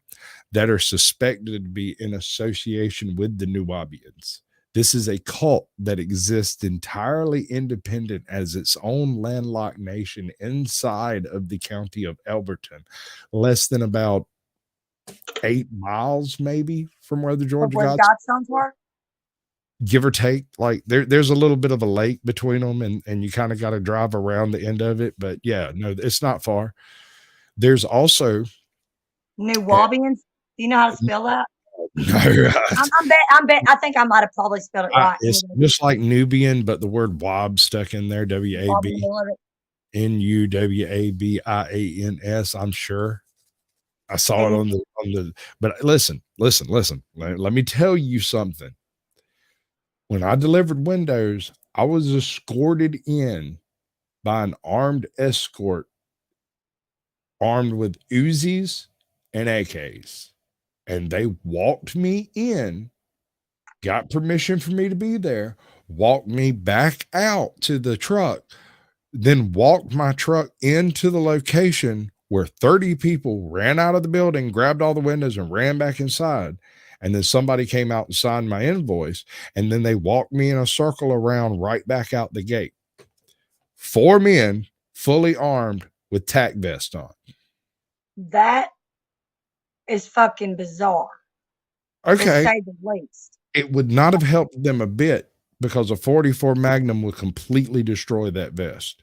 that are suspected to be in association with the Nuwabians. This is a cult that exists entirely independent as its own landlocked nation inside of the county of Elberton, less than about 8 miles maybe from where the Georgia Where the Godstones were? give or take. Like there's a little bit of a lake between them, and you kind of got to drive around the end of it. But yeah, no, it's not far. There's also Nuwabians. Do you know how to spell that? no, I think I might have probably spelled it right. it's just like Nubian, but the word Wab stuck in there. WABNUWABIANS. I'm sure. I saw it on the. But listen. Let me tell you something. When I delivered windows, I was escorted in by an armed escort, armed with Uzis and AKs, and they walked me in, got permission for me to be there, walked me back out to the truck, then walked my truck into the location where 30 people ran out of the building, grabbed all the windows, and ran back inside. And then somebody came out and signed my invoice. And then they walked me in a circle around right back out the gate. 4 men fully armed with tack vests on. That is fucking bizarre. Okay. To say the least. It would not have helped them a bit because a 44 Magnum would completely destroy that vest.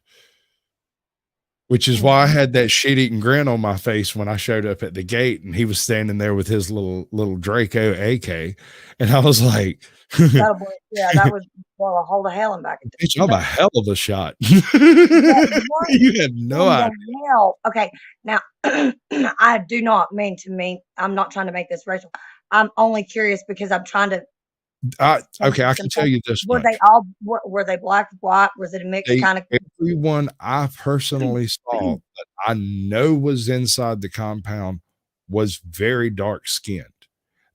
Which is why I had that shit-eating grin on my face when I showed up at the gate, and he was standing there with his little Draco AK, and I was like, that was a whole of hell in back. I'm a hell of a shot. You have no idea. Okay, now I do not mean I'm not trying to make this racial. I'm only curious because I'm trying to. Okay, I can tell you this. Were they black, white? Was it a mix kind of? Everyone I personally saw that I know was inside the compound was very dark skinned.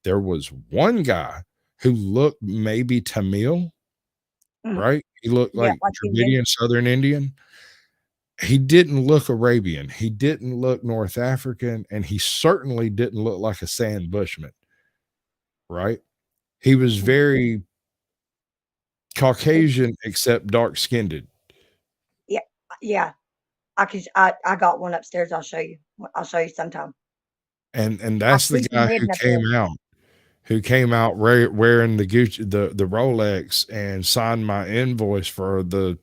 There was one guy who looked maybe Tamil, right? He looked like Dravidian Southern Indian. He didn't look Arabian. He didn't look North African, and he certainly didn't look like a sand bushman, right? He was very Caucasian, except dark skinned. Yeah. I got one upstairs. I'll show you sometime. And that's the guy who came out wearing the Gucci, the Rolex, and signed my invoice for the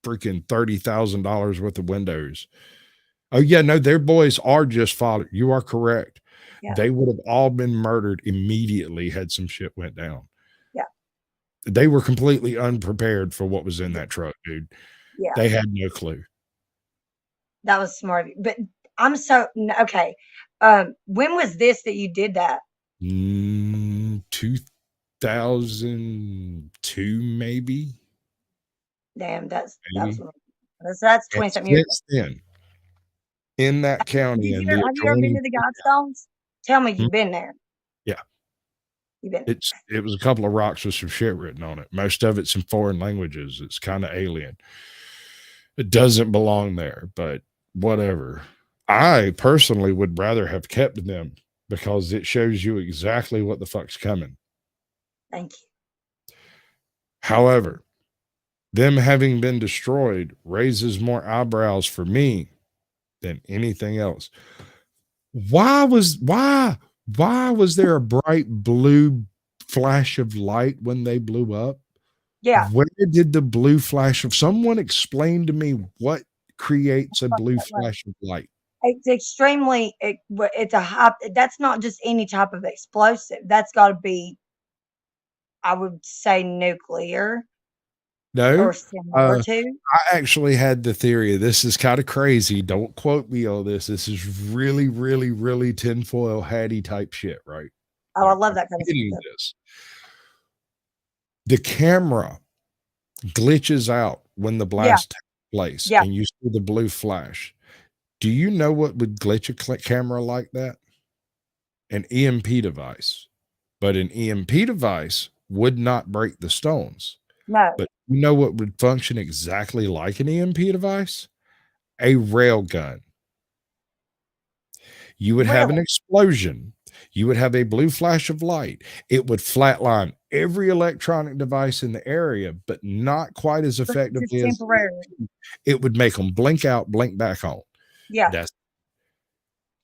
freaking $30,000 worth of windows. Oh yeah, no, their boys are just followed. You are correct. Yeah. They would have all been murdered immediately had some shit went down. Yeah. They were completely unprepared for what was in that truck, dude. Yeah. They had no clue. That was smart. But I'm so okay. When was this that you did that? 2002, maybe. Damn, that's 20-something years. Then, in that county. Have you ever been to the Godstones? Tell me you've been there. Yeah. You've been. It was a couple of rocks with some shit written on it. Most of it's in foreign languages. It's kind of alien. It doesn't belong there, but whatever. I personally would rather have kept them because it shows you exactly what the fuck's coming. Thank you. However, them having been destroyed raises more eyebrows for me than anything else. Why was there a bright blue flash of light when they blew up? Yeah. Where did the blue flash of someone explain to me what creates a blue flash of light? It's extremely, it's a high, that's not just any type of explosive. That's got to be, I would say, nuclear No, or similar to. I actually had the theory. This is kind of crazy. Don't quote me on this. This is really, really, really tinfoil hatty type shit, right? Oh, I Like, love I'm that kind of getting stuff. this. The camera glitches out when the blast takes place Yeah. and you see the blue flash. Do you know what would glitch a camera like that? An EMP device. But an EMP device would not break the stones. No. But you know what would function exactly like an EMP device? A rail gun. You would have an Really? explosion. You would have a blue flash of light. It would flatline every electronic device in the area, but not quite as Just effectively as temporarily. it would make them blink out, blink back on. Yeah.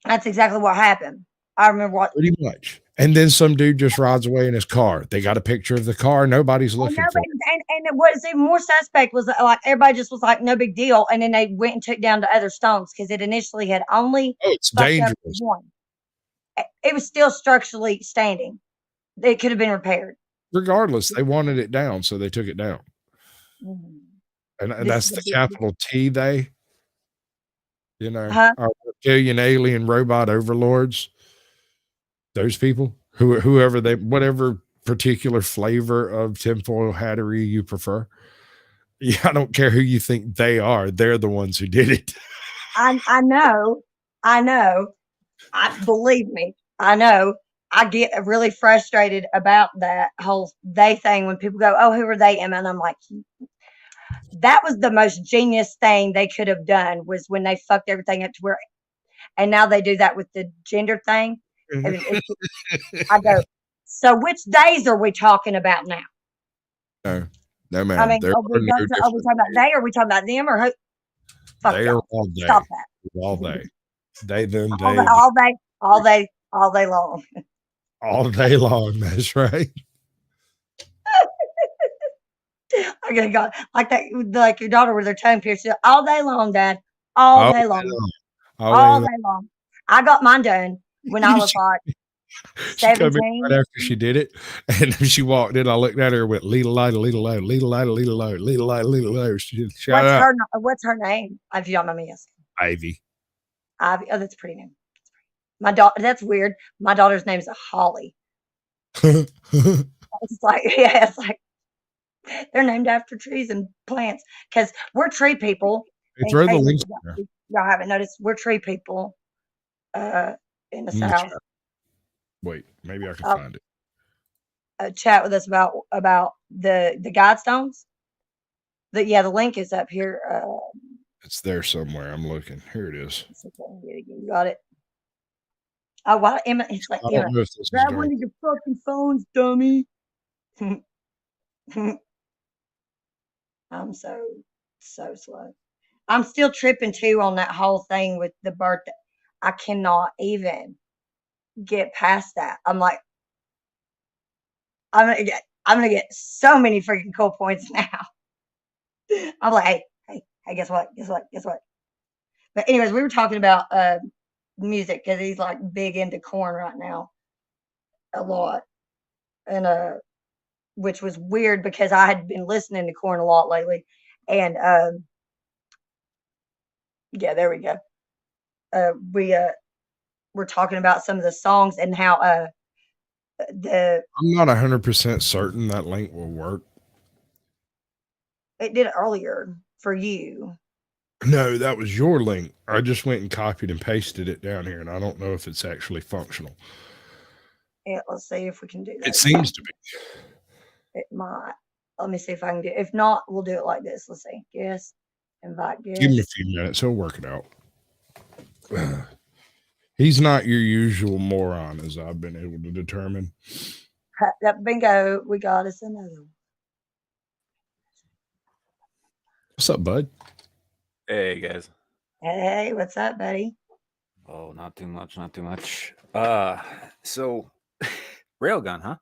That's exactly what happened. I remember what. pretty much. And then some dude just rides away in his car. They got a picture of the car. Nobody's looking for it. And what is even more suspect was that, like, everybody just was like, no big deal. And then they went and took down the other stones because it initially had only Oh, it's fucked up dangerous. one. It was still structurally standing. It could have been repaired. Regardless, they wanted it down, so they took it down. Mhm. And This that's is a the big- capital T, they, you know, Huh? our reptilian alien robot overlords. Those people, whoever they, whatever particular flavor of tinfoil hattery you prefer. Yeah, I don't care who you think they are. They're the ones who did it. I know. Believe me, I know. I get really frustrated about that whole they thing when people go, "Oh, who are they?" And I'm like, that was the most genius thing they could have done was when they fucked everything up to where, and now they do that with the gender thing. And I go, so which days are we talking about now? No, ma'am. I mean, There are we talking about they? Are we talking about them or who? Fuck They are y'all. all they. Stop that. All they. They, them, All they. day long. All day long. That's right. I gotta go like that, like your daughter with her tongue pierced all day long, Dad. All day long. All day long. I got mine done when I was like She come in 17. right after she did it, and she walked in. I looked at her and went, "Leela lighter, leela low, leela lighter, leela low, leela lighter, leela low." She said, "Shut up." What's her name? If you don't mind me asking. Ivy. Ivy. Oh, that's a pretty name. My daughter. That's weird. My daughter's name is Holly. It's like, yeah, it's like they're named after trees and plants because we're tree people. Hey, throw the links in there. Y'all haven't noticed we're tree people in the South. Wait, maybe I can find it. Chat with us about the Guidestones. The link is up here. It's there somewhere. I'm looking. Here it is. You got it. Oh, why Emma? It's like I Emma. don't know if this is Grab going. one of your fucking phones, dummy. I'm so slow. I'm still tripping too on that whole thing with the birthday. I cannot even get past that. I'm like, I'm gonna get so many freaking cool points now. I'm like, hey, guess what? But anyways, we were talking about music because he's like big into Korn right now, a lot, and which was weird because I had been listening to Korn a lot lately, and yeah, there we go. We're talking about some of the songs and how I'm not 100% certain that link will work. It did earlier for you. No, that was your link. I just went and copied and pasted it down here, and I don't know if it's actually functional. Yeah, let's see if we can do that. It seems to be. It might. Let me see if I can do it. If not, we'll do it like this. Let's see. Guest, invite guest. Give him a few minutes. He'll work it out. He's not your usual moron, as I've been able to determine. Bingo. We got us another one. What's up, bud? Hey, guys. Hey, what's up, buddy? Oh, not too much, not too much. So railgun, huh?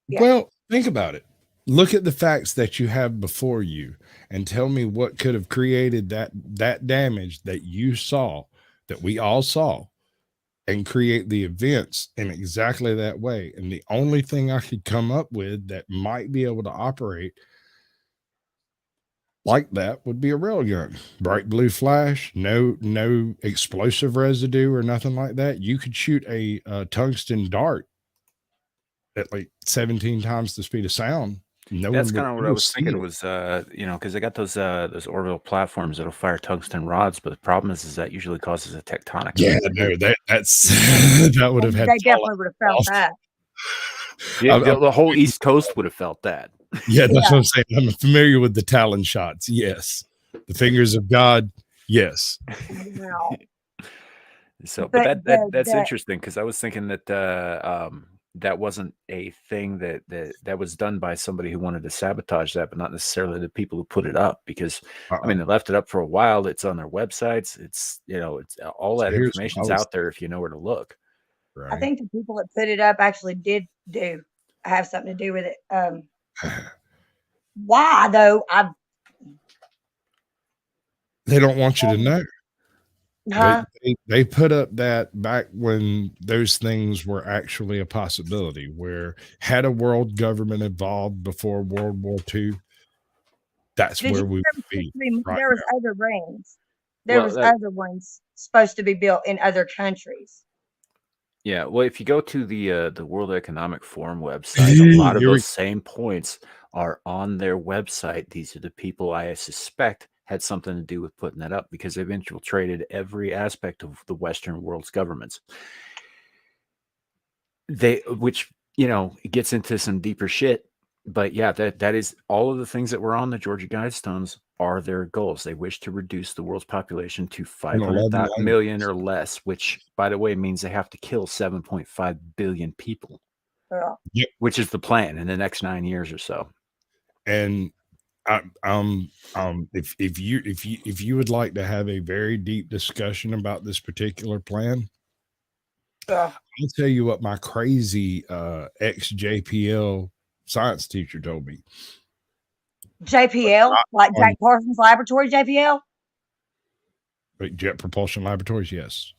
Yeah. Well, think about it. Look at the facts that you have before you and tell me what could have created that damage that you saw, that we all saw, and create the events in exactly that way. And the only thing I could come up with that might be able to operate like that would be a railgun. Bright blue flash, no explosive residue or nothing like that. You could shoot a tungsten dart at like 17 times the speed of sound. No That's one would kind of what I ever was see thinking it. was, because they got those orbital platforms that'll fire tungsten rods, but the problem is that usually causes a tectonic Yeah, shift. no, that's that would have had They fallout definitely would have felt off. that. Yeah, the whole East Coast would have felt that. Yeah, that's Yeah. what I'm saying. I'm familiar with the Talon shots. Yes. The fingers of God. Yes. Wow. So, but But that's the interesting because I was thinking that that wasn't a thing that was done by somebody who wanted to sabotage that, but not necessarily the people who put it up. Because I mean, they left it up for a while. It's on their websites. It's it's all So that here's what I information's was out there if you know where to look. I right. think the people that put it up actually did have something to do with it. Why though? They don't want you to know. Huh? They put up that back when those things were actually a possibility, where had a world government evolved before World War II, that's Did you where we there would was supposed be to be right there was now. other rings. There Well, was other ones supposed to be built in other countries. yeah. Well, if you go to the World Economic Forum website, a lot of Here we those same points are on their website. These are the people I suspect had something to do with putting that up because they've infiltrated every aspect of the Western world's governments. Which it gets into some deeper shit. But yeah, that is all of the things that were on the Georgia Guidestones are their goals. They wish to reduce the world's population to 500 11 million or languages. less, which, by the way, means they have to kill 7.5 billion people, Yeah. Yep. which is the plan in the next 9 years or so. And if you would like to have a very deep discussion about this particular plan, Yeah. I'll tell you what my crazy ex JPL science teacher told me. JPL, like on Jack Parsons Laboratory, JPL. Jet Propulsion Laboratories, yes.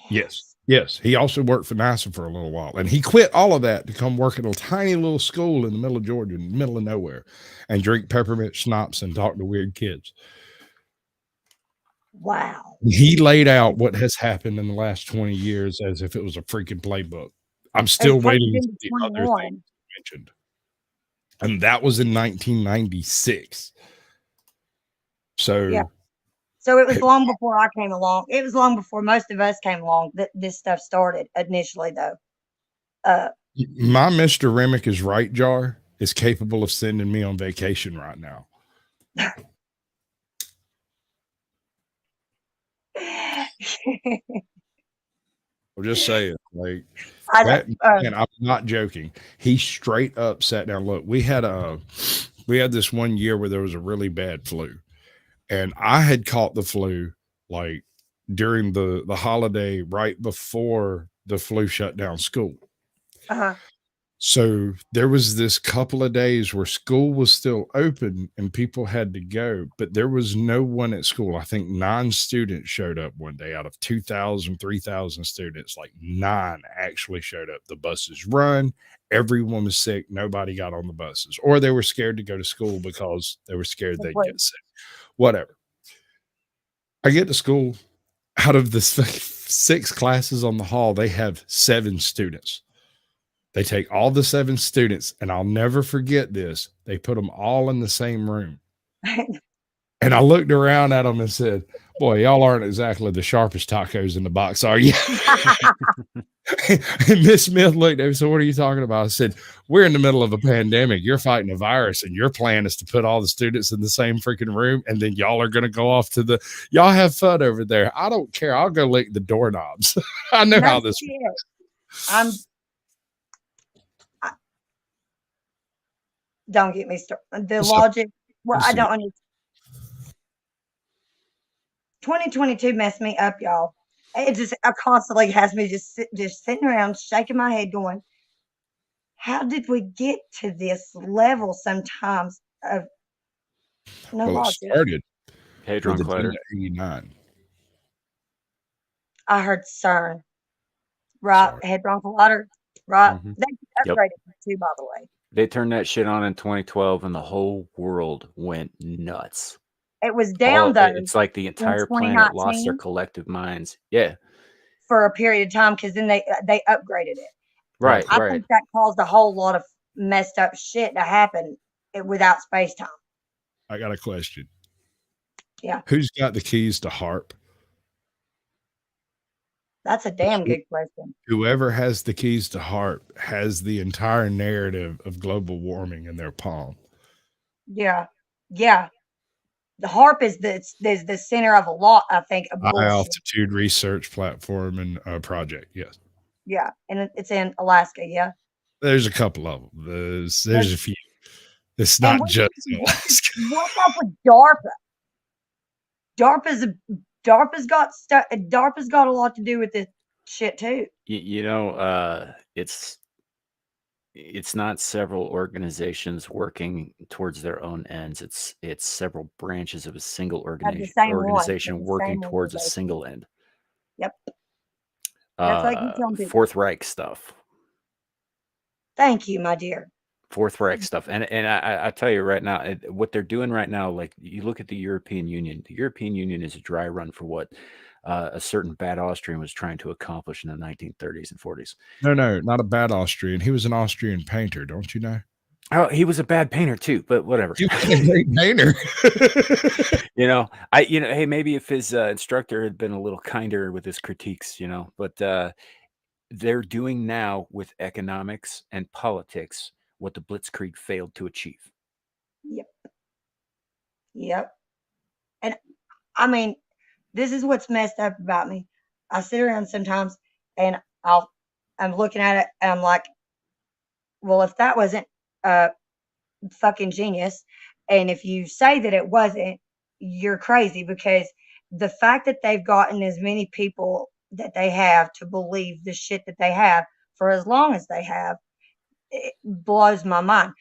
Yes. He also worked for NASA for a little while, and he quit all of that to come work at a tiny little school in the middle of Georgia, in the middle of nowhere, and drink peppermint schnapps and talk to weird kids. Wow. He laid out what has happened in the last 20 years as if it was a freaking playbook. I'm still waiting to see the other things mentioned. And that was in 1996. So yeah. So it was long before I came along. It was long before most of us came along that this stuff started initially, though. My Mr. Remick is right jar is capable of sending me on vacation right now. I'm just saying, like that, and I'm not joking. He straight up sat down. Look, we had this one year where there was a really bad flu, and I had caught the flu like during the holiday right before the flu shut down school. So there was this couple of days where school was still open and people had to go, but there was no one at school. I think 9 students showed up one day out of 2,000, 3,000 students. Like 9 actually showed up. The buses run. Everyone was sick. Nobody got on the buses, or they were scared to go to school because they were scared they'd get sick. Whatever. I get to school. Out of the 6 classes on the hall, they have 7 students. They take all the 7 students, and I'll never forget this. They put them all in the same room. And I looked around at them and said, boy, y'all aren't exactly the sharpest tacos in the box, are you? And Miss Smith looked at me, so what are you talking about? I said, we're in the middle of a pandemic. You're fighting a virus, and your plan is to put all the students in the same freaking room, and then y'all are going to go off to y'all have fun over there. I don't care. I'll go lick the doorknobs. I know how this works. Don't get me started. The logic. Well, I don't understand. 2022 messed me up, y'all. It just constantly has me just sitting around shaking my head, going, "How did we get to this level?" Sometimes of no Well, it logic. started Hadron with Collider. Agenda 89. I heard CERN, right? Sorry. Hadron Collider, right? Mhm. They Yep. upgraded it too, by the way. They turned that shit on in 2012, and the whole world went nuts. It was down All though it's like the in entire planet lost their 2019 collective minds. Yeah, for a period of time because then they upgraded it. right, I right. think that caused a whole lot of messed up shit to happen without space time. I got a question. Yeah. Who's got the keys to HARP? That's a damn good question. Whoever has the keys to HARP has the entire narrative of global warming in their palm. Yeah. Yeah. The HARP is the center of a lot, I think, of High bullshit. altitude research platform and project. Yes, Yeah. And it's in Alaska. Yeah. there's a couple of them. There's a few. It's And not just Alaska. what's up with DARPA? DARPA's got a lot to do with this shit too. You know, it's not several organizations working towards their own ends. It's several branches of a single organization working towards a single end. Yep. That's like you tell people. Fourth Reich stuff. Thank you, my dear. Fourth Reich stuff, and I tell you right now, what they're doing right now, like you look at the European Union. The European Union is a dry run for what a certain bad Austrian was trying to accomplish in the 1930s and 40s. No, not a bad Austrian. He was an Austrian painter, don't you know? Oh, he was a bad painter too, but whatever. He was a great painter. Hey, maybe if his instructor had been a little kinder with his critiques, but they're doing now with economics and politics what the Blitzkrieg failed to achieve. Yep. And I mean, this is what's messed up about me. I sit around sometimes and I'm looking at it and I'm like, well, if that wasn't fucking genius, and if you say that it wasn't, you're crazy, because the fact that they've gotten as many people that they have to believe the shit that they have for as long as they have, it blows my mind.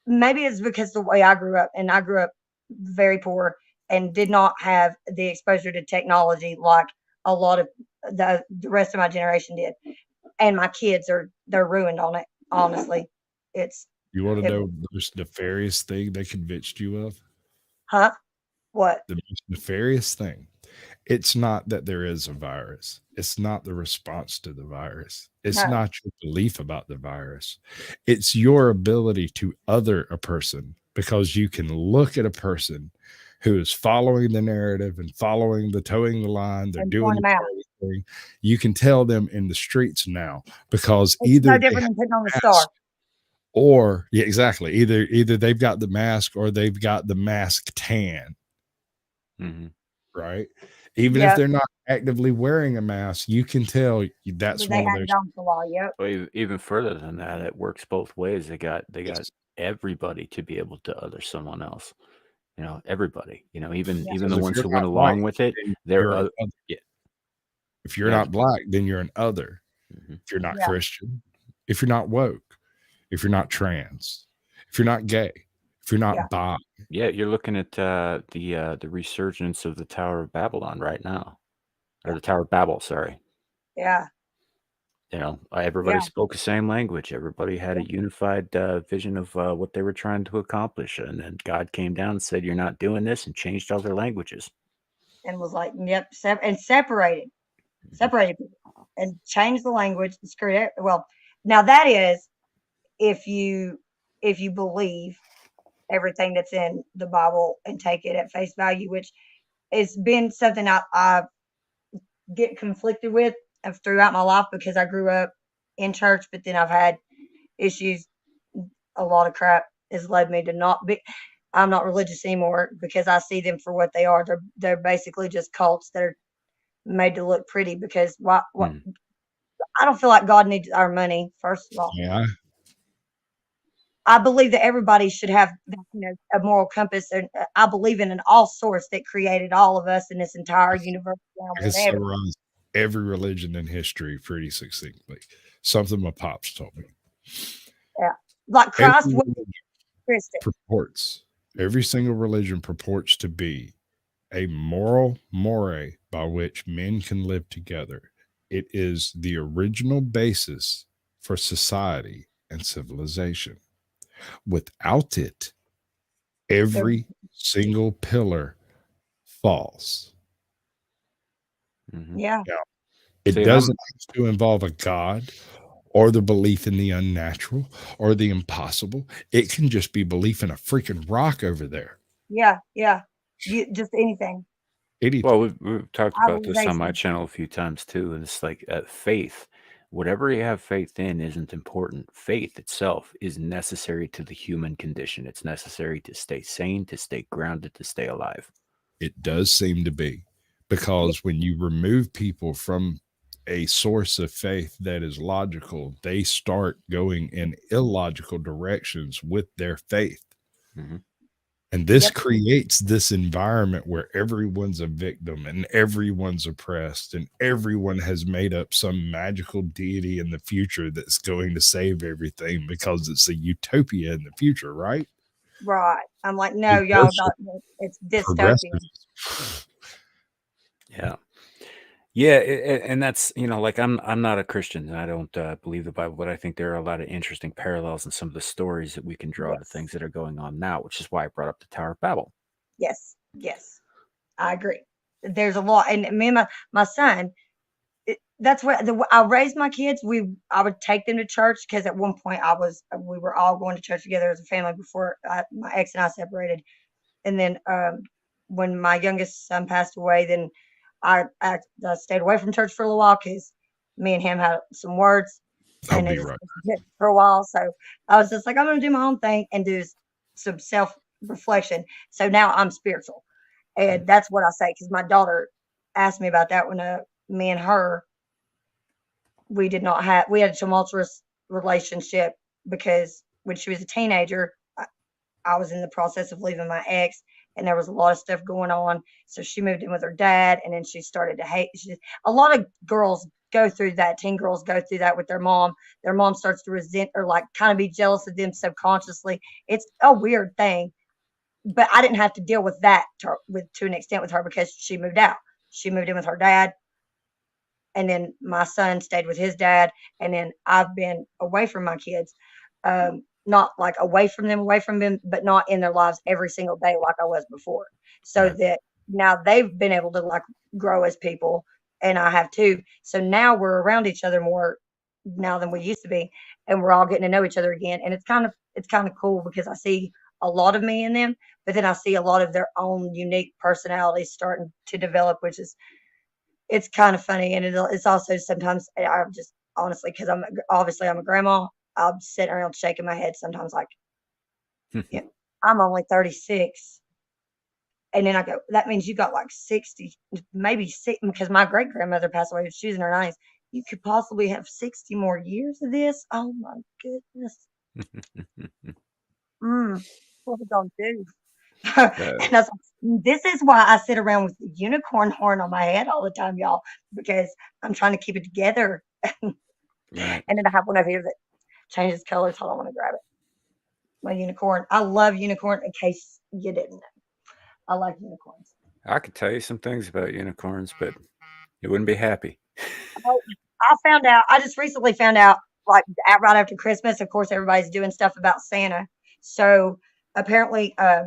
Maybe it's because the way I grew up, and I grew up very poor and did not have the exposure to technology like a lot of the rest of my generation did. And my kids they're ruined on it. Honestly, You want to know the most nefarious thing they convinced you of? Huh? What? The most nefarious thing. It's not that there is a virus. It's not the response to the virus. It's not your belief about the virus. It's your ability to other a person, because you can look at a person who is following the narrative and following the towing the line. They're doing the thing. You can tell them in the streets now, because it's either no different than putting on the star. Or exactly. Either they've got the mask or they've got the mask tan. Mm-hmm. Right? Even if they're not actively wearing a mask, you can tell that's one of those. Well, even further than that, it works both ways. They got everybody to be able to other someone else. Everybody. Even the ones who went along with it, they're if you're not black, then you're an other. Mm-hmm. If you're not Christian, if you're not woke, if you're not trans, if you're not gay, if you're not bi. Yeah, you're looking at the resurgence of the Tower of Babylon right now, or the Tower of Babel. Sorry. Yeah. Everybody spoke the same language. Everybody had a unified vision of what they were trying to accomplish, and then God came down and said, "You're not doing this," and changed all their languages. And was like, "Yep," and separated people and changed the language and screwed it. Well, now that is if you believe everything that's in the Bible and take it at face value, which has been something I get conflicted with throughout my life, because I grew up in church, but then I've had issues. A lot of crap has led me to not be. I'm not religious anymore, because I see them for what they are. They're basically just cults that are made to look pretty. Because I don't feel like God needs our money, first of all. Yeah. I believe that everybody should have, a moral compass, and I believe in an all source that created all of us in this entire universe, I can whatever. summarize every religion in history pretty succinctly. Something my pops told me. Yeah. Like Christ Every was religion Christian. every single religion purports to be a moral more by which men can live together. It is the original basis for society and civilization. Without it, every single pillar falls. Mhm. Yeah. It See, and doesn't have to involve a god or the belief in the unnatural or the impossible. It can just be belief in a freaking rock over there. Yeah. Yeah. Just anything. Anything. Well, we've talked about this on my Idolization. channel a few times too, and it's like faith. Whatever you have faith in isn't important. Faith itself is necessary to the human condition. It's necessary to stay sane, to stay grounded, to stay alive. It does seem to be, because when you remove people from a source of faith that is logical, they start going in illogical directions with their faith. Mhm. And this Yep. creates this environment where everyone's a victim and everyone's oppressed and everyone has made up some magical deity in the future that's going to save everything because it's a utopia in the future, right? Right. I'm like, no, We y'all, worship it's dystopian. progressives. Yeah. Yeah, and that's, like I'm not a Christian and I don't believe the Bible, but I think there are a lot of interesting parallels in some of the stories that we can draw to Yes. things that are going on now, which is why I brought up the Tower of Babel. Yes. Yes. I agree. There's a lot. And me and my son, that's what I raised my kids. I would take them to church because at one point we were all going to church together as a family before my ex and I separated. And then when my youngest son passed away, then I stayed away from church for a little while because me and him had some words, I'll and be it was right. for a while. So I was just like, I'm going to do my own thing and do some self reflection. So now I'm spiritual, and that's what I say because my daughter asked me about that when me and her we had a tumultuous relationship because when she was a teenager, I was in the process of leaving my ex, and there was a lot of stuff going on. So she moved in with her dad, and then she started to hate. A lot of girls go through that. Teen girls go through that with their mom. Their mom starts to resent or like kind of be jealous of them subconsciously. It's a weird thing, but I didn't have to deal with that to an extent with her because she moved out. She moved in with her dad, and then my son stayed with his dad, and then I've been away from my kids. Not like away from them, but not in their lives every single day like I was before. So Right. that now they've been able to like grow as people, and I have too. So now we're around each other more now than we used to be, and we're all getting to know each other again. And it's kind of cool because I see a lot of me in them, but then I see a lot of their own unique personalities starting to develop, which is it's kind of funny, and it's also sometimes I'm just honestly because I'm a grandma. I'm sitting around shaking my head sometimes, like, yeah, I'm only 36, and then I go, that means you got like 60, maybe six, because my great grandmother passed away. She was in her 90s. You could possibly have 60 more years of this. Oh my goodness. What we gonna do? And I was like, this is why I sit around with the unicorn horn on my head all the time, y'all, because I'm trying to keep it together. Right. And then I have one over here that changes colors. Hold on, I want to grab it. My unicorn. I love unicorn. In case you didn't know, I like unicorns. I could tell you some things about unicorns, but you wouldn't be happy. Oh, I found out. I just recently found out, like right after Christmas. Of course, everybody's doing stuff about Santa. So apparently, I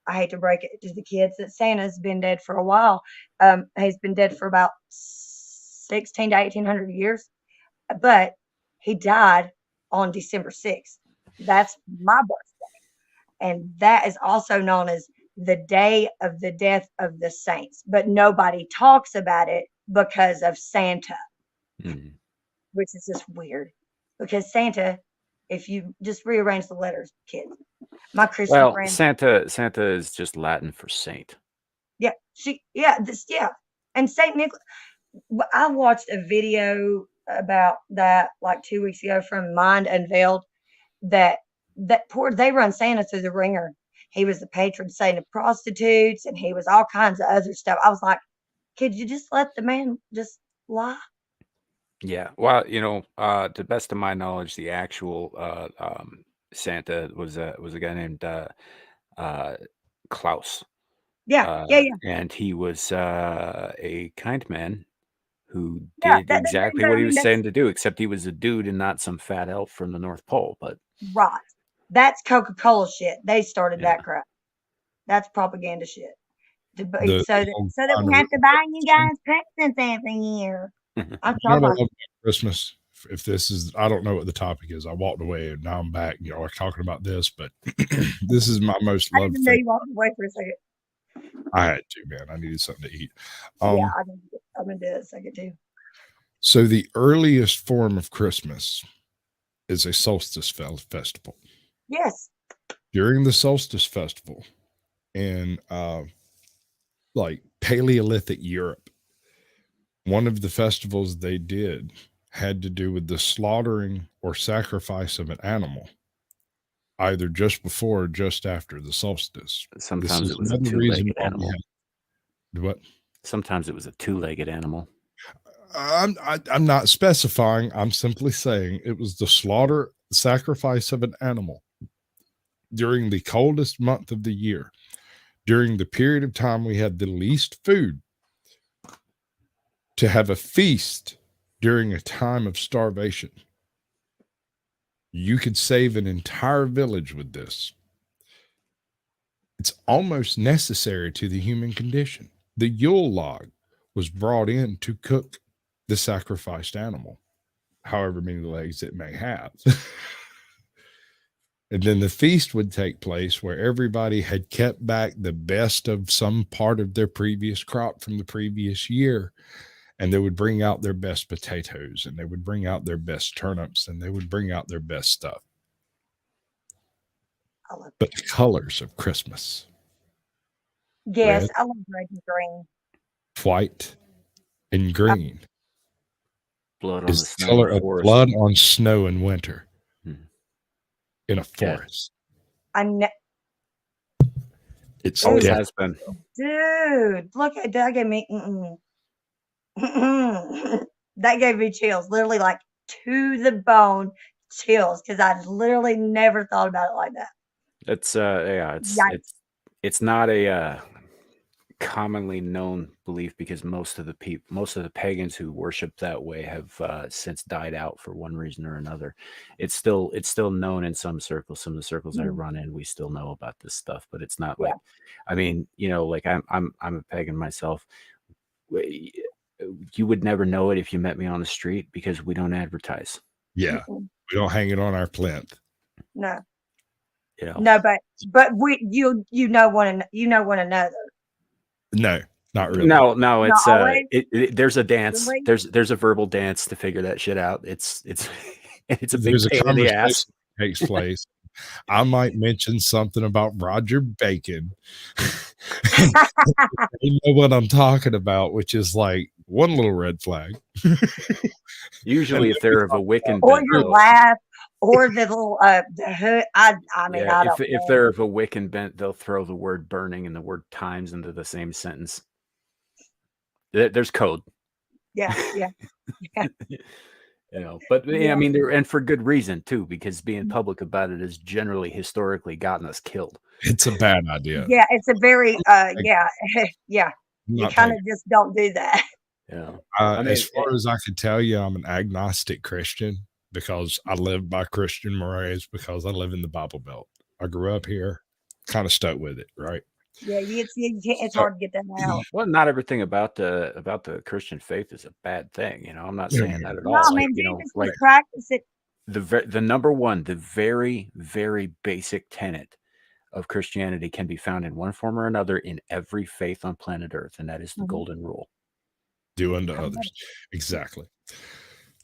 hate to break it to the kids that Santa's been dead for a while. He's been dead for about 16 to 1800 years, but he died on December 6th. That's my birthday, and that is also known as the day of the death of the saints. But nobody talks about it because of Santa, Mhm. which is just weird. Because Santa, if you just rearrange the letters, kids, my Christian Well, friend, Santa is just Latin for saint. yeah, and Saint Nicholas. I watched a video about that like 2 weeks ago from Mind Unveiled that they run Santa through the ringer. He was the patron saint of prostitutes, and he was all kinds of other stuff. I was like, could you just let the man just lie? Yeah. Well, to the best of my knowledge, the actual Santa was a guy named Klaus. Yeah, yeah, yeah, And he was a kind man who yeah. did exactly I what he mean, was that's saying to do, except he was a dude and not some fat elf from the North Pole. But right. That's Coca-Cola shit. They started yeah. that crap. That's propaganda shit. So The that we have to buy you guys presents every year. I'm You know what I talking love about Christmas? If this is, I don't know what the topic is. I walked away and now I'm back. We're talking about this, but this is my most I loved didn't know thing. you walked away for a second. I had to, man. I needed something to eat. Yeah, I'm gonna do it a second too. So the earliest form of Christmas is a solstice festival. Yes. During the solstice festival in like Paleolithic Europe, one of the festivals they did had to do with the slaughtering or sacrifice of an animal, either just before or just after the solstice. Sometimes This it is was a another reason two-legged why we animal. have what? Sometimes it was a two-legged animal. I'm not specifying. I'm simply saying it was the sacrifice of an animal during the coldest month of the year, during the period of time we had the least food, to have a feast during a time of starvation. You could save an entire village with this. It's almost necessary to the human condition. The Yule log was brought in to cook the sacrificed animal, however many legs it may have. And then the feast would take place where everybody had kept back the best of some part of their previous crop from the previous year. And they would bring out their best potatoes, and they would bring out their best turnips, and they would bring out their best stuff. But the colors of Christmas. Yes, Red, I love red and green. white, and green Blood on is the the snow color in the of forest. blood on snow in winter in a Yeah. forest. It's Always death. has been. Dude, look at that gave me that gave me chills, literally like to the bone chills, because I literally never thought about it like that. It's Yikes. it's not a commonly known belief because most of the pagans who worship that way have since died out for one reason or another. It's still known in some circles. Some of the circles I Mhm. run in, we still know about this stuff, but it's not Yeah. like, I mean, like I'm a pagan myself. You would never know it if you met me on the street because we don't advertise. Yeah. Mm-mm. We don't hang it on our plinth. No, You know, no, but you know one another. No, not really. no, Not it's always. there's a dance. Really? There's a verbal dance to figure that shit out. It's it's a big There's a pain in the ass. conversation that takes place. I might mention something about Roger Bacon. You know what I'm talking about, which is like one little red flag. Usually, if they're of a Wiccan Or bent, your they'll- laugh, or the little the hood. I mean, yeah, I don't if know. they're of a Wiccan bent, they'll throw the word burning and the word times into the same sentence. There's code. Yeah, yeah. But Yeah. I mean, and for good reason too, because being public about it has generally historically gotten us killed. It's a bad idea. Yeah, it's a very yeah. Yeah. I'm You not kind of taking- just don't do that. Yeah. as far as I could tell you, I'm an agnostic Christian because I live by Christian mores because I live in the Bible Belt. I grew up here, kind of stuck with it, right? Yeah, it's hard to get that out. Well, not everything about the Christian faith is a bad thing. I'm not saying that at No, all. man, You know, Jesus like would practice it. the number one, the very, very basic tenet of Christianity can be found in one form or another in every faith on planet Earth, and that is the Mhm. golden rule. Do unto others. Exactly.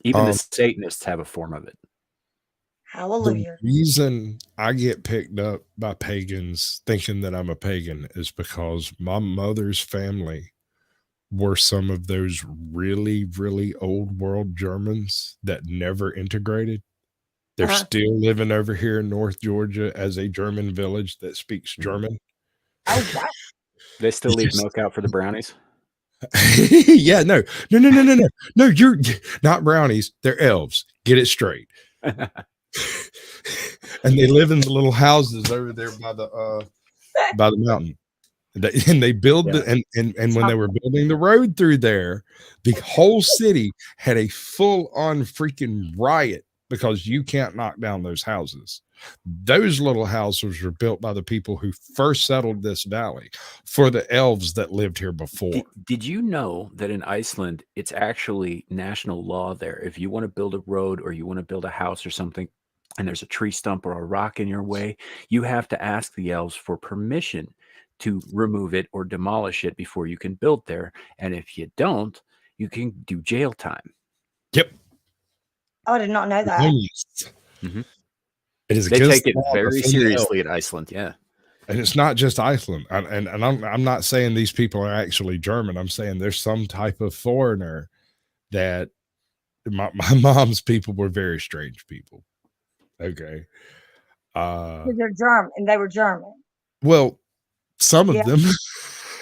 Even the Satanists have a form of it. Hallelujah. The reason I get picked up by pagans thinking that I'm a pagan is because my mother's family were some of those really, really old world Germans that never integrated. They're Uh-huh. still living over here in North Georgia as a German village that speaks German. Oh wow. They still leave Yes. milk out for the brownies. Yeah, no. No, you're not brownies, they're elves. Get it straight. And they live in the little houses over there by the mountain. And they build Yeah. and when they were building the road through there, the whole city had a full-on freaking riot because you can't knock down those houses. Those little houses were built by the people who first settled this valley for the elves that lived here before. Did you know that in Iceland, it's actually national law there? If you want to build a road or you want to build a house or something, and there's a tree stump or a rock in your way, you have to ask the elves for permission to remove it or demolish it before you can build there. And if you don't, you can do jail time. Yep. Oh, I did not know that. Yes. Mhm. It is They against take it the law to very offend the elves. seriously in Iceland. Yeah. And it's not just Iceland. And I'm not saying these people are actually German. I'm saying there's some type of foreigner that my mom's people were very strange people. Okay. 'Cause they're German, and they were German. Well, some of Yeah. them.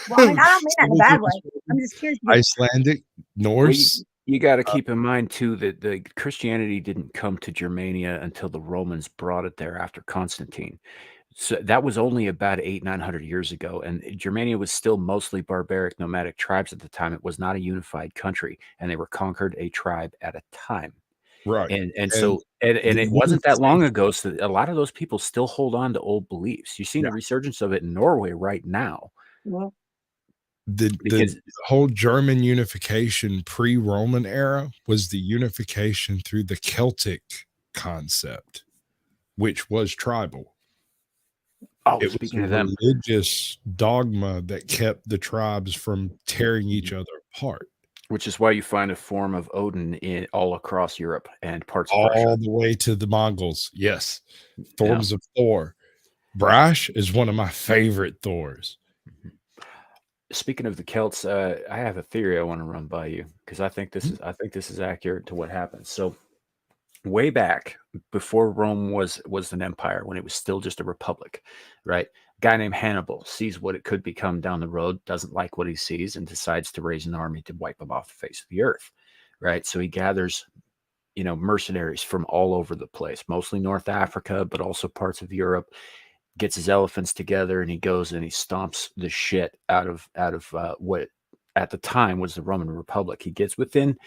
Well, I mean, I don't mean that in a bad way. I'm just curious. because- Icelandic, Norse. You got to keep in mind too that the Christianity didn't come to Germania until the Romans brought it there after Constantine. So that was only about 900 years ago, and Germania was still mostly barbaric nomadic tribes at the time. It was not a unified country, and they were conquered a tribe at a time. Right. And so it wasn't that long ago. So a lot of those people still hold on to old beliefs. You're seeing Yeah. the resurgence of it in Norway right now. Well, The Because whole German unification pre-Roman era was the unification through the Celtic concept, which was tribal. oh, It was speaking a of them, religious dogma that kept the tribes from tearing each other apart. which is why you find a form of Odin in all across Europe and parts of Russia. All the way to the Mongols. Yes. Yeah. Forms of Thor. Brash is one of my favorite Thors. Speaking of the Celts, I have a theory I want to run by you because I think this is accurate to what happened. So way back before Rome was an empire, when it was still just a republic, right? A guy named Hannibal sees what it could become down the road, doesn't like what he sees, and decides to raise an army to wipe them off the face of the earth, right? So he gathers, mercenaries from all over the place, mostly North Africa, but also parts of Europe. Gets his elephants together and he goes and he stomps the shit out of what at the time was the Roman Republic. He gets within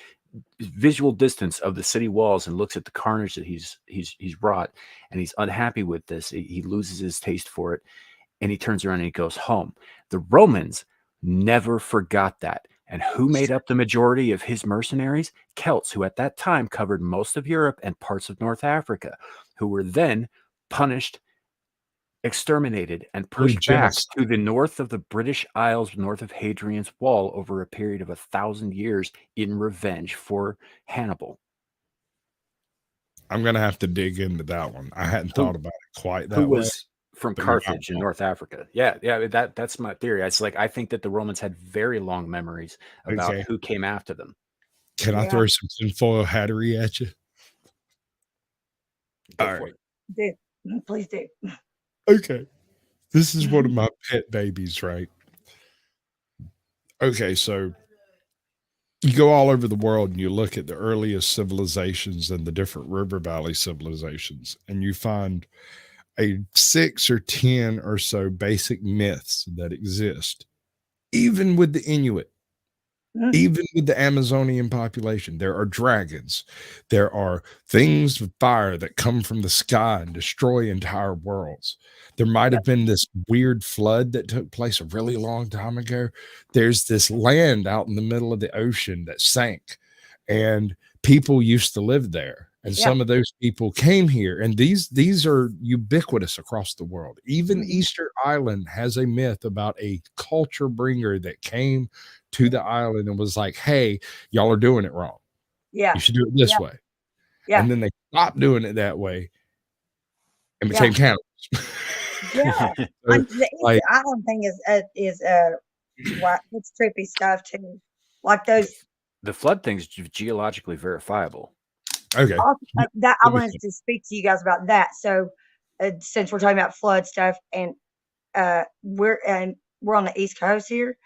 visual distance of the city walls and looks at the carnage that he's wrought, and he's unhappy with this. He loses his taste for it, and he turns around and he goes home. The Romans never forgot that. And who made up the majority of his mercenaries? Celts, who at that time covered most of Europe and parts of North Africa, who were then punished, exterminated, and pushed back genocide. to the north of the British Isles, north of Hadrian's Wall, over a period of 1,000 years in revenge for Hannibal. I'm going to have to dig into that one. I hadn't thought about it quite that Who way. was from but you're not Carthage in wrong. North Africa. Yeah, that's my theory. It's like I think that the Romans had very long memories about Okay. who came after them. Can I Yeah. throw some tinfoil hattery at you? Go All for right. it. do. Please do. Okay. This is one of my pet babies, right? Okay, so you go all over the world and you look at the earliest civilizations and the different river valley civilizations, and you find a 6 or 10 or so basic myths that exist, even with the Inuit. Even with the Amazonian population, there are dragons. There are things of fire that come from the sky and destroy entire worlds. There might have been this weird flood that took place a really long time ago. There's this land out in the middle of the ocean that sank, and people used to live there. And Yeah. some of those people came here, and these are ubiquitous across the world. Even Easter Island has a myth about a culture bringer that came to the island and was like, hey, y'all are doing it wrong. Yeah. You should do it this Yeah. way. Yeah. And then they stopped doing it that way and Yeah. became cannibals. Yeah. So, The Easter like, Island thing is wow, it's trippy stuff too. Like those. The flood thing's geologically verifiable. Okay. Also, that I Let me wanted to speak to you guys about that. So, since we're talking about flood stuff, and we're on the East Coast here,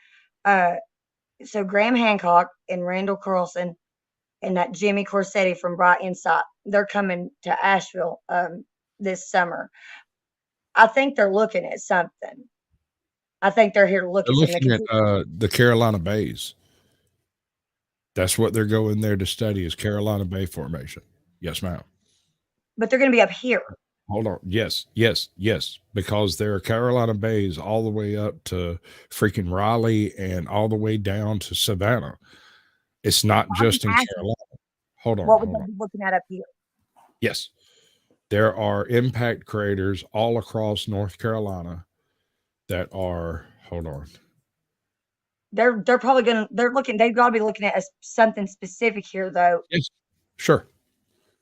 so Graham Hancock and Randall Carlson and that Jimmy Corsetti from Bright Insight, they're coming to Asheville this summer. I think they're looking at something. I think they're here to look They're at something. looking at the Carolina Bays. That's what they're going there to study is Carolina Bay Formation. Yes, ma'am. But they're going to be up here. Hold on. Yes. Because there are Carolina Bays all the way up to freaking Raleigh and all the way down to Savannah. It's not just in Carolina. Hold on. What would they be looking at up here? Yes. There are impact craters all across North Carolina that are, hold on. They're probably they've got to be looking at something specific here though. Yes, sure.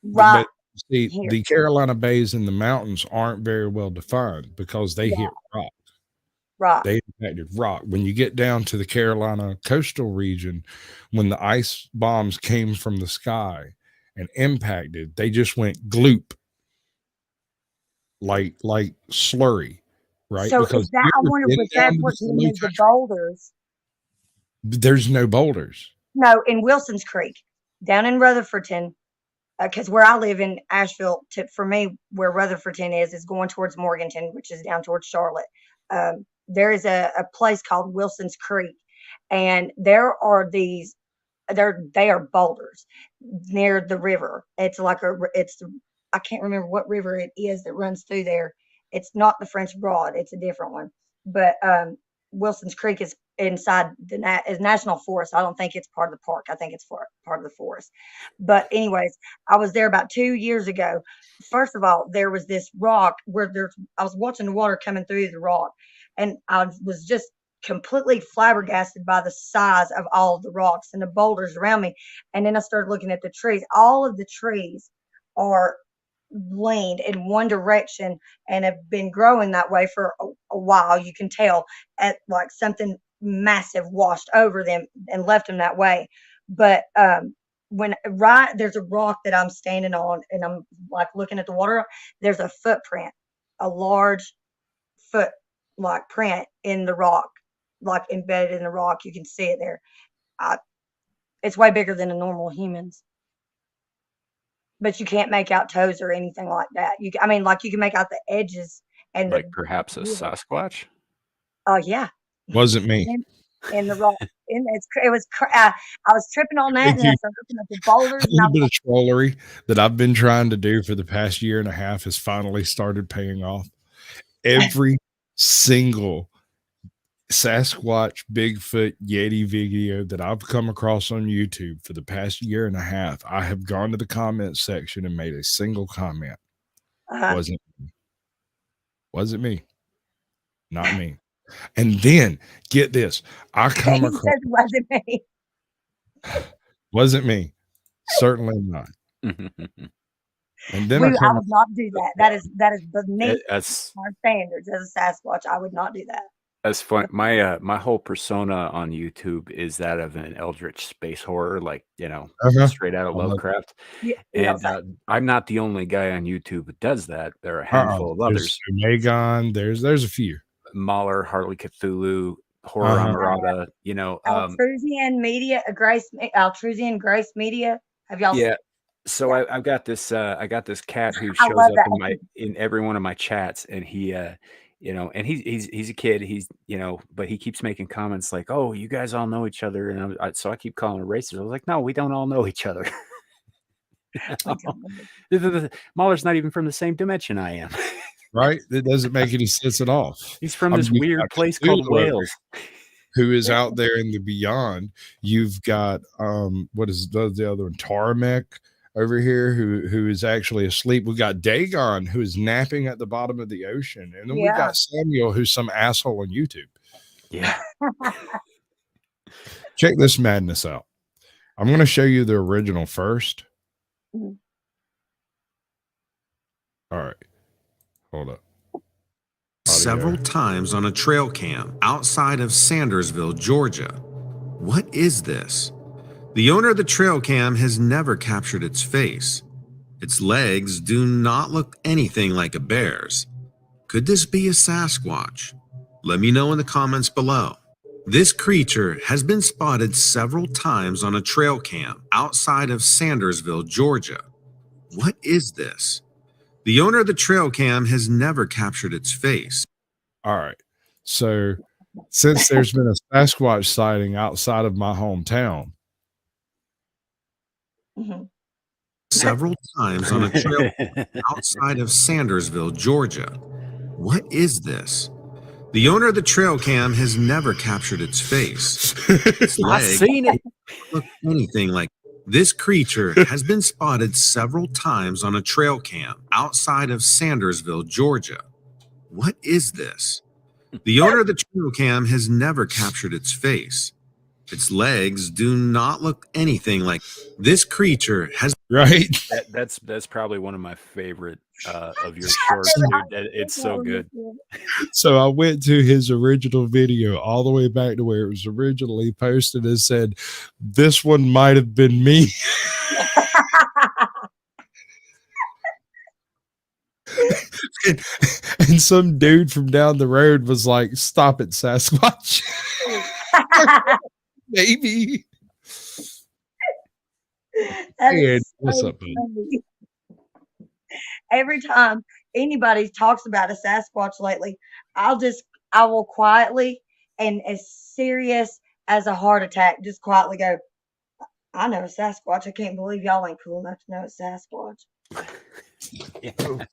Right. But see, here. the Carolina Bays in the mountains aren't very well defined because they hit rock. Right. They impacted rock. When you get down to the Carolina coastal region, when the ice bombs came from the sky and impacted, they just went gloop, like slurry, right? So because is that, I wonder if that's what the boulders. There's no boulders. No, in Wilson's Creek, down in Rutherfordton, because where I live in Asheville, for me, where Rutherfordton is going towards Morganton, which is down towards Charlotte. There is a place called Wilson's Creek, and there are they are boulders near the river. It's like I can't remember what river it is that runs through there. It's not the French Broad; it's a different one. But Wilson's Creek is inside is National Forest. I don't think it's part of the park. I think it's part of the forest. But anyways, I was there about 2 years ago. First of all, there was this rock where I was watching the water coming through the rock, and I was just completely flabbergasted by the size of all of the rocks and the boulders around me. And then I started looking at the trees. All of the trees are leaned in one direction and have been growing that way for a while. You can tell at like something massive washed over them and left them that way. But there's a rock that I'm standing on and I'm like looking at the water, there's a footprint, a large foot like print in the rock, like embedded in the rock. You can see it there. It's way bigger than a normal human's. But you can't make out toes or anything like that. You can make out the edges and like perhaps a Sasquatch. Oh yeah, wasn't me. In the rock, I was tripping on that, and I started looking at the boulders. A little bit of trollery that I've been trying to do for the past year and a half has finally started paying off. Every single Sasquatch, Bigfoot, Yeti video that I've come across on YouTube for the past year and a half, I have gone to the comment section and made a single comment. Wasn't me. Not me. And then get this, I come across wasn't me. Wasn't me. Certainly not. And then I would not do that. That is beneath our standards as a Sasquatch. I would not do that. That's fun. My whole persona on YouTube is that of an eldritch space horror, like straight out of Lovecraft. Yeah, and I'm not the only guy on YouTube who does that. There are a handful of others. Magon, there's a few. Mahler, Harley Cthulhu, Horror Amarada. Altrusian Media, Altrusian Grace Media. Have y'all? Yeah. So I've got this. I got this cat who shows up in every one of my chats, and he. And he's a kid. He's but he keeps making comments like, "Oh, you guys all know each other," and so I keep calling him racist. I was like, "No, we don't all know each other." Mahler's not even from the same dimension I am. Right? It doesn't make any sense at all. He's from this weird place called Wales. Who is out there in the beyond? You've got what is the other one? Taramek over here who is actually asleep. We got Dagon who is napping at the bottom of the ocean, and then we got Samuel who's some asshole on YouTube. Yeah. Check this madness out. I'm going to show you the original first. All right, hold up. Several times on a trail cam outside of Sandersville, Georgia. What is this? The owner of the trail cam has never captured its face. Its legs do not look anything like a bear's. Could this be a Sasquatch? Let me know in the comments below. This creature has been spotted several times on a trail cam outside of Sandersville, Georgia. What is this? The owner of the trail cam has never captured its face. All right. So since there's been a Sasquatch sighting outside of my hometown, Mhm. Several times on a trail outside of Sandersville, Georgia. What is this? The owner of the trail cam has never captured its face. Its I've legs seen it. look anything like. This creature has been spotted several times on a trail cam outside of Sandersville, Georgia. What is this? The owner of the trail cam has never captured its face. Its legs do not look anything like. This creature has. right? That's probably one of my favorite of your shorts, dude. It's so good. So I went to his original video all the way back to where it was originally posted and said, this one might have been me. and some dude from down the road was like, stop it, Sasquatch. Maybe. That Hey, is what's so up, bud? funny. Every time anybody talks about a Sasquatch lately, I will quietly and as serious as a heart attack, just quietly go, I know a Sasquatch. I can't believe y'all ain't cool enough to know a Sasquatch.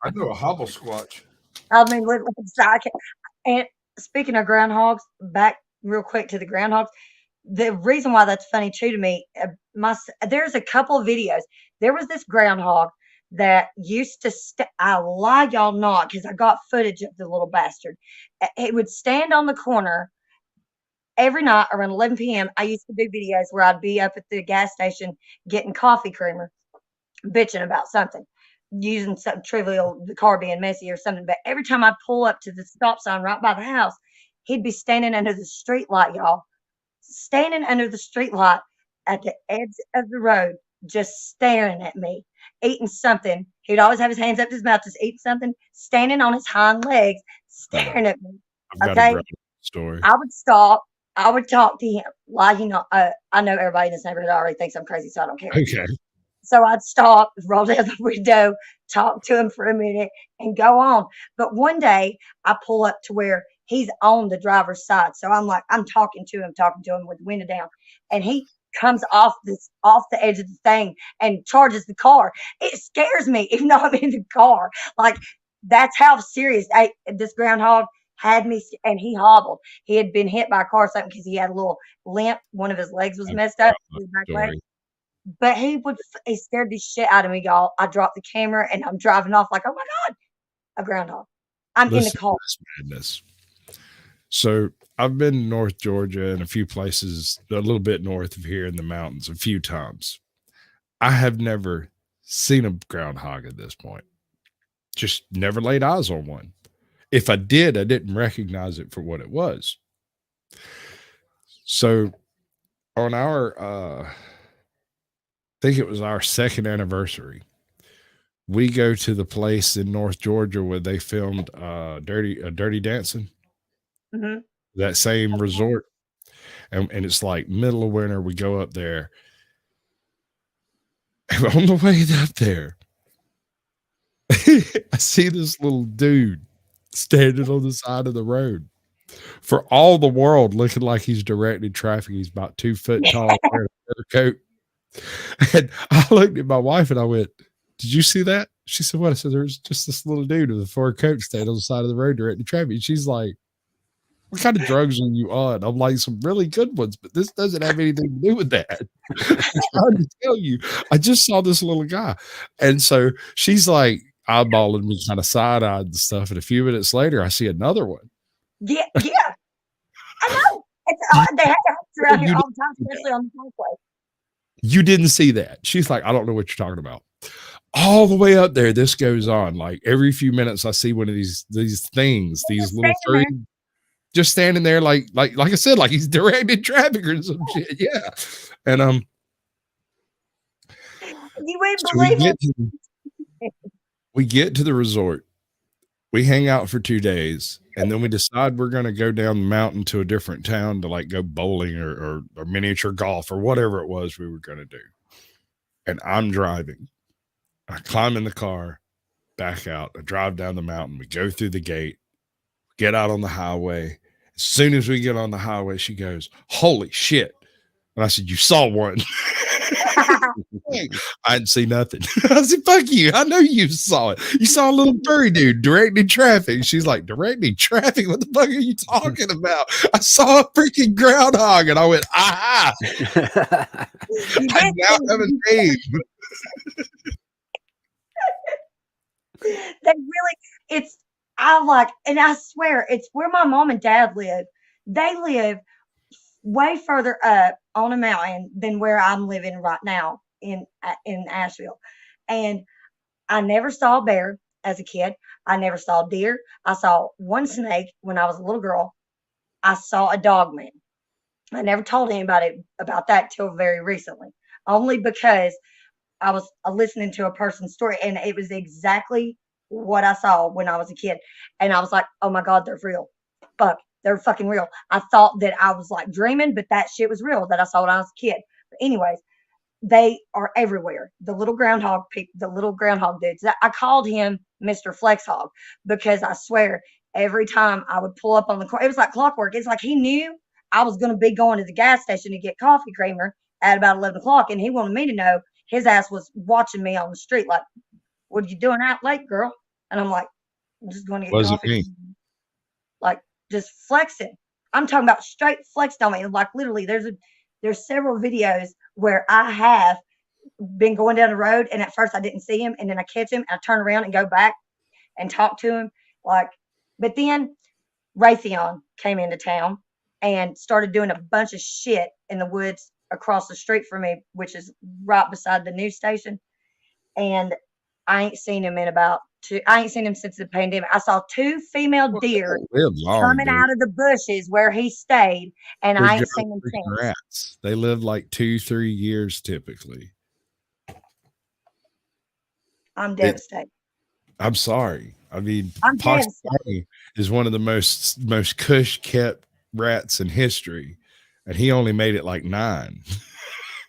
I know a hobble squatch. I mean, literally, and speaking of groundhogs, back real quick to the groundhogs. The reason why that's funny too to me, there's a couple of videos. There was this groundhog that used to. I lie y'all not, because I got footage of the little bastard. He would stand on the corner every night around 11 p.m. I used to do videos where I'd be up at the gas station getting coffee creamer, bitching about something, using something trivial, the car being messy or something. But every time I'd pull up to the stop sign right by the house, he'd be standing under the street light, y'all. Standing under the street light at the edge of the road, just staring at me, eating something. He'd always have his hands up to his mouth, just eating something, standing on his hind legs, staring at me. I've got Okay. a great story. I would stop. I would talk to him. Like, I know everybody in this neighborhood already thinks I'm crazy, so I don't care. Okay. So I'd stop, roll down the window, talk to him for a minute, and go on. But one day I pull up to where he's on the driver's side. So I'm talking to him with the window down. And he comes off the edge of the thing and charges the car. It scares me, even though I'm in the car. Like, that's how serious this groundhog had me, and he hobbled. He had been hit by a car or something because he had a little limp. One of his legs was messed up. His back leg. Story. But he scared the shit out of me, y'all. I dropped the camera and I'm driving off like, oh my God, a groundhog. I'm in the car. Madness. So I've been to North Georgia and a few places a little bit north of here in the mountains a few times. I have never seen a groundhog at this point. Just never laid eyes on one. If I did, I didn't recognize it for what it was. So on our, I think it was our second anniversary, we go to the place in North Georgia where they filmed Dirty Dancing. Mhm. That same resort. And it's like middle of winter. We go up there. And on the way up there, I see this little dude standing on the side of the road. For all the world, looking like he's directing traffic. He's about 2 foot tall, wearing a fur coat. And I looked at my wife and I went, did you see that? She said, what? I said, there's just this little dude with a fur coat standing on the side of the road directing traffic. And she's like, what kind of drugs are you on? I'm like, some really good ones, but this doesn't have anything to do with that. I'm trying to tell you, I just saw this little guy. And so she's like eyeballing me kind of side-eyed and stuff. And a few minutes later, I see another one. Yeah. I know. They have to around here all the time, especially on the parkway. You didn't see that. She's like, I don't know what you're talking about. All the way up there, this goes on. Like every few minutes, I see one of these things, these little three, just standing there, like I said, like he's directing traffic or some shit. Yeah. And you wouldn't so believe it. We get to the resort. We hang out for 2 days, and then we decide we're going to go down the mountain to a different town to like go bowling or miniature golf or whatever it was we were going to do. And I'm driving. I climb in the car, back out. I drive down the mountain. We go through the gate, get out on the highway. As soon as we get on the highway, she goes, "Holy shit." And I said, "You saw one." I didn't see nothing. I said, "Fuck you. I know you saw it. You saw a little furry dude directing traffic." She's like, "Directing traffic? What the fuck are you talking about?" I saw a freaking groundhog. And I went, "Aha. You I did now have a name." they really, it's, I'm like, and I swear, it's where my mom and dad live. They live way further up on a mountain than where I'm living right now in Asheville. And I never saw a bear as a kid. I never saw deer. I saw one snake when I was a little girl. I saw a dog man. I never told anybody about that till very recently, only because I was listening to a person's story and it was exactly what I saw when I was a kid. And I was like, oh my God, they're real. Fuck, they're fucking real. I thought that I was like dreaming, but that shit was real that I saw when I was a kid. But anyways, they are everywhere. The little groundhog dudes. I called him Mr. Flex Hog because I swear every time I would pull up on the car, it was like clockwork. It's like he knew I was going to be going to the gas station to get coffee creamer at about 11 o'clock. And he wanted me to know his ass was watching me on the street. Like, what are you doing out late, girl? And I'm like, I'm just going to get What does it coffee. mean? Like, just flexing. I'm talking about straight flexed on me. Like, literally, there's several videos where I have been going down the road, and at first I didn't see him, and then I catch him, and I turn around and go back and talk to him. Like, but then Raytheon came into town and started doing a bunch of shit in the woods across the street from me, which is right beside the news station. And I ain't seen him I ain't seen him since the pandemic. I saw 2 female Well, they deer don't live long, coming dude. out of the bushes where he stayed, and They're I ain't giant seen him freaking since. rats. They live like 2-3 years typically. I'm It, devastated. I'm sorry. I mean, I'm Pox devastated. County is one of the most cush kept rats in history, and he only made it like 9.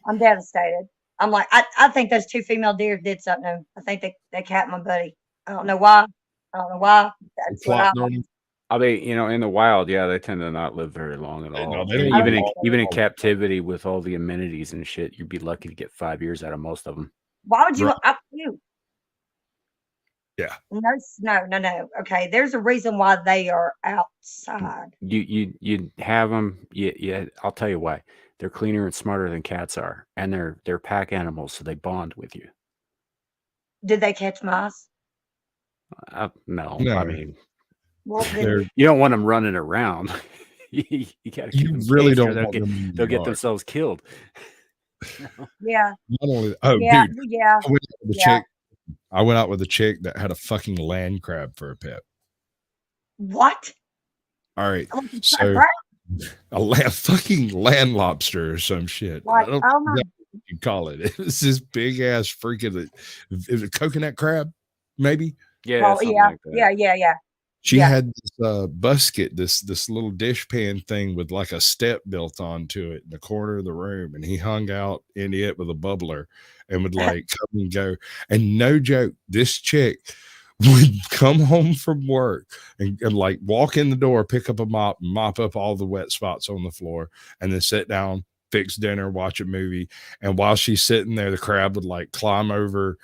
I'm devastated. I'm like, I think those 2 female deer did something to him. I think they capped my buddy. I don't know why. I don't know why. They That's what I plotting on him. I mean, in the wild, yeah, they tend to not live very long at No, all. they And don't live I don't even in think long so. even in at all. captivity with all the amenities and shit, you'd be lucky to get 5 years out of most of them. Why would you? Right. Yeah. No. Okay, there's a reason why they are outside. You have them. Yeah, I'll tell you why. They're cleaner and smarter than cats are, and they're pack animals, so they bond with you. Did they catch mice? No, I No, mean, Well, then, they're you don't want them running around. You got to keep you them really caged, or don't they'll want get them in they'll the get yard. themselves killed. yeah, Not only yeah, dude, yeah, I went out with a yeah. chick. I went out with a chick that had a fucking land crab for a pet. What? All right, Like a so crab? a fucking land lobster or some shit. I Like, don't oh know my, what you call it. It was this big ass freaking. It was a coconut crab, maybe. Yeah, well, something yeah, like that. yeah. She Yeah. had this busket, this little dishpan thing with like a step built onto it in the corner of the room, and he hung out in it with a bubbler and would like come and go. And no joke, this chick would come home from work and like walk in the door, pick up a mop, and mop up all the wet spots on the floor, and then sit down, fix dinner, watch a movie. And while she's sitting there, the crab would like climb over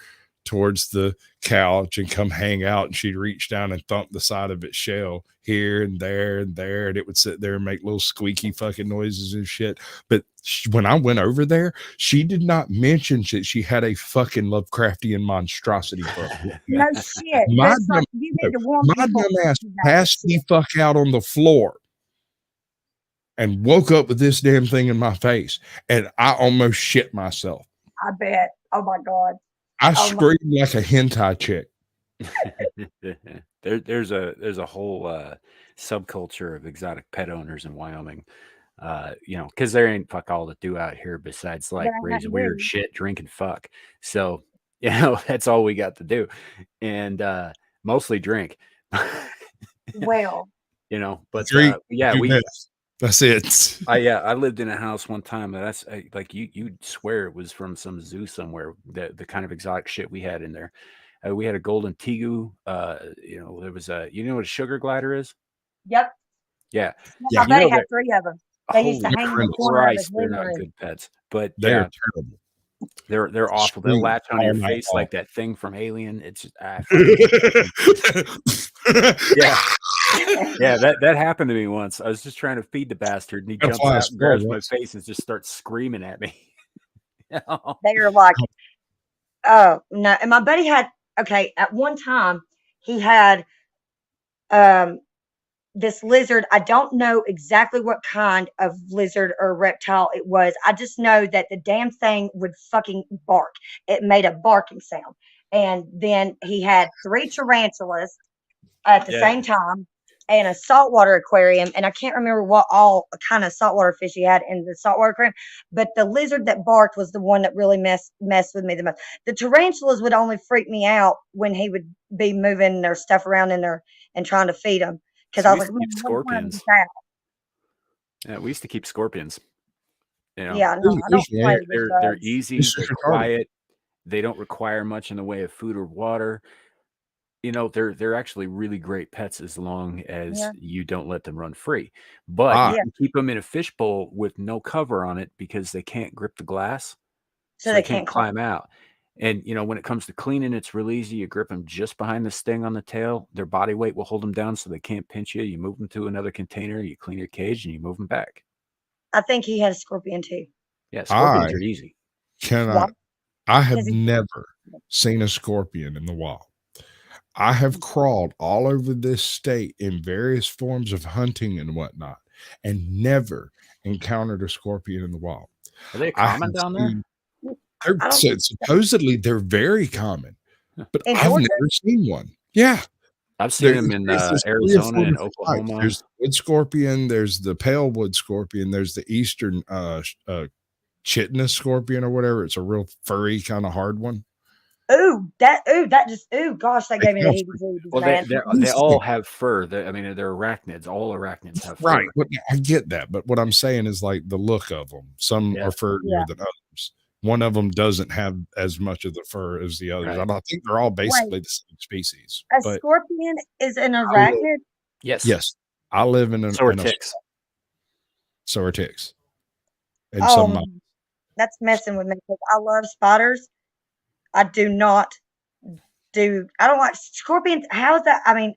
towards the couch and come hang out, and she'd reach down and thump the side of its shell here and there and there, and it would sit there and make little squeaky fucking noises and shit. But when I went over there, she did not mention that she had a fucking Lovecraftian monstrosity for her. No shit. My That's like dumb, you need to warn my people. dumb ass about passed this the shit. fuck out on the floor and woke up with this damn thing in my face, and I almost shit myself. I bet. Oh my God. I Oh my. screamed like a hentai chick. There's a whole subculture of exotic pet owners in Wyoming. Because there ain't fuck all to do out here besides like There ain't raise nothing weird to do. shit, drink and fuck. So You know, that's all we got to do, and mostly drink. Well, You know, but Drink, yeah, do we this. That's it. I lived in a house one time that's like you'd swear it was from some zoo somewhere. The kind of exotic shit we had in there. We had a golden tegu. You know, there was a you know what a sugar glider is? yep. Yeah, Yeah. My buddy know had that. 3 of them. They used to Holy hang in the Christ, corner of his they're living not room. good pets. But They yeah, are terrible. they're awful. They'll Scream latch on your all night face long. like that thing from Alien. It's just I fucking yeah. Yeah, that happened to me once. I was just trying to feed the bastard, and he Got a jumps fly out and grabs squirrel my once. face and just starts screaming at me. You know? They are like, oh no. And my buddy had, okay, at one time he had um this lizard. I don't know exactly what kind of lizard or reptile it was. I just know that the damn thing would fucking bark. It made a barking sound. And then he had 3 tarantulas at the Yeah. same time and a saltwater aquarium. And I can't remember what all kind of saltwater fish he had in the saltwater aquarium, but the lizard that barked was the one that really messed with me the most. The tarantulas would only freak me out when he would be moving their stuff around in there and trying to feed them. Because So I we was used like, to keep "Man, I just wanted to scorpions. get out." Yeah, we used to keep scorpions. You know, Yeah, no, I don't There's play one- with they're bugs. easy, This they're is retarded. quiet, they don't require much in the way of food or water. You know, they're actually really great pets as long as Yeah, you don't let them run free. But Ah, you yeah. can keep them in a fishbowl with no cover on it because they can't grip the glass, So so they they can't can't climb. climb out. And you know, when it comes to cleaning, it's real easy. You grip them just behind the sting on the tail. Their body weight will hold them down so they can't pinch you. You move them to another container, you clean your cage, and you move them back. I think he had a scorpion too. Yeah, scorpions I are easy. Why? cannot. I have Because he, never seen a scorpion in the wild. I have crawled all over this state in various forms of hunting and whatnot, and never encountered a scorpion in the wild. Are they I common have down there? seen. I don't think Supposedly they're very common, Huh. but in I've Georgia. never seen one. Yeah, I've seen there, them in there's 3 or 4 Arizona and different types. Oklahoma. There's the wood scorpion. There's the pale wood scorpion. There's the eastern chitinous scorpion or whatever. It's a real furry kind of hard one. Ooh, that just gosh, that They gave me the smell heebie-jeebies, Well, man. they all have fur. I mean, they're arachnids. All arachnids have fur. Right. But I get that. But what I'm saying is like the look of them. Some Yeah. are furrier Yeah. than others. One of them doesn't have as much of the fur as the others. Right. I think they're all Wait, basically the same species. a But scorpion is an I live, arachnid? Yes. yes, I live in So are a ticks. so are ticks and some Oh, mice. that's messing with me because I love spiders. I do not I don't like scorpions. How is that? I mean,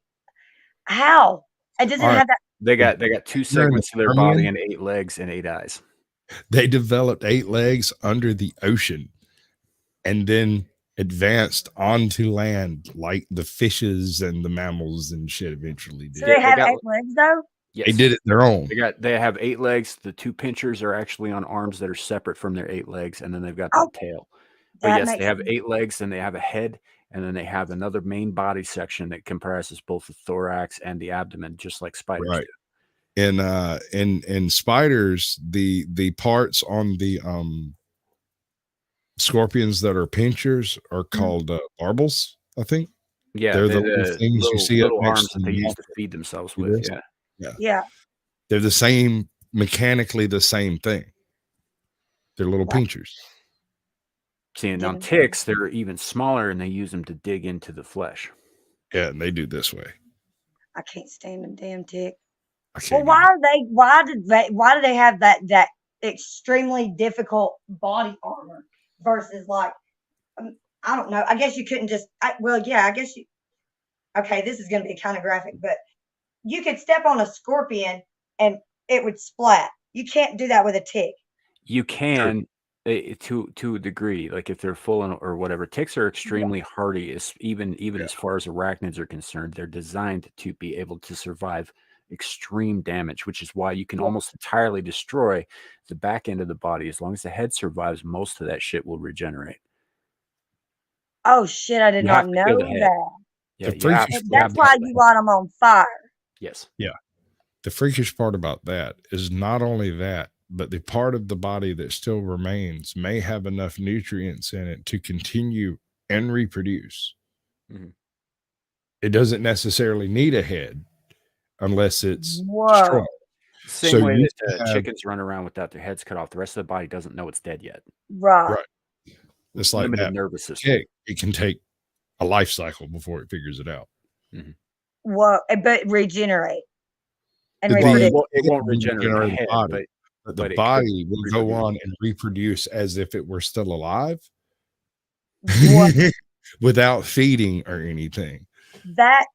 how? It doesn't All right. have that. They got 2 You're in the segments of their body Permian. and 8 legs and 8 eyes. They developed 8 legs under the ocean and then advanced onto land like the fishes and the mammals and shit eventually So did. they have got 8 legs though? They yes. did it their own. They have 8 legs. The 2 pinchers are actually on arms that are separate from their 8 legs, and then they've got Oh, that tail. But that yes, makes they have sense. 8 legs, and they have a head, and then they have another main body section that comprises both the thorax and the abdomen, just like spiders Right. do. In spiders, the parts on the scorpions that are pinchers are Mhm. called barbels, I think. Yeah, They're the the little things you see up little next arms to that they the use to mouth. feed themselves See with. this? Yeah. Yeah. Yeah. They're the same, mechanically the same thing. They're little Wow. pinchers. See, and on Didn't ticks, they're even smaller, and they use them to dig into the flesh. Yeah, and they do this way. I can't stand them damn tick. I Well, can't why either. why do they have that extremely difficult body armor versus like I don't know. I guess you couldn't just well, yeah, I guess you okay, this is going to be kind of graphic, but you could step on a scorpion and it would splat. You can't do that with a tick. You True. can to a degree, like if they're full or whatever. Ticks are extremely hardy, even Yeah. as far as arachnids are concerned. They're designed to be able to survive extreme damage, which is why you can Yeah. almost entirely destroy the back end of the body. As long as the head survives, most of that shit will regenerate. Oh shit, I did You not have to kill know the head. that. Yeah, The you have, freakish you That's have to why kill the you head. light them on fire. Yes. Yeah. The freakish part about that is not only that, but the part of the body that still remains may have enough nutrients in it to continue and reproduce. Mhm. It doesn't necessarily need a head unless it's Whoa. strong. Same So way you that have- chickens run around without their heads cut off. The rest of the body doesn't know it's dead yet. Right. Right. It's like Limited that nervous system. tick, it can take a life cycle before it figures it out. Whoa. But regenerate and The- reproduce. It won't the regenerate the regenerative head, body, but the but it could body will go reproduce. on and reproduce as if it were still alive What? without feeding or anything. That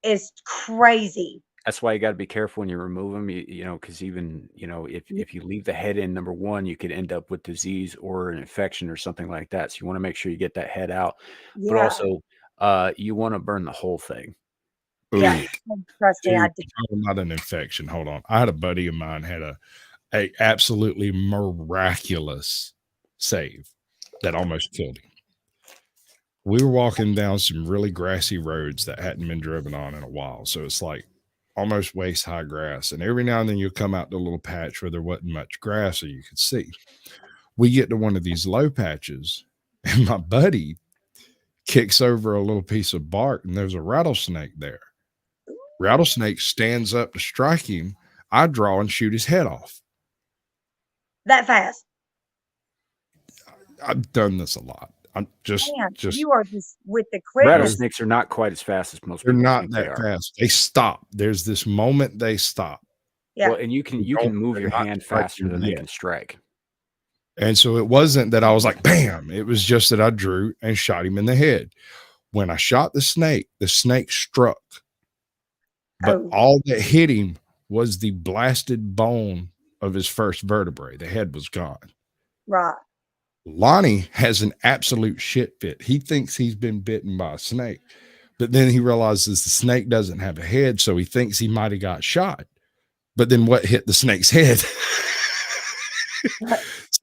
is crazy. That's why you got to be careful when you remove them. You know, because even if you leave the head in, number one, you could end up with disease or an infection or something like that. So you want to make sure you get that head out. Yeah. But also, you want to burn the whole thing. Yeah. Ooh. Trust me, I Dude, did. talking about an infection. Hold on. I had a buddy of mine had a absolutely miraculous save that almost killed him. We were walking down some really grassy roads that hadn't been driven on in a while. So it's like almost waist high grass. And every now and then you'll come out to a little patch where there wasn't much grass or you could see. We get to one of these low patches, and my buddy kicks over a little piece of bark, and there's a rattlesnake there. Rattlesnake stands up to strike him. I draw and shoot his head off. That fast. I've done this a lot. I'm just Man, you are just with the quickness. Rattlesnakes are not quite as fast as most they're people not think they that are. fast. They stop. There's this moment they stop. Yeah. Well, and you can Don't- move they're your not hand striking faster than they yet. can strike. And so it wasn't that I was like, bam. It was just that I drew and shot him in the head. When I shot the snake struck. But Oh. all that hit him was the blasted bone of his first vertebrae. The head was gone. Right. Lonnie has an absolute shit fit. He thinks he's been bitten by a snake, but then he realizes the snake doesn't have a head, so he thinks he might have got shot. But then what hit the snake's head?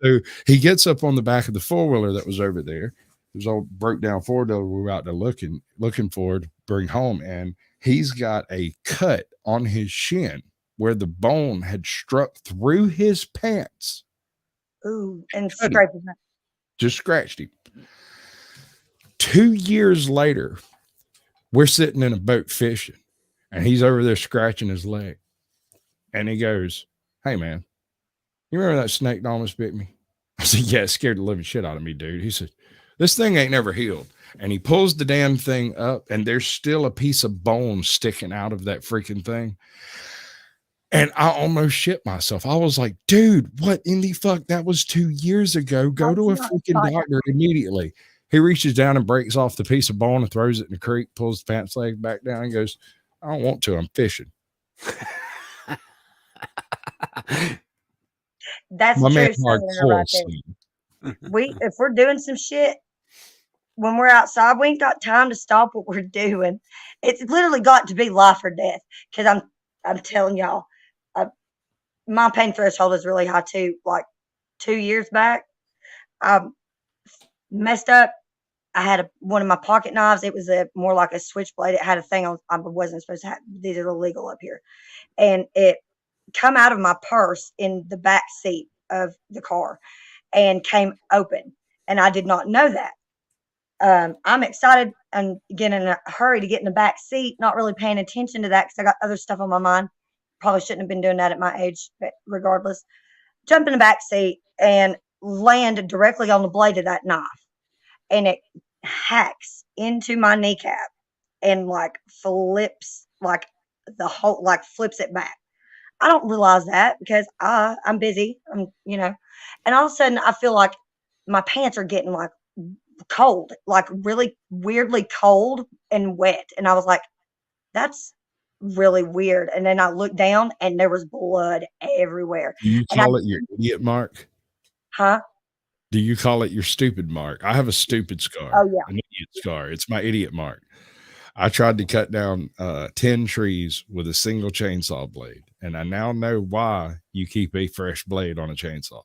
So he gets up on the back of the four-wheeler that was over there. It was all broke down four-wheeler we were out there looking for to bring home, and he's got a cut on his shin where the bone had struck through his pants. Ooh, and Cutting. scraping that. Just scratched him. 2 years later, we're sitting in a boat fishing, and he's over there scratching his leg. And he goes, "Hey, man, you remember that snake that almost bit me?" I said, "Yeah, it scared the living shit out of me, dude." He said, "This thing ain't never healed." And he pulls the damn thing up, and there's still a piece of bone sticking out of that freaking thing. And I almost shit myself. I was like, dude, what in the fuck? That was 2 years ago. Go to a freaking doctor immediately. He reaches down and breaks off the piece of bone and throws it in the creek, pulls the pants leg back down and goes, "I don't want to. I'm fishing." That's My the man true hard Southerner right there. If we're doing some shit when we're outside, we ain't got time to stop what we're doing. It's literally got to be life or death. Because I'm telling y'all, my pain threshold is really high too. Like 2 years back, I messed up. I had one of my pocket knives. It was more like a switchblade. It had a thing on. I wasn't supposed to have. These are illegal up here, and it come out of my purse in the back seat of the car and came open, and I did not know that. I'm excited and getting in a hurry to get in the back seat, not really paying attention to that because I got other stuff on my mind. Probably shouldn't have been doing that at my age, but regardless, jump in the back seat and land directly on the blade of that knife, and it hacks into my kneecap and like flips like the whole flips it back. I don't realize that because I'm busy. And all of a sudden I feel like my pants are getting like cold, like really weirdly cold and wet. And I was like, that's really weird. And then I looked down and there was blood everywhere. Do you call it your idiot mark? Huh? Do you call it your stupid mark? I have a stupid scar. Oh, yeah. An idiot scar. It's my idiot mark. I tried to cut down 10 trees with a single chainsaw blade, and I now know why you keep a fresh blade on a chainsaw.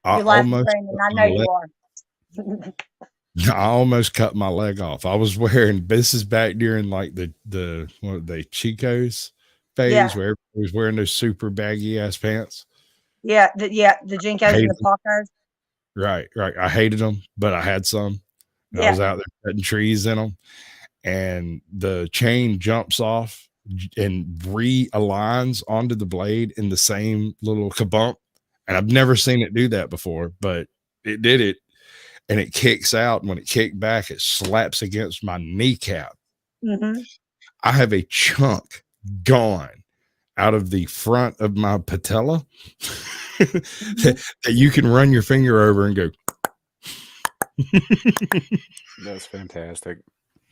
You're laughing, Brandon. I know you are. I almost cut my leg off. I was wearing, this is back during like the what are they, Chicos phase, Yeah. where everybody was wearing those super baggy ass pants. Yeah, the Jinkos and the Pacos. Right. I hated them, but I had some. And I Yeah. was out there cutting trees in them, and the chain jumps off and realigns onto the blade in the same little kabump. And I've never seen it do that before, but it did it, and it kicks out. And when it kicked back, it slaps against my kneecap. Mm-hmm. I have a chunk gone out of the front of my patella that you can run your finger over and go. That's fantastic.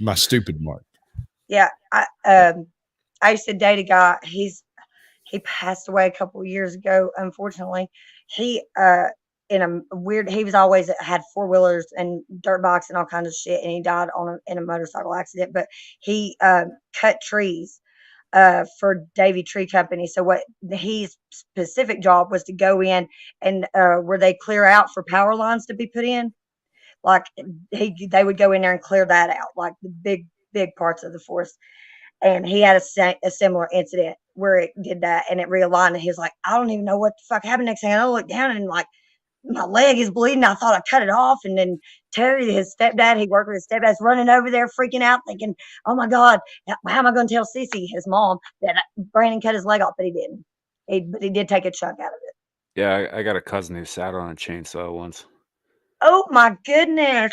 My stupid mark. Yeah. I used to date a guy. He passed away a couple of years ago, unfortunately. He in a weird, he was always had four-wheelers and dirt bikes and all kinds of shit, and he died in a motorcycle accident. But he cut trees for Davy Tree Company. So what his specific job was to go in and where they clear out for power lines to be put in, like they would go in there and clear that out, like the big parts of the forest. And he had a similar incident where it did that and it realigned. And he was like, I don't even know what the fuck happened. Next thing I look down and like my leg is bleeding. I thought I cut it off. And then Terry, his stepdad, he worked with his stepdad's running over there freaking out, thinking, oh my God, how am I going to tell Cece, his mom, that Brandon cut his leg off? But he didn't. But he did take a chunk out of it. Yeah, I got a cousin who sat on a chainsaw once. Oh my goodness.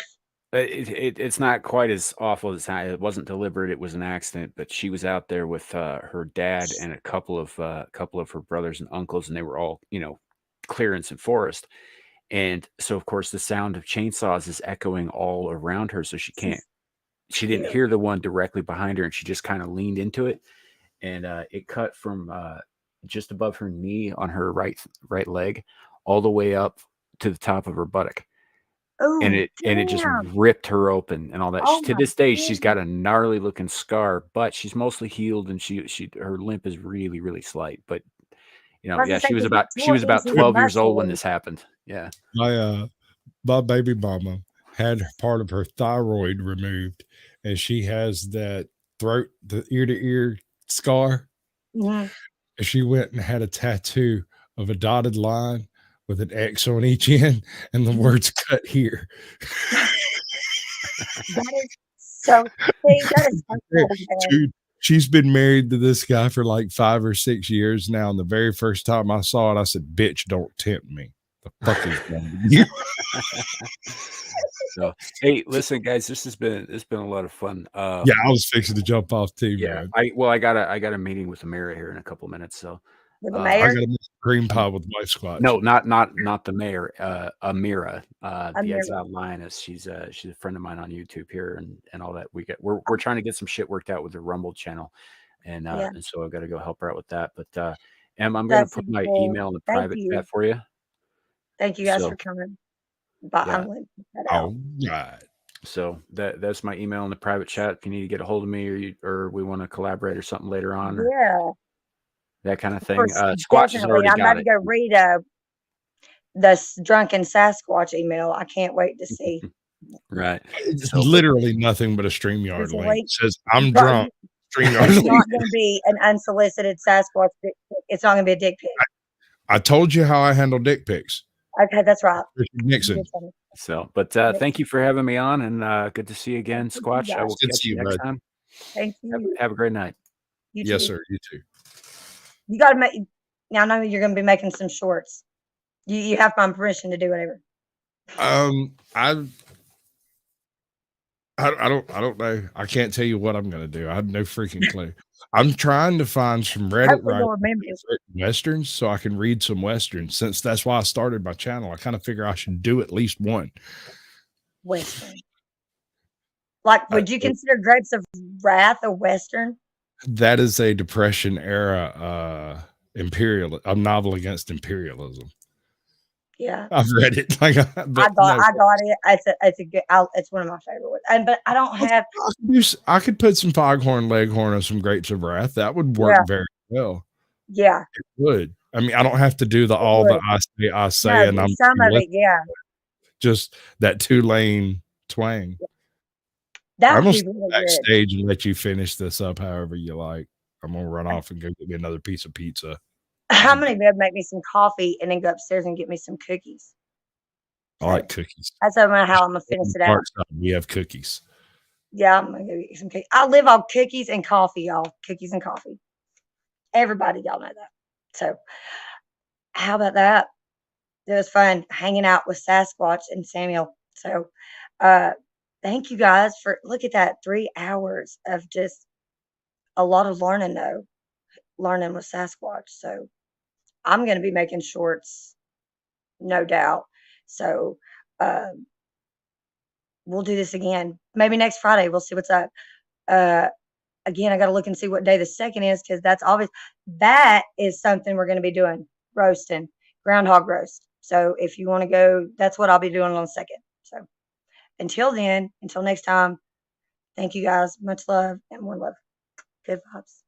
It's not quite as awful as it wasn't deliberate. It was an accident, but she was out there with her dad and a couple of her brothers and uncles, and they were all, clearing some forest. And so, of course, the sound of chainsaws is echoing all around her. So she didn't hear the one directly behind her, and she just kind of leaned into it, and it cut from just above her knee on her right leg all the way up to the top of her buttock. Oh, And it just damn. ripped her open and all that. Oh To my this day, she's got goodness. a gnarly looking scar, but she's mostly healed, and her limp is really, really slight. But I was yeah, gonna say, she was 'cause about it tore into the 12 years old when muscle. this happened. Yeah. My baby mama had part of her thyroid removed, and she has that throat, the ear to ear scar. Mhm. And she went and had a tattoo of a dotted line with an X on each end and the words "cut here." That is so, see, that is so cool, man. Dude, she's been married to this guy for like 5 or 6 years now. And the very first time I saw it, I said, "Bitch, don't tempt me. The fuck is wrong with you?" So, hey, listen, guys, it's been a lot of fun. Yeah, I was fixing to jump off too, Yeah. man. I got a meeting with Amira here in a couple minutes. So, With the I mayor, got a cream pie with white squash. no, not the mayor, Amira, the Amira. exiled lioness. She's a friend of mine on YouTube here and all that. We're trying to get some shit worked out with the Rumble channel, and Yeah. and so I've got to go help her out with that. But Em, I'm gonna That's put super my cool. email in the Thank private you. chat for you. Thank you guys So for coming. But yeah, I'm going to put that out. All right. so that's my email in the private chat. If you need to get a hold of me or we want to collaborate or something later on or Yeah, that kind of of thing. course, Squatch has definitely. already I'm about got to it. go read the drunken Sasquatch email. I can't wait to see. Right. It's So, but literally nothing but a StreamYard There's a link. link. It says, "I'm But drunk." StreamYard it's link. not going to be an unsolicited Sasquatch dick pic. It's not going to be a dick pic. I told you how I handle dick pics. Okay, that's right. Richard You Nixon. did tell me. So, but Yep. thank you for having me on, and good to see you again, Thank you, Squatch. I guys. will Good to catch see you you, next bud. time. Thank you. Have a great night. You Yes, too. sir. You too. You got to make. Now I know you're going to be making some shorts. You have my permission to do whatever. I don't know. I can't tell you what I'm gonna do. I have no freaking clue. I'm trying to find some Reddit Hopefully writers you'll remember. westerns so I can read some westerns. Since that's why I started my channel, I kind of figure I should do at least one. Western. Like, would you consider Grapes of Wrath a Western? That is a Depression era a novel against imperialism. Yeah, I've read it. Like, I got it. It's a good. It's one of my favorite ones. But I don't have. I could put some Foghorn Leghorn and some Grapes of Wrath. That would work Yeah. very well. Yeah. It would. I mean, I don't have to do the all would. the I say, No, and I'm some of it. Yeah, just that 2-lane twang. that I'm would gonna be stay really good. backstage and let you finish this up however you like. I'm gonna run off and go get me another piece of pizza. I'm gonna be able to make me some coffee and then go upstairs and get me some cookies. I like cookies. That's how I'm gonna finish it out. Dark side, we have cookies. Yeah, I'm gonna go eat some cookies. I live on cookies and coffee, y'all. Cookies and coffee. Everybody, y'all know that. So, how about that? It was fun hanging out with Sasquatch and Samuel. So, thank you guys for look at that 3 hours of just a lot of learning though, learning with Sasquatch. So, I'm gonna be making shorts, no doubt. So, um, we'll do this again. Maybe next Friday. We'll see what's up. Uh, again, I got to look and see what day the second is because that's obvious. That is something we're going to be doing roasting, groundhog roast. So if you want to go, that's what I'll be doing on the second. So until then, until next time, thank you guys. Much love and more love. Good vibes.